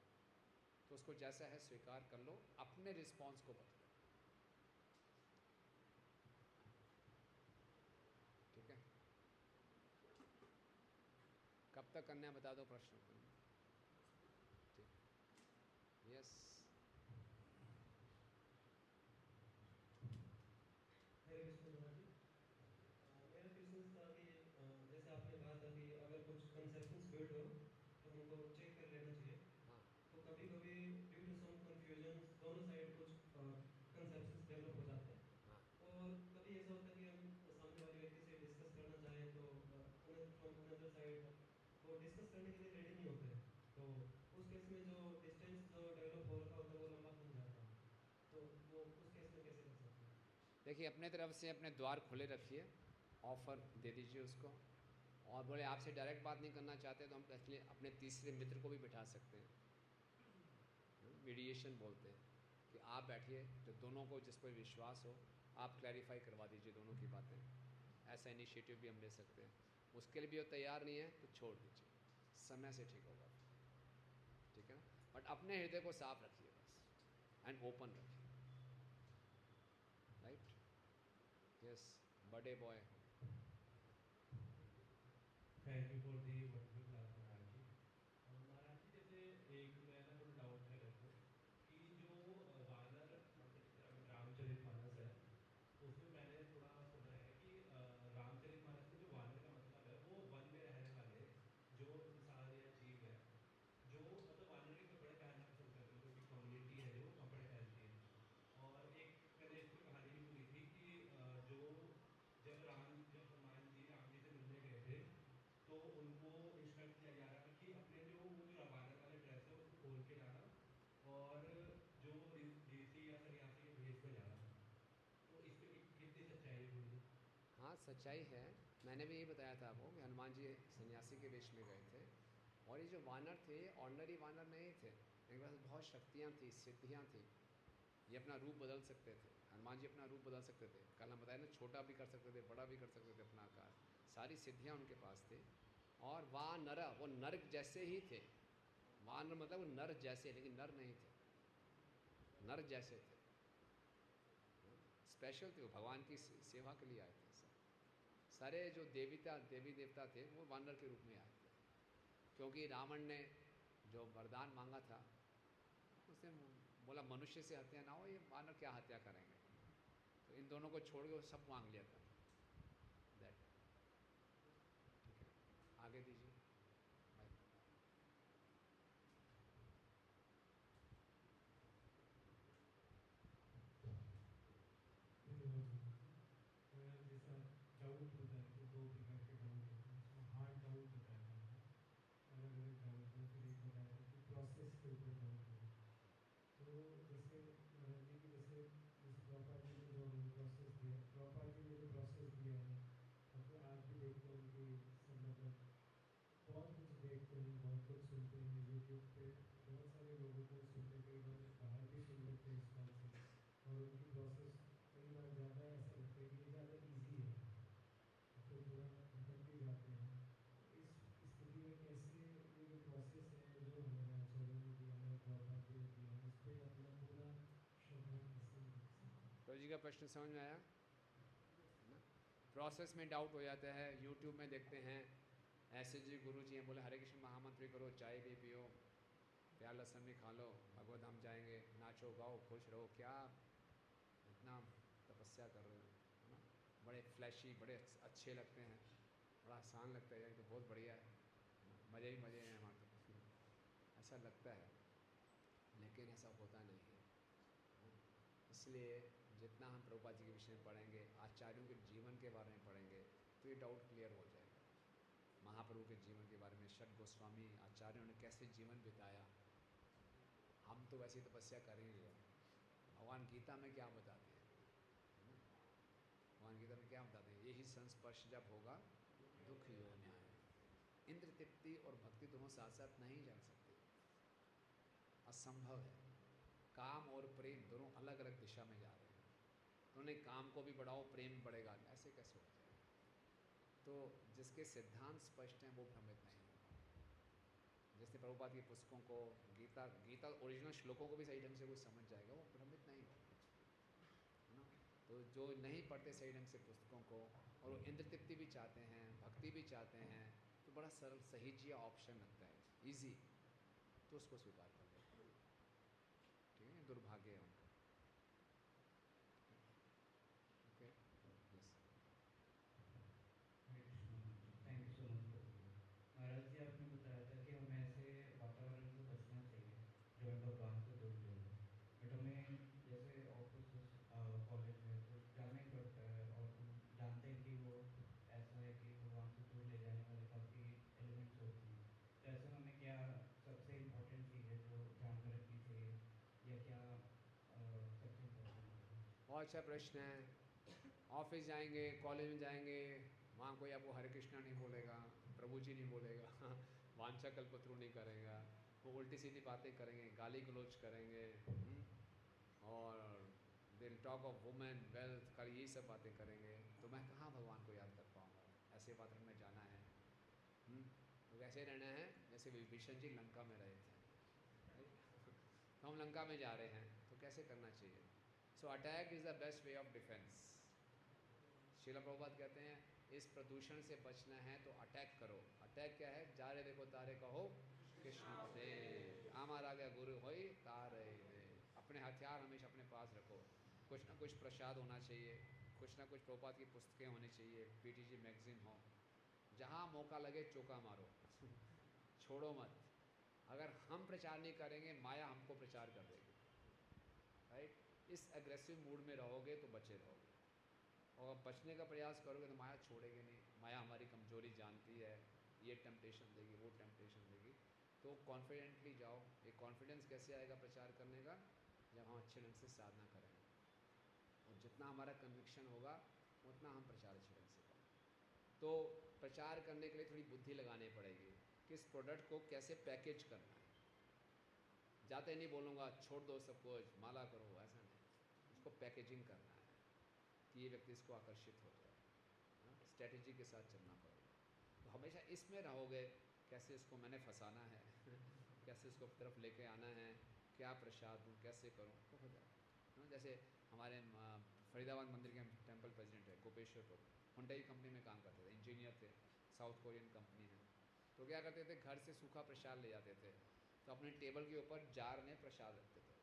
तो उसको जैसा है स्वीकार कर लो, अपने रिस्पॉन्स को बदलो। ठीक है, कब तक करना है बता दो प्रश्न। ठीक, यस। हरे कृष्ण महाराज जी। मेरा क्वेश्चन था कि जैसे आपने कहा था कि अगर कुछ कंसेप्शंस बिल्ड हो तो हमको चेक कर लेना चाहिए। हाँ तो कभी कभी ड्यू टू सम कंफ्यूजन दोनों साइड कुछ कंसेप्शंस डेवलप हो जाते हैं, हाँ और कभी ऐसा होता है कि हम सामने वाले व्यक्ति से डिस्कस करना चाहें तो फ्रॉम अनदर साइड वो डिस्कस करने के लिए रेडी नहीं होते हैं। तो उस केस में जो डिस्टेंस जो डेवलप हो रखा होता है वो लंबा नहीं जाता, तो वो उस केस में कैसे कर सकते हैं? देखिए, अपने तरफ से अपने द्वार खुले रखिए, ऑफ़र दे दीजिए उसको, और बोले आपसे डायरेक्ट बात नहीं करना चाहते तो हम एक्चुअली अपने तीसरे मित्र को भी बिठा सकते हैं, मीडिएशन बोलते हैं, कि आप बैठिए तो दोनों को जिस पर विश्वास हो आप क्लैरिफाई करवा दीजिए दोनों की बातें। ऐसा इनिशिएटिव भी हम ले सकते हैं। उसके लिए भी वो तैयार नहीं है तो छोड़ दीजिए, समय से ठीक होगा। ठीक है ना, बट अपने हृदय को साफ रखिए बस, एंड ओपन रखिए। राइट, यस, बड़े बॉय। Thank you for the wonderful class Maharaj ji. Maharaj ji, जैसे एक मैं ना थोड़ा डाउट है मेरे को कि जो वानर मतलब जैसे अगर रामचरितमानस है, उसमें मैंने थोड़ा सुना है कि रामचरितमानस में जो वानर का मतलब है वो वन में रहने वाले जो इंसान या जीव है, जो मतलब वानर के कपड़े पहनना पसंद करते हैं, उनकी कम्युनिटी है जो कपड़े पहनती है। और एक मैंने इस पे कहानी भी सुनी थी कि जो जब हनुमान जी राम जी से मिलने गए थे तो उनको इंस्ट्रक्ट किया जा रहा था कि अपने जो वानर वाले ड्रेस है उसको खोल के जाना, और जो ऋषि या सन्यासी के भेष में जाना। तो इस पे कितनी सच्चाई है थोड़ी सी? हाँ, सच्चाई है। मैंने भी यही बताया था आपको कि हनुमान जी सन्यासी के वेश में गए थे, और ये जो वानर थे ऑर्डिनरी वानर नहीं थे, इनके पास बहुत शक्तियाँ थी, सिद्धियाँ थी। ये अपना रूप बदल सकते थे, हनुमान जी अपना रूप बदल सकते थे। कल हम बताया ना, छोटा भी कर सकते थे, बड़ा भी कर सकते थे अपना आकार, सारी सिद्धियाँ उनके पास थी। और वानर, वो नर जैसे ही थे। वानर मतलब वो नर जैसे, लेकिन नर नहीं थे, नर जैसे थे। स्पेशल थे वो, भगवान की सेवा के लिए आए थे सब। सारे जो देवी देवता थे वो वानर के रूप में आए थे, क्योंकि रावण ने जो वरदान मांगा था उसने बोला मनुष्य से हत्या ना हो, ये वानर क्या हत्या करेंगे, तो इन दोनों को छोड़ के वो सब मांग लिया था। दैट ठीक है, आगे दीजिए भाई। जैसा डाउट होता है तो दो प्रकार के डाउट होते हैं, इसमें हार्ड डाउट बताया था आपने, अलग अलग डाउट है, फिर एक बताया था कि प्रोसेस के ऊपर डाउट है। तो जैसे महाराज जी की जैसे प्रभुपाद जी ने जो हमें प्रोसेस दिया, प्रभुपाद जी ने जो प्रोसेस दिया है, मतलब आज भी देखते हैं कि सब मतलब बहुत कुछ देखते हैं, बहुत कुछ सुनते हैं यूट्यूब पे, बहुत सारे लोगों को सुनते हैं, कई बार बाहर भी सुन लेते हैं इस बात से, और उनकी प्रोसेस कई बार ज़्यादा ऐसा लगता है कि ये ज़्यादा इजी है, तो फिर थोड़ा भटक भी जाते हैं। तो इस स्थिति में कैसे ये जो प्रोसेस है जो हमारे आचार्यों ने दिया है, प्रभुपाद जी ने दिया है, इस पर अपना पूरा श्रद्धा कैसे रख सकते हैं? तो जी का प्रश्न समझ में आया ना? प्रोसेस में डाउट हो जाता है, यूट्यूब में देखते हैं ऐसे जी गुरु जी हैं, बोले हरे कृष्ण महामंत्र करो, चाय भी पियो, प्याज लहसुन भी खा लो, भगवत धाम जाएंगे, नाचो गाओ खुश रहो, क्या इतना तपस्या कर रहे हो, है ना? बड़े फ्लैशी, बड़े अच्छे लगते हैं, बड़ा आसान लगता है, तो बहुत बढ़िया है, मज़े ही मज़े हैं हमारे तो, ऐसा लगता है, लेकिन ऐसा होता नहीं है। इसलिए जितना हम प्रभुपाद जी के विषय में पढ़ेंगे, आचार्यों के जीवन के बारे में पढ़ेंगे, तो ये डाउट क्लियर हो जाएगा। महाप्रभु के जीवन के बारे में, षट गोस्वामी आचार्यों ने कैसे जीवन बिताया, हम तो वैसी तपस्या कर ही रहे। भगवान गीता में क्या बताते हैं, भगवान गीता में क्या बताते हैं, यही संस्पर्श जब होगा दुख योग न्याय। इंद्र तृप्ति और भक्ति दोनों साथ साथ नहीं जा सकते, असंभव है। काम और प्रेम दोनों अलग अलग दिशा में जा रहे हैं, तो उन्हें काम को भी बढ़ाओ प्रेम बढ़ेगा, ऐसे कैसे हो जाएगा? तो जिसके सिद्धांत स्पष्ट हैं वो भ्रमित नहीं होगा। जैसे प्रभुपाद के पुस्तकों को, गीता ओरिजिनल श्लोकों को भी सही ढंग से कोई समझ जाएगा, वो भ्रमित नहीं होगा, है ना? तो जो नहीं पढ़ते सही ढंग से पुस्तकों को, और वो इंद्र तृप्ति भी चाहते हैं, भक्ति भी चाहते हैं, तो बड़ा सरल सहीजिया ऑप्शन लगता है, ईजी, तो उसको स्वीकार कर लेते हैं। ठीक है, दुर्भाग्य है उनका। Okay, yes. Hare Krishna Maharaj ji, thank you so much प्रभु। महाराज जी आपने बताया था कि हमें ऐसे वातावरण से बचना चाहिए जो हमें भगवान से दूर ले जाए, बट हमें जैसे ऑफिस कॉलेज है तो जाना ही पड़ता है, और हम जानते हैं कि वो ऐसा है कि भगवान से दूर ले जाने वाले काफ़ी एलिमेंट्स होते हैं, तो ऐसे में हमें क्या सबसे इम्पोर्टेंट चीज़ है जो ध्यान में रखनी चाहिए, या क्या सबसे इम्पोर्टेंट है? बहुत अच्छा प्रश्न है। ऑफिस जाएंगे, कॉलेज में जाएंगे, वहाँ कोई आपको हरे कृष्णा नहीं बोलेगा, प्रभु जी नहीं बोलेगा, वांछा कल्पतरु नहीं करेगा, वो उल्टी सीधी बातें करेंगे, गाली गलौज करेंगे, और दिल टॉक ऑफ वुमेन वेल्थ कर, यही सब बातें करेंगे, तो मैं कहाँ भगवान को याद कर पाऊँगा? ऐसे वातावरण में जाना है, तो वैसे रहना है जैसे विभीषण जी लंका में रहे थे, तो हम लंका में जा रहे हैं, तो कैसे करना चाहिए? So attack is the best way of defence. Srila Prabhupada कहते हैं इस प्रदूषण से बचना है तो अटैक करो। अटैक क्या है? जा रहे देखो तारे कहो कृष्ण से, हमारा गया गुरु होई तारे दे। अपने हथियार हमेशा अपने पास रखो, कुछ ना कुछ प्रसाद होना चाहिए, कुछ ना कुछ प्रभुपाद की पुस्तकें होनी चाहिए, पीटीजी मैगजीन हो, जहाँ मौका लगे चौका मारो छोड़ो मत। अगर हम प्रचार नहीं करेंगे माया हमको प्रचार कर देगी, राइट? इस एग्रेसिव मूड में रहोगे तो बचे रहोगे, और बचने का प्रयास करोगे तो माया छोड़ेगी नहीं। माया हमारी कमजोरी जानती है, ये टेम्पटेशन देगी, वो टेम्पटेशन देगी, तो कॉन्फिडेंटली जाओ। ये कॉन्फिडेंस कैसे आएगा प्रचार करने का? जब हम अच्छे ढंग से साधना करेंगे, और जितना हमारा कन्विक्शन होगा उतना हम प्रचार अच्छे ढंग से करेंगे। तो प्रचार करने के लिए थोड़ी बुद्धि लगानी पड़ेगी, किस प्रोडक्ट को कैसे पैकेज करना है। जाते नहीं बोलूँगा छोड़ दो सब कुछ माला करो, ऐसा नहीं, उसको पैकेजिंग करना है कि ये व्यक्ति इसको आकर्षित हो जाए, स्ट्रेटजी के साथ चलना पड़ेगा। तो हमेशा इसमें रहोगे, कैसे इसको मैंने फंसाना है कैसे इसको तरफ लेके आना है, क्या प्रसाद दूँ, कैसे करूँ, तो हो जाए। जैसे हमारे फरीदाबाद मंदिर के टेम्पल प्रेसिडेंट है गोपेश्वर प्रभु, हुंडई कंपनी में काम करते थे, इंजीनियर थे, साउथ कोरियन कंपनी है। तो क्या करते थे, घर से सूखा प्रसाद ले जाते थे, तो अपने टेबल के ऊपर जार में प्रसाद रखते थे।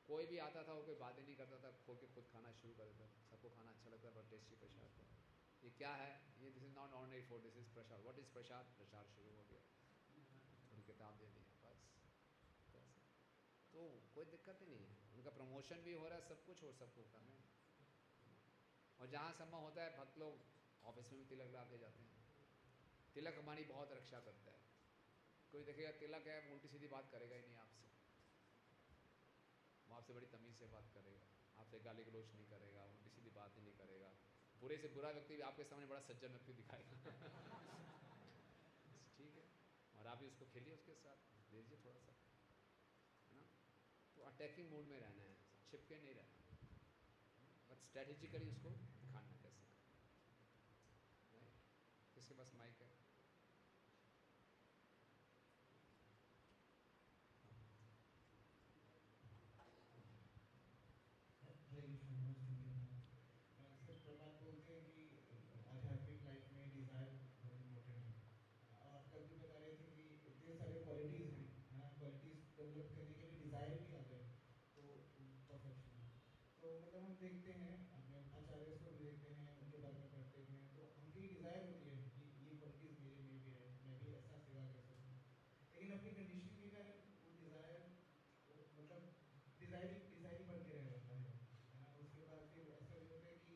कोई भी आता था वो कोई बात ही नहीं करता था, खोल के खुद खाना शुरू कर देता था। सबको खाना अच्छा लगता था, टेस्टी प्रसाद था। ये क्या है, ये this is not ordinary food, this is prasad. What is prasad? Prasad शुरू हो गया, थोड़ी किताब दे दी बस। तो कोई दिक्कत ही नहीं है, उनका प्रमोशन भी हो रहा है, सब कुछ हो, सबको करना है। और जहाँ संभव होता है भक्त लोग ऑफिस में भी तिलक लगा के जाते हैं। तिलक हमारी बहुत रक्षा करता है। कोई देखेगा तिलक है, उल्टी सीधी बात करेगा ही नहीं आपसे, वो आपसे बड़ी तमीज़ से बात करेगा, आपसे गाली गलौज नहीं करेगा, उल्टी सीधी बात ही नहीं करेगा। बुरे से बुरा व्यक्ति भी आपके सामने बड़ा सज्जन व्यक्ति दिखाएगा। ठीक है, और आप भी उसको खेलिए, उसके साथ दीजिए थोड़ा सा, है ना। तो अटैकिंग मूड में रहना है, छिपके नहीं रहना, बट स्ट्रेटेजिकली उसको दिखाना कैसे। किसके पास माइक है? हरे कृष्ण, नमस्ते महाराज। सर प्रभात बोलते हैं कि आध्यात्मिक लाइफ में डिज़ायर बहुत इम्पोर्टेंट है, और आप कल भी बता रहे थे कि इतने सारे क्वालिटीज़ हैं, है ना, क्वालिटीज़ डेवलप करने के लिए डिज़ायर भी आ जाए तो परफेक्शन है। तो मतलब हम देखते हैं अपने आचार्य को भी देखते हैं, उनके बारे में पढ़ते भी हैं, तो हमकी डिज़ायर होती है कि ये क्वालिटीज़ मेरे में भी है, मैं भी ऐसा सेवा कर सकूँ। लेकिन अपनी कंडीशनिंग के कारण वो डिज़ायर मतलब डिज़ायर ही बन के रह जाता है ना। उसके बाद फिर ऐसा भी होता है कि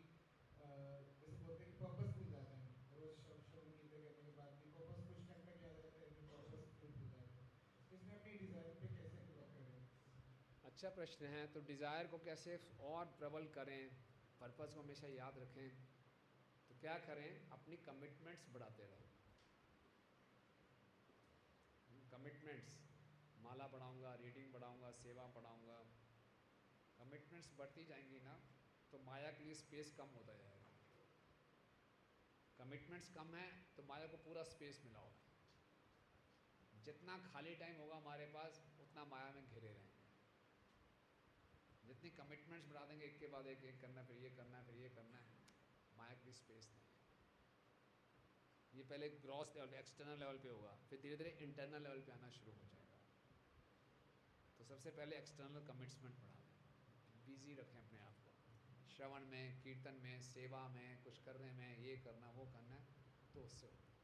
जैसे बोलते हैं कि पर्पस भूल जाते हैं हम, रोज़ श्रवण कीर्तन करने के बाद भी पर्पस कुछ टाइम तक याद रहता है, फिर पर्पस फिर भूल जाते हैं। तो इसमें अपनी डिज़ायर पे कैसे वर्क करें? अच्छा प्रश्न है। तो डिज़ायर को कैसे और प्रबल करें, पर्पस को हमेशा याद रखें, तो क्या करें, अपनी कमिटमेंट्स बढ़ाते रहो। कमिटमेंट्स, माला बढ़ाऊंगा, रीडिंग बढ़ाऊंगा, सेवा बढ़ाऊंगा, कमिटमेंट्स बढ़ती जाएंगी ना, तो माया के लिए स्पेस कम होता जाएगा। कमिटमेंट्स कम है तो माया को पूरा स्पेस मिला होगा। जितना खाली टाइम होगा हमारे पास, उतना माया में घिरे रहेंगे। जितनी कमिटमेंट्स बढ़ा देंगे, एक के बाद एक करना, फिर ये करना है, फिर ये करना है, माया के लिए स्पेस नहीं है। ये पहले ग्रॉस लेवल पे, एक्सटर्नल लेवल पे होगा, फिर धीरे धीरे इंटरनल लेवल पे आना शुरू हो जाएगा। तो सबसे पहले एक्सटर्नल कमिटमेंट बढ़ा दें, बिजी रखें अपने आप को, श्रवण में, कीर्तन में, सेवा में, कुछ करने में, ये करना वो करना है, तो उससे होगा।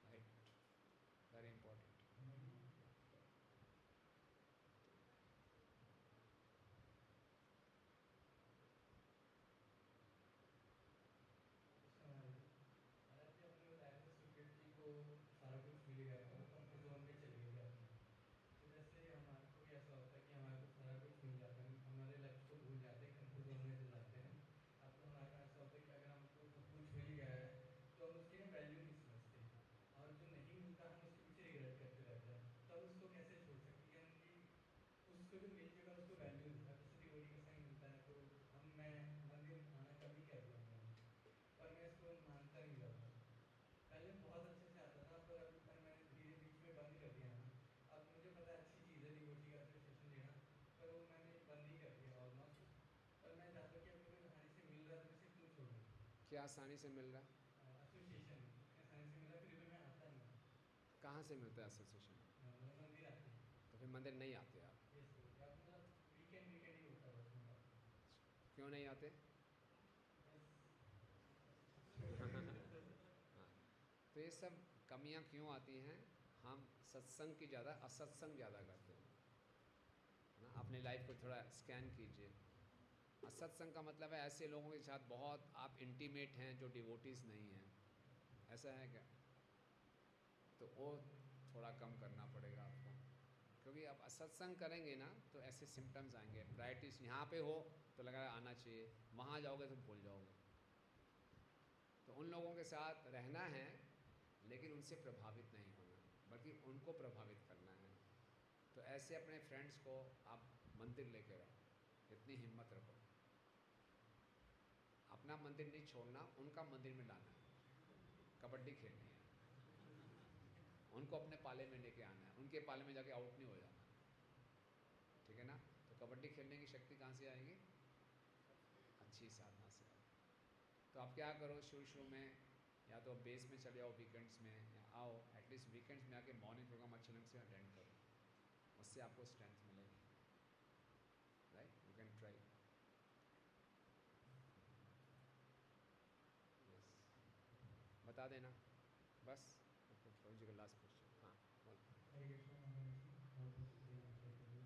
Right, very important. Maharaj ji, आपने बताया था सुखदेव जी को सारा कुछ मिल गया था, वो कंफर्ट जोन में चले गए थे अपने। तो जैसे हमारे को भी ऐसा होता है कि हमारे को सारा कुछ मिल जाता है, हम हमारे लक्ष्य को भूल जाते हैं, कंफर्ट जोन में चले जाते हैं। अब तो हमारे को ऐसा होता है कि अगर हमको सब कुछ मिल गया है तो हम उसकी ना वैल्यू नहीं समझते, और जो नहीं मिलता हम उसके पीछे रिग्रेट करते रहते हैं। तो हम उसको कैसे छोड़ सकते हैं कि उसको जो मिल चुका है उसको वैल्यू दे। अब जैसे डिवोटी का संग मिलता है, तो अब मैं मंदिर आना कम ही कर दिया मैंने, पर मैं इसको मानता नहीं ज़्यादा। पहले बहुत अच्छे से आता था, पर अभी पर मैंने धीरे बीच में बंद कर दिया ना। अब मुझे पता है अच्छी चीज़ है डिवोटी का एसोसिएशन लेना, पर वो मैंने बंद ही कर दिया ऑलमोस्ट। पर मैं चाहता हूँ कि अभी कोई आसानी से मिल रहा है तो मैं इसे क्यों छोड़ूँ। क्या आसानी से मिल रहा है? एसोसिएशन इतने आसानी से मिला, फिर भी मैं आता नहीं हूँ। कहाँ से मिलता है एसोसिएशन? मतलब मंदिर आते हैं। तो फिर मंदिर नहीं आते आप? यस सर, या मतलब वीकेंड वीकेंड ही होता है बस मेरा। क्यों नहीं आते? बस हाँ, तो ये सब कमियां क्यों आती हैं? हम सत्संग की ज़्यादा असत्संग ज़्यादा करते हैं ना। अपनी लाइफ को थोड़ा स्कैन कीजिए। असत्संग का मतलब है ऐसे लोगों के साथ बहुत आप इंटीमेट हैं जो डिवोटीज़ नहीं हैं, ऐसा है क्या? तो वो थोड़ा कम करना पड़ेगा आपको, क्योंकि आप असत्संग करेंगे ना तो ऐसे सिम्टम्स आएंगे। प्रायोरिटीज यहाँ पे हो तो लगा आना चाहिए, वहाँ जाओगे तो भूल जाओगे। तो उन लोगों के साथ रहना है, लेकिन उनसे प्रभावित नहीं होना, बल्कि उनको प्रभावित करना है। तो ऐसे अपने फ्रेंड्स को आप मंदिर लेके रहो, इतनी हिम्मत रखो। अपना मंदिर नहीं छोड़ना, उनका मंदिर में लाना है। कबड्डी खेलनी है, उनको अपने पाले में लेके आना है, उनके पाले में जाके आउट नहीं हो जाना, ठीक है ना। तो कबड्डी खेलने की शक्ति कहाँ से आएगी? अच्छी साधना से आएगी। तो आप क्या करो, शुरू शुरू में या तो बेस में चले आओ वीकेंड्स में, या आओ एटलीस्ट वीकेंड्स में आके मॉर्निंग प्रोग्राम अच्छे ढंग से अटेंड करो, उससे आपको स्ट्रेंथ मिलेगी। Right, you can try. Yes, बता देना बस। जी का लास्ट क्वेश्चन। हाँ बोल। हरे कृष्णा महाराज जी, बहुत बहुत शुक्रिया पूछने के लिए।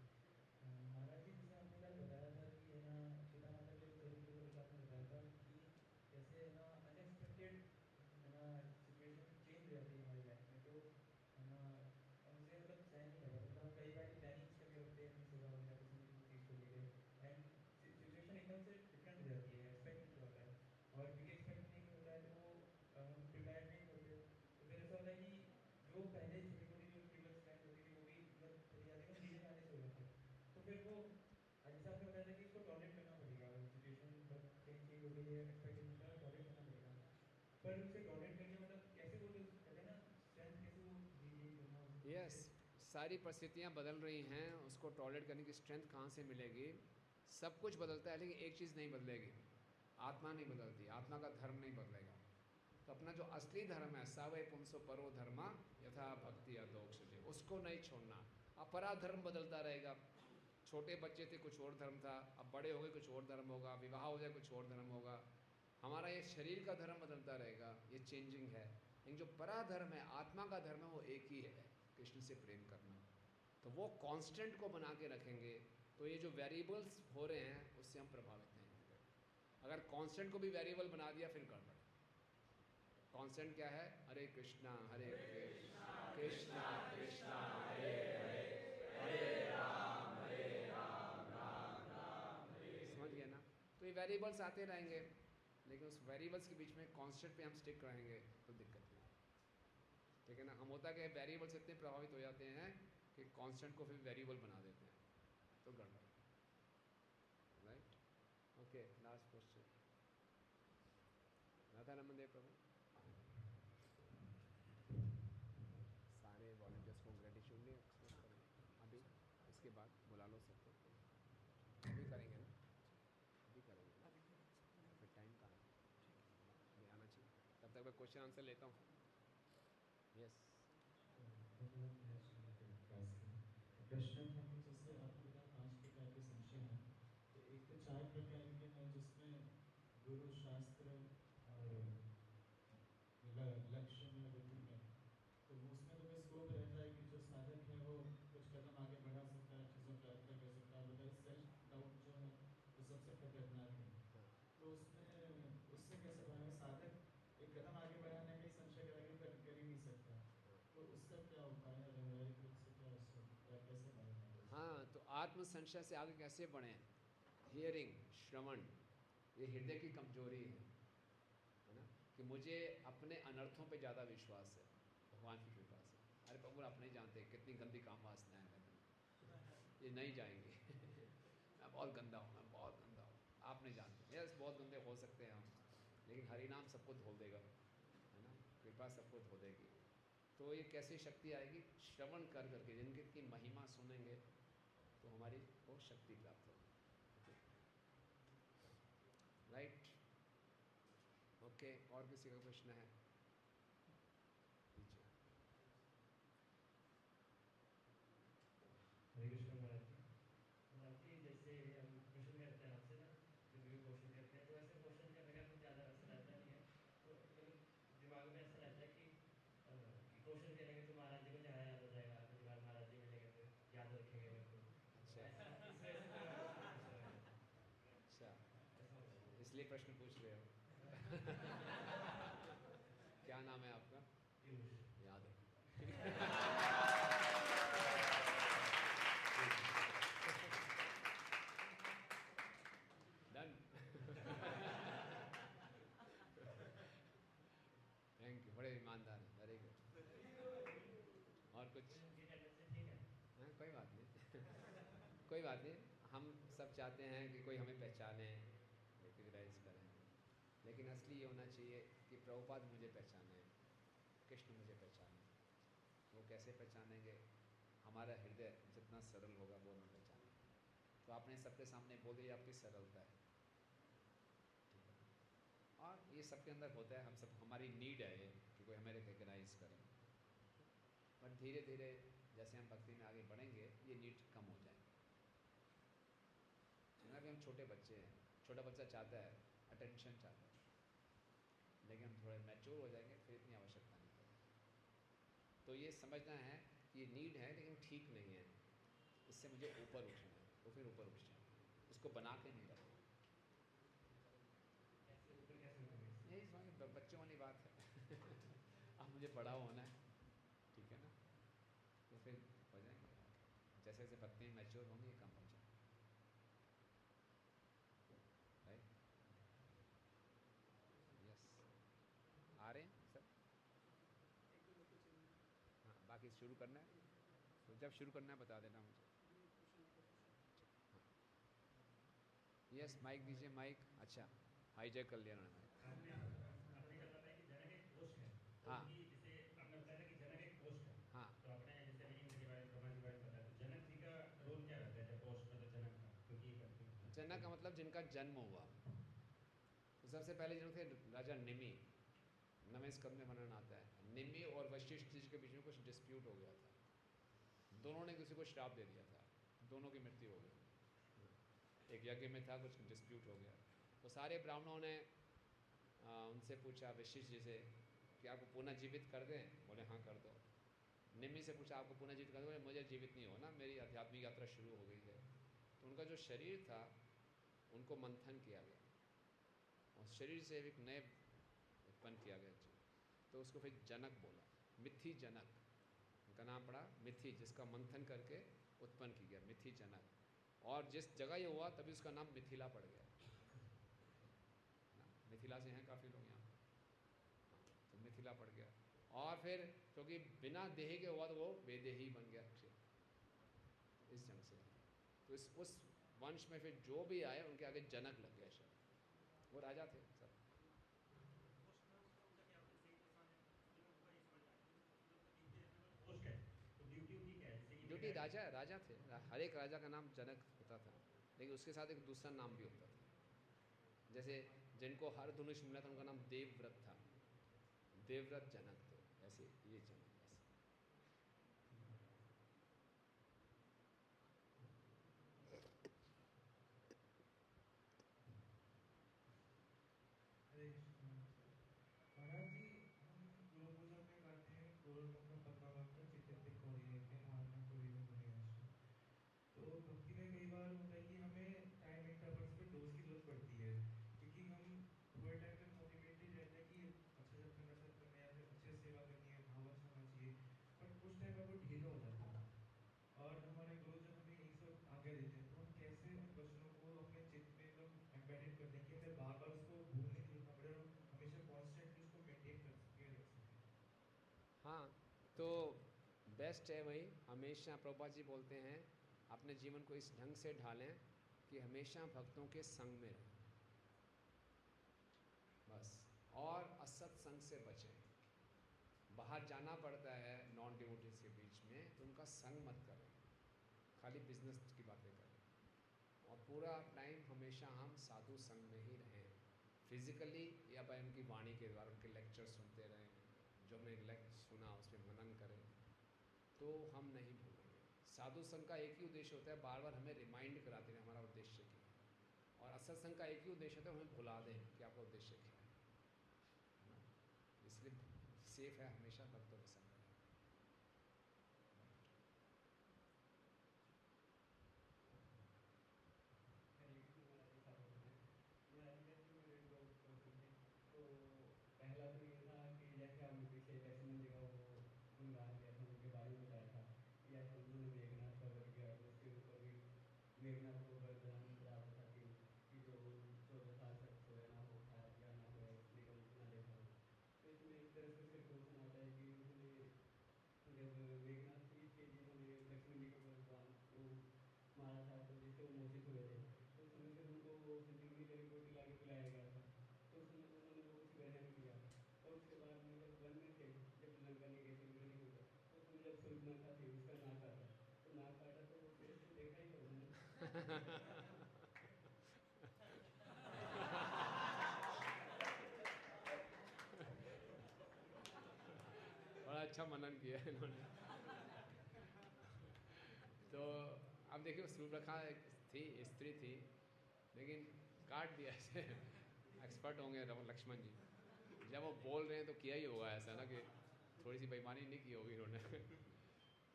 महाराज जी, जैसे आपने कल बताया था कि है ना सीता माता के चरित्र को लेकर आपने बताया था कि कैसे है ना अनएक्सपेक्टेड है ना सिचुएशन चेंज हो जाती है हमारी लाइफ में, तो है ना हमसे मतलब सहन नहीं कर पाते, मतलब हम कई बार प्लानिंग्स करके रखते हैं अपनी सेवा वगैरह किसी न किसी चीज़ को लेके, एंड सिचुएशन एकदम से डिफरेंट हो जाती है, एक्सपेक्ट नहीं किया होता है, और क्योंकि एक्सपेक्ट नहीं होता है तो हम प्रिपेयर भी नहीं होते, तो फिर ऐसा होता है कि जो पहले छोटी मोटी जो ट्रिवियल स्ट्रेंथ होती थी वो भी मतलब चली जाती है, हम धीरे जाने से हो जाते हैं, तो फिर वो जैसे आपने बताया था कि इसको टॉलरेट करना पड़ेगा, सिचुएशन मतलब कहीं चेंज हो गई है, एक्सपेक्टेशन का टॉलरेट करना पड़ेगा, पर उसे टॉलरेट करके मतलब कैसे वो जो कहते हैं ना स्ट्रेंथ कैसे वो रिगेन करना उसे यस, कैसे। सारी परिस्थितियाँ बदल रही हैं, उसको टॉलरेट करने की स्ट्रेंथ कहाँ से मिलेगी? सब कुछ बदलता है लेकिन एक चीज़ नहीं बदलेगी, आत्मा नहीं बदलती, आत्मा का धर्म नहीं बदलेगा। तो अपना जो असली धर्म है, सावय पुंसो परो धर्मा यथा भक्ति अधोक्षजे, उसको नहीं छोड़ना। अपरा धर्म बदलता रहेगा। छोटे बच्चे थे कुछ और धर्म था, अब बड़े हो गए कुछ और धर्म होगा, विवाह हो जाए कुछ और धर्म होगा। हमारा ये शरीर का धर्म बदलता रहेगा, ये चेंजिंग है, लेकिन जो परा धर्म है, आत्मा का धर्म है, वो एक ही है, कृष्ण से प्रेम करना। तो वो कांस्टेंट को बना के रखेंगे तो ये जो वेरिएबल्स हो रहे हैं उससे हम प्रभावित नहीं होंगे। अगर कांस्टेंट को भी वेरिएबल बना दिया फिर गड़बड़। कांस्टेंट क्या है? हरे कृष्णा कृष्णा कृष्णा हरे हरे, हरे राम राम राम हरे। समझ गए ना? तो ये वेरिएबल्स आते रहेंगे, लेकिन उस वेरिएबल्स के बीच में कांस्टेंट पे हम स्टिक रहेंगे तो दिक्कत नहीं। ठीक है ना? हम होता कि वेरिएबल्स इतने प्रभावित हो जाते हैं कि कांस्टेंट को फिर वेरिएबल बना देते हैं, तो गड़बड़। Right, okay, last question. Radha Raman Dev Prabhu, सारे वॉलंटियर्स को ग्रेटिट्यूड नहीं एक्सप्रेस करेंगे अभी, इसके बाद बुला लो सबको। अभी करेंगे ना? अभी करेंगे ना? फिर टाइम कहाँ है? अभी आना चाहिए, तब तक मैं क्वेश्चन आंसर लेता हूँ। यस, प्रश्न था कि जैसे आपने बताया 5 प्रकार के संशय हैं, तो एक तो 4 प्रकार के हैं जिसमें गुरु शास्त्र और लक्ष्य में बुद्धि में, तो वो उसमें तो कोई स्कोप रहता है कि जो साधक है वो कुछ कदम आगे बढ़ा सकता है, चीज़ों का अंतर कर सकता है, बताइए सेल्फ डाउट जो है वो सबसे खतरनाक है, तो उसमें उससे कैसे बढ़ाएं? साधक एक कदम आगे बढ़ाने में ही संशय करेंगे कर ही नहीं सकता, तो उसका क्या उपाय है? व्यवहारिक रूप से क्या उसको कैसे बढ़ेगा? हाँ, तो आत्म संशय से आगे कैसे बढ़ें? हियरिंग, श्रवण, ये हृदय की कमजोरी है ना, कि मुझे अपने अनर्थों पे ज़्यादा विश्वास है, भगवान की कृपा से। अरे प्रभु आप नहीं जानते कितनी गंदी काम वासनाएं हैं, ये नहीं जाएंगे। मैं बहुत गंदा हूँ, मैं बहुत गंदा हूँ, आप नहीं जानते। यस, बहुत गंदे हो सकते हैं हम, लेकिन हरिनाम सबको धो देगा, है ना, कृपा सबको धो देगी। तो ये कैसी शक्ति आएगी? श्रवण कर करके, जिनकी महिमा सुनेंगे तो हमारी वो शक्ति प्राप्त होगी। राइट, ओके, और किसी का प्रश्न है? पूछिए। हरे कृष्ण महाराज जी। महाराज जी, जैसे हम क्वेश्चन करते हैं आपसे ना, जब भी क्वेश्चन करते हैं तो ऐसे क्वेश्चन करने का कुछ ज़्यादा वैसा रहता नहीं है, तो मतलब दिमाग में ऐसा रहता है कि क्वेश्चन करेंगे तो महाराज जी को ज़्यादा याद हो जाएगा, अगली बार महाराज जी मिलेंगे तो याद रखेंगे मेरे को। अच्छा, ऐसा इस वजह से फिर हम क्वेश्चन पूछ रहे हैं। अच्छा, ऐसा होता है। इसलिए प्रश्न पूछ रहे हो। क्या नाम है आपका? पीयूष। याद रखो। डन। थैंक यू, बड़े ईमानदार हैं, वेरी गुड। और कुछ? उनकी टेंडेंसी ठीक है। हाँ, कोई बात नहीं। कोई बात नहीं, हम सब चाहते हैं कि कोई हमें पहचाने, रिकग्नाइज करें, लेकिन असली ये होना चाहिए कि प्रभुपाद मुझे पहचाने, कृष्ण मुझे पहचाने। वो कैसे पहचानेंगे? हमारा हृदय जितना सरल होगा वो हमें पहचानेंगे। तो आपने सबके सामने बोल दिया, आपकी सरलता है, ठीक है। और ये सबके अंदर होता है, हम सब, हमारी नीड है ये कि कोई हमें रिकग्नाइज करे। बट धीरे धीरे जैसे हम भक्ति में आगे बढ़ेंगे ये नीड कम हो जाएंगे। ना कि हम छोटे बच्चे हैं, छोटा बच्चा चाहता है अटेंशन चाहता है, लेकिन हम थोड़े मैच्योर हो जाएंगे फिर इतनी आवश्यकता नहीं पड़ेगी। तो ये समझना है कि ये नीड है लेकिन ठीक नहीं है, इससे मुझे ऊपर उठना है, तो फिर ऊपर उठ जाए, इसको बना के नहीं रखना। यही समझ बच्चों वाली बात है अब मुझे बड़ा होना है, ठीक है ना, तो फिर हो जाएंगे। जैसे जैसे भक्ति मैच्योर होंगे कम हो जाएंगे, राइट। यस, आ रहे हैं सर? हाँ, बाकी शुरू करना है, तो जब शुरू करना है बता देना मुझे। हाँ, यस, माइक दीजिए, माइक। अच्छा, हाईजैक कर लिया उन्होंने माइक। आपने जब बताया कि जनक एक पोस्ट है, तो हाँ। उनकी जैसे आपने बताया था कि जनक एक पोस्ट है, हाँ। तो आपने जैसे अभी इंद्र के बारे में, ब्रह्मा जी के बारे में बताया, तो जनक जी का रोल क्या रहता है जब पोस्ट, मतलब जनक का, क्योंकि ये कंफ्यूज था। जनक का मतलब जिनका जन्म हुआ। तो सबसे पहले जो थे राजा निमि, नवें स्कंद में वर्णन आता है, निमि और वशिष्ठ जी के बीच में कुछ डिस्प्यूट हो गया था, दोनों ने किसी को श्राप दे दिया था, दोनों की मृत्यु हो गई। एक यज्ञ में था, कुछ डिस्प्यूट हो गया, तो सारे ब्राह्मणों ने उनसे पूछा वशिष्ठ जी से कि आपको पुनः जीवित कर दें? बोले हाँ कर दो। निमि से पूछा आपको पुनः जीवित कर दो? बोले मुझे जीवित नहीं होना, मेरी आध्यात्मिक यात्रा शुरू हो गई है। तो उनका जो शरीर था उनको मंथन किया गया और शरीर से एक नए उत्पन्न किया गया जीव, तो उसको फिर जनक बोला, मिथि जनक, उनका नाम पड़ा मिथि, जिसका मंथन करके उत्पन्न किया गया, मिथि जनक। और जिस जगह ये हुआ तभी उसका नाम मिथिला पड़ गया ना, मिथिला से हैं काफ़ी लोग यहाँ, तो मिथिला पड़ गया। और फिर क्योंकि बिना देही के हुआ तो वो बेदेही बन गया, इस ढंग से। तो इस उस वंश में फिर जो भी आए उनके आगे जनक लग गया शब्द, वो राजा थे सब। पोस्ट है तो ड्यूटी उनकी क्या है? जैसे इंद्र ड्यूटी का राजा थे, हर एक राजा का नाम जनक होता था, लेकिन उसके साथ एक दूसरा नाम भी होता था। जैसे जिनको हर धनुष मिला था उनका नाम देवव्रत था, देवव्रत जनक थे, ऐसे ये जनक ऐसे। हरे कृष्ण महाराज जी, हम गुरु पूजा में गाते हैं गुरुर्मुख पद्मावाक्य चित्तित कौरियेते नारायण कौरियो गुणयाशु। तो भक्ति में कई बार होता है कि हमें टाइम इंटरवल्स पे डोज की जरूरत पड़ती है, क्योंकि हम थोड़े टाइम तक मोटिवेटेड रहते हैं कि अच्छा जब करना है या फिर अच्छे से सेवा करनी है, भाव अच्छा होना चाहिए, बट कुछ टाइम बाद वो ढीला हो जाता है। और हमारे गुरु जब हमें यही सब आज्ञा देते हैं तो हम कैसे उन वचनों को अपने चित्त में एकदम एम्बेडेड कर दें कि हमें बार बार उसको भूलने की जरूरत ना पड़े और हम हमेशा कॉन्स्टेंटली उसको मेंटेन कर सकें, रख सकें। हाँ, तो बेस्ट है वही, हमेशा प्रभुपाद जी बोलते हैं अपने जीवन को इस ढंग से ढालें कि हमेशा भक्तों के संग में रहें बस, और असत्संग से बचें। बाहर जाना पड़ता है नॉन डिवोटीज के बीच में तो उनका संग मत करें, खाली बिजनेस की बातें करें, और पूरा टाइम हमेशा हम साधु संग में ही रहें, फिजिकली या भाई उनकी वाणी के द्वारा उनके लेक्चर सुनते रहें, जो हमने लेक्चर सुना उस पर मनन करें, तो हम नहीं भूलेंगे। साधु संघ का एक ही उद्देश्य होता है, बार बार हमें रिमाइंड कराते हैं हमारा उद्देश्य क्या है, और असत संघ का एक ही उद्देश्य होता है हमें भुला दें कि आपका उद्देश्य क्या है ना? इसलिए सेफ है हमेशा भक्तों के संग। हरे कृष्ण महाराज जी, स्वागत है। महाराज जी जैसे मेरे दो क्वेश्चन थे, तो पहला तो ये था कि जैसे आपने पीछे लक्ष्मण जी का वो गुणगान किया था, उनके बारे में बताया था कि जैसे उन्होंने मेघनाथ का वध किया तो उसके ऊपर भी मेघनाथ को वरदान प्राप्त था कि जो 14 साल तक सोया ना हो, खाया पिया ना हो, निगम ना देखा हो। तो इसमें इस तरह से फिर क्वेश्चन आता है कि उन्होंने जब मेघनाथ ही थे जिन्होंने लक्ष्मण जी के भगवान को मारा था, तो जिससे वो मोचित हुए थे, तो उस समय फिर उनको जिंदगी की जड़ी बूटी ला के पिलाया गया था, तो उस समय तो उन्होंने वो कुछ ग्रहण किया। और उसके बाद में जब वन में थे, जब लंका निकेश युद्ध के ऊपर, तो उस समय जब सूर्यपनखा थी उसका नाक काटा, तो नाक काटा तो वो टेस्ट तो देखा ही होगा ना, बड़ा अच्छा मनन किया है इन्होंने। तो अब देखिए सूर्यप्रखा एक थी, स्त्री थी, लेकिन काट दिया ऐसे। एक्सपर्ट होंगे लक्ष्मण जी, जब वो बोल रहे हैं तो किया ही होगा ऐसा ना कि थोड़ी सी बेईमानी नहीं की होगी इन्होंने।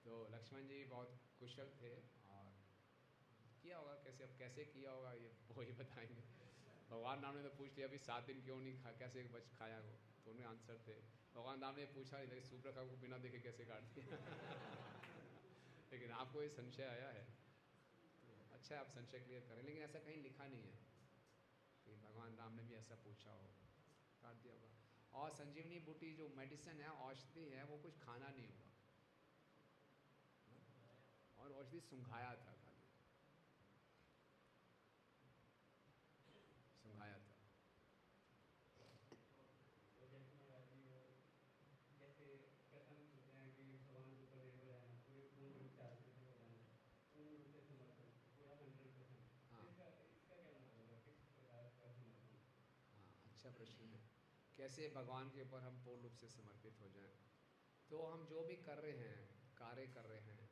तो लक्ष्मण जी बहुत कुशल थे और किया होगा, कैसे अब कैसे किया होगा ये वो ही बताएंगे। भगवान राम ने तो पूछ लिया अभी 7 दिन क्यों नहीं कैसे बच खाया वो, तो उनमें आंसर थे। भगवान राम ने पूछा नहीं था सूर्यप्रखा को बिना देखे कैसे काट दिया। लेकिन आपको ये संशय आया है, तो अच्छा है आप संशय क्लियर करें, लेकिन ऐसा कहीं लिखा नहीं है कि भगवान राम ने भी ऐसा पूछा हो, काट दिया होगा। और संजीवनी बूटी जो मेडिसिन है, औषधि है, वो कुछ खाना नहीं होगा, और औषधि सुंघाया था, खाली सुंघाया था। तो जैसे महाराज जी वो जैसे कहता हम सुनते हैं कि भगवान के ऊपर निर्भर रहना, पूरे पूर्ण रूप से आश्रित हो जाना, पूर्ण रूप से समर्पण, पूरा 100%। हाँ इसका क्या मतलब है, किस प्रकार का समर्पण? हाँ, अच्छा प्रश्न है। कैसे भगवान के ऊपर हम पूर्ण रूप से समर्पित हो जाएं? तो हम जो भी कर रहे हैं, कार्य कर रहे हैं,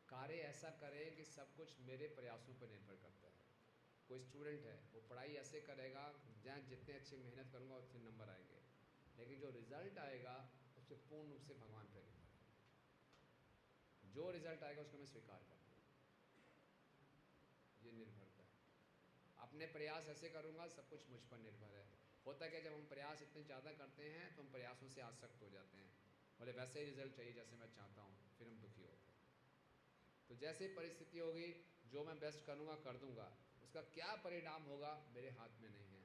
कार्य ऐसा करें कि सब कुछ मेरे प्रयासों पर निर्भर करता है। कोई स्टूडेंट है, वो पढ़ाई ऐसे करेगा जहाँ जितने अच्छे मेहनत करूँगा उतने नंबर आएंगे, लेकिन जो रिज़ल्ट आएगा उससे पूर्ण रूप से भगवान पर निर्भर है। जो रिज़ल्ट आएगा उसको मैं स्वीकार करूँगा, ये निर्भरता है। अपने प्रयास ऐसे करूँगा सब कुछ मुझ पर निर्भर है। होता क्या, जब हम प्रयास इतने ज़्यादा करते हैं तो हम प्रयासों से आसक्त हो जाते हैं, बोले वैसे ही रिज़ल्ट चाहिए जैसे मैं चाहता हूँ, फिर हम दुखी होते हैं। तो जैसे परिस्थिति होगी, जो मैं बेस्ट करूँगा कर दूँगा, उसका क्या परिणाम होगा मेरे हाथ में नहीं है।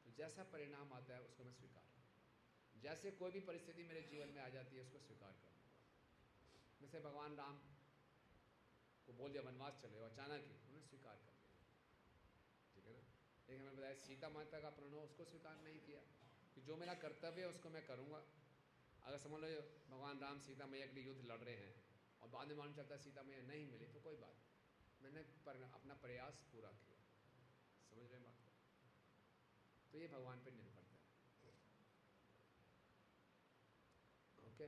तो जैसा परिणाम आता है उसको मैं स्वीकार करूँ। जैसे कोई भी परिस्थिति मेरे जीवन में आ जाती है उसको स्वीकार कर लूँगा। जैसे भगवान राम को बोल दिया वनवास चले, और अचानक ही उन्होंने स्वीकार कर लिया, ठीक है ना। लेकिन हमें बताया सीता माता का प्रणव उसको स्वीकार नहीं किया कि जो मेरा कर्तव्य है उसको मैं करूँगा। अगर समझ लो भगवान राम सीता मैया के लिए युद्ध लड़ रहे हैं और बाद में मालूम चलता है सीता मैया नहीं मिली, तो कोई बात नहीं, मैंने अपना प्रयास पूरा किया। समझ रहे हैं बात को? तो ये भगवान पर निर्भरता है। ओके,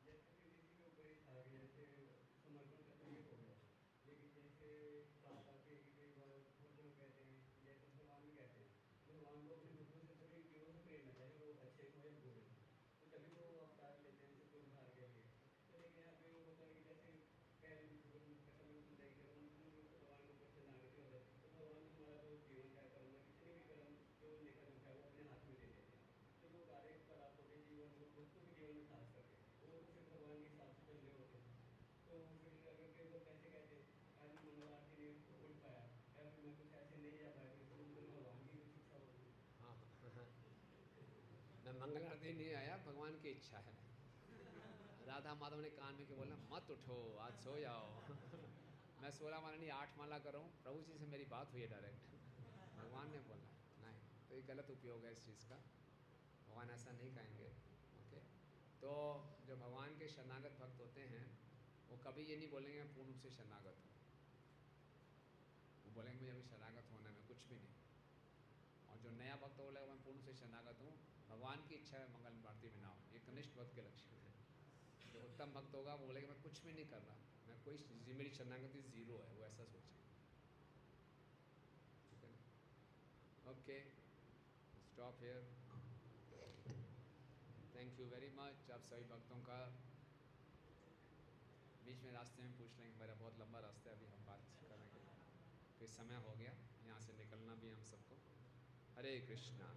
जैसे फिर इसी के ऊपर ही था कि जैसे समर्पण का तो ये हो गया, लेकिन जैसे बात आती है कि कई बार बहुत से लोग कहते हैं, जैसे भगवान भी कहते हैं कि भगवान को अपने भक्तों से सभी जीवों से प्रेम है, चाहे वो अच्छे हो या बुरे हो, तो तभी तो वो अवतार लेते हैं सबको उद्धार के लिए। तो लेकिन यहाँ पे होता है कि जैसे पहले भी कथा में सुनते हैं कि जब हम पूर्ण रूप से भगवान के ऊपर शरणागति हो जाती है तो भगवान हमारा जो जीवन का कर्म है, कितने भी कर्म जो लेखा जोखा है वो अपने हाथ में ले लेते हैं। तो जो कार्य कलापों के जीवन और भक्तों के जीवन में खास करके वो तो फिर भगवान के हिसाब से चल रहे होते हैं। तो फिर अगर कई लोग ऐसे कहते हैं आज मैं मंगल आरती नहीं उठ पाया या फिर मैं कुछ ऐसे नहीं जा पाया, तो इसमें तो भगवान की कुछ इच्छा होगी। हाँ मैं मंगल आरती नहीं आया, भगवान की इच्छा है। राधा माधव ने कान में के बोला मत उठो आज सो जाओ। मैं 16 माला नहीं 8 माला कर रहा हूँ, प्रभु जी से मेरी बात हुई है डायरेक्ट, भगवान ने बोला नहीं। तो ये गलत उपयोग है इस चीज़ का, भगवान ऐसा नहीं कहेंगे। ओके, तो जो भगवान के शरणागत भक्त होते हैं वो कभी ये नहीं बोलेंगे मैं पूर्ण रूप से शरणागत हूँ, वो बोलेंगे मुझे अभी शरणागत होना है, मैं कुछ भी नहीं। और जो नया भक्त बोलेगा मैं पूर्ण से शरणागत हूँ, भगवान की इच्छा है मंगल आरती में ना हो, ये कनिष्ठ भक्त के लक्षण है। जो उत्तम भक्त होगा वो बोलेगा मैं कुछ भी नहीं कर रहा, मैं कोई मेरी शरणागति ज़ीरो है, वो ऐसा सोचेगा। ठीक है ना? Okay, stop here. Thank you very much. आप सभी भक्तों का बीच में रास्ते में पूछ लेंगे, मेरा बहुत लंबा रास्ता है, अभी हम बात करेंगे, कोई समय हो गया, यहाँ से निकलना भी हम सबको। हरे कृष्णा।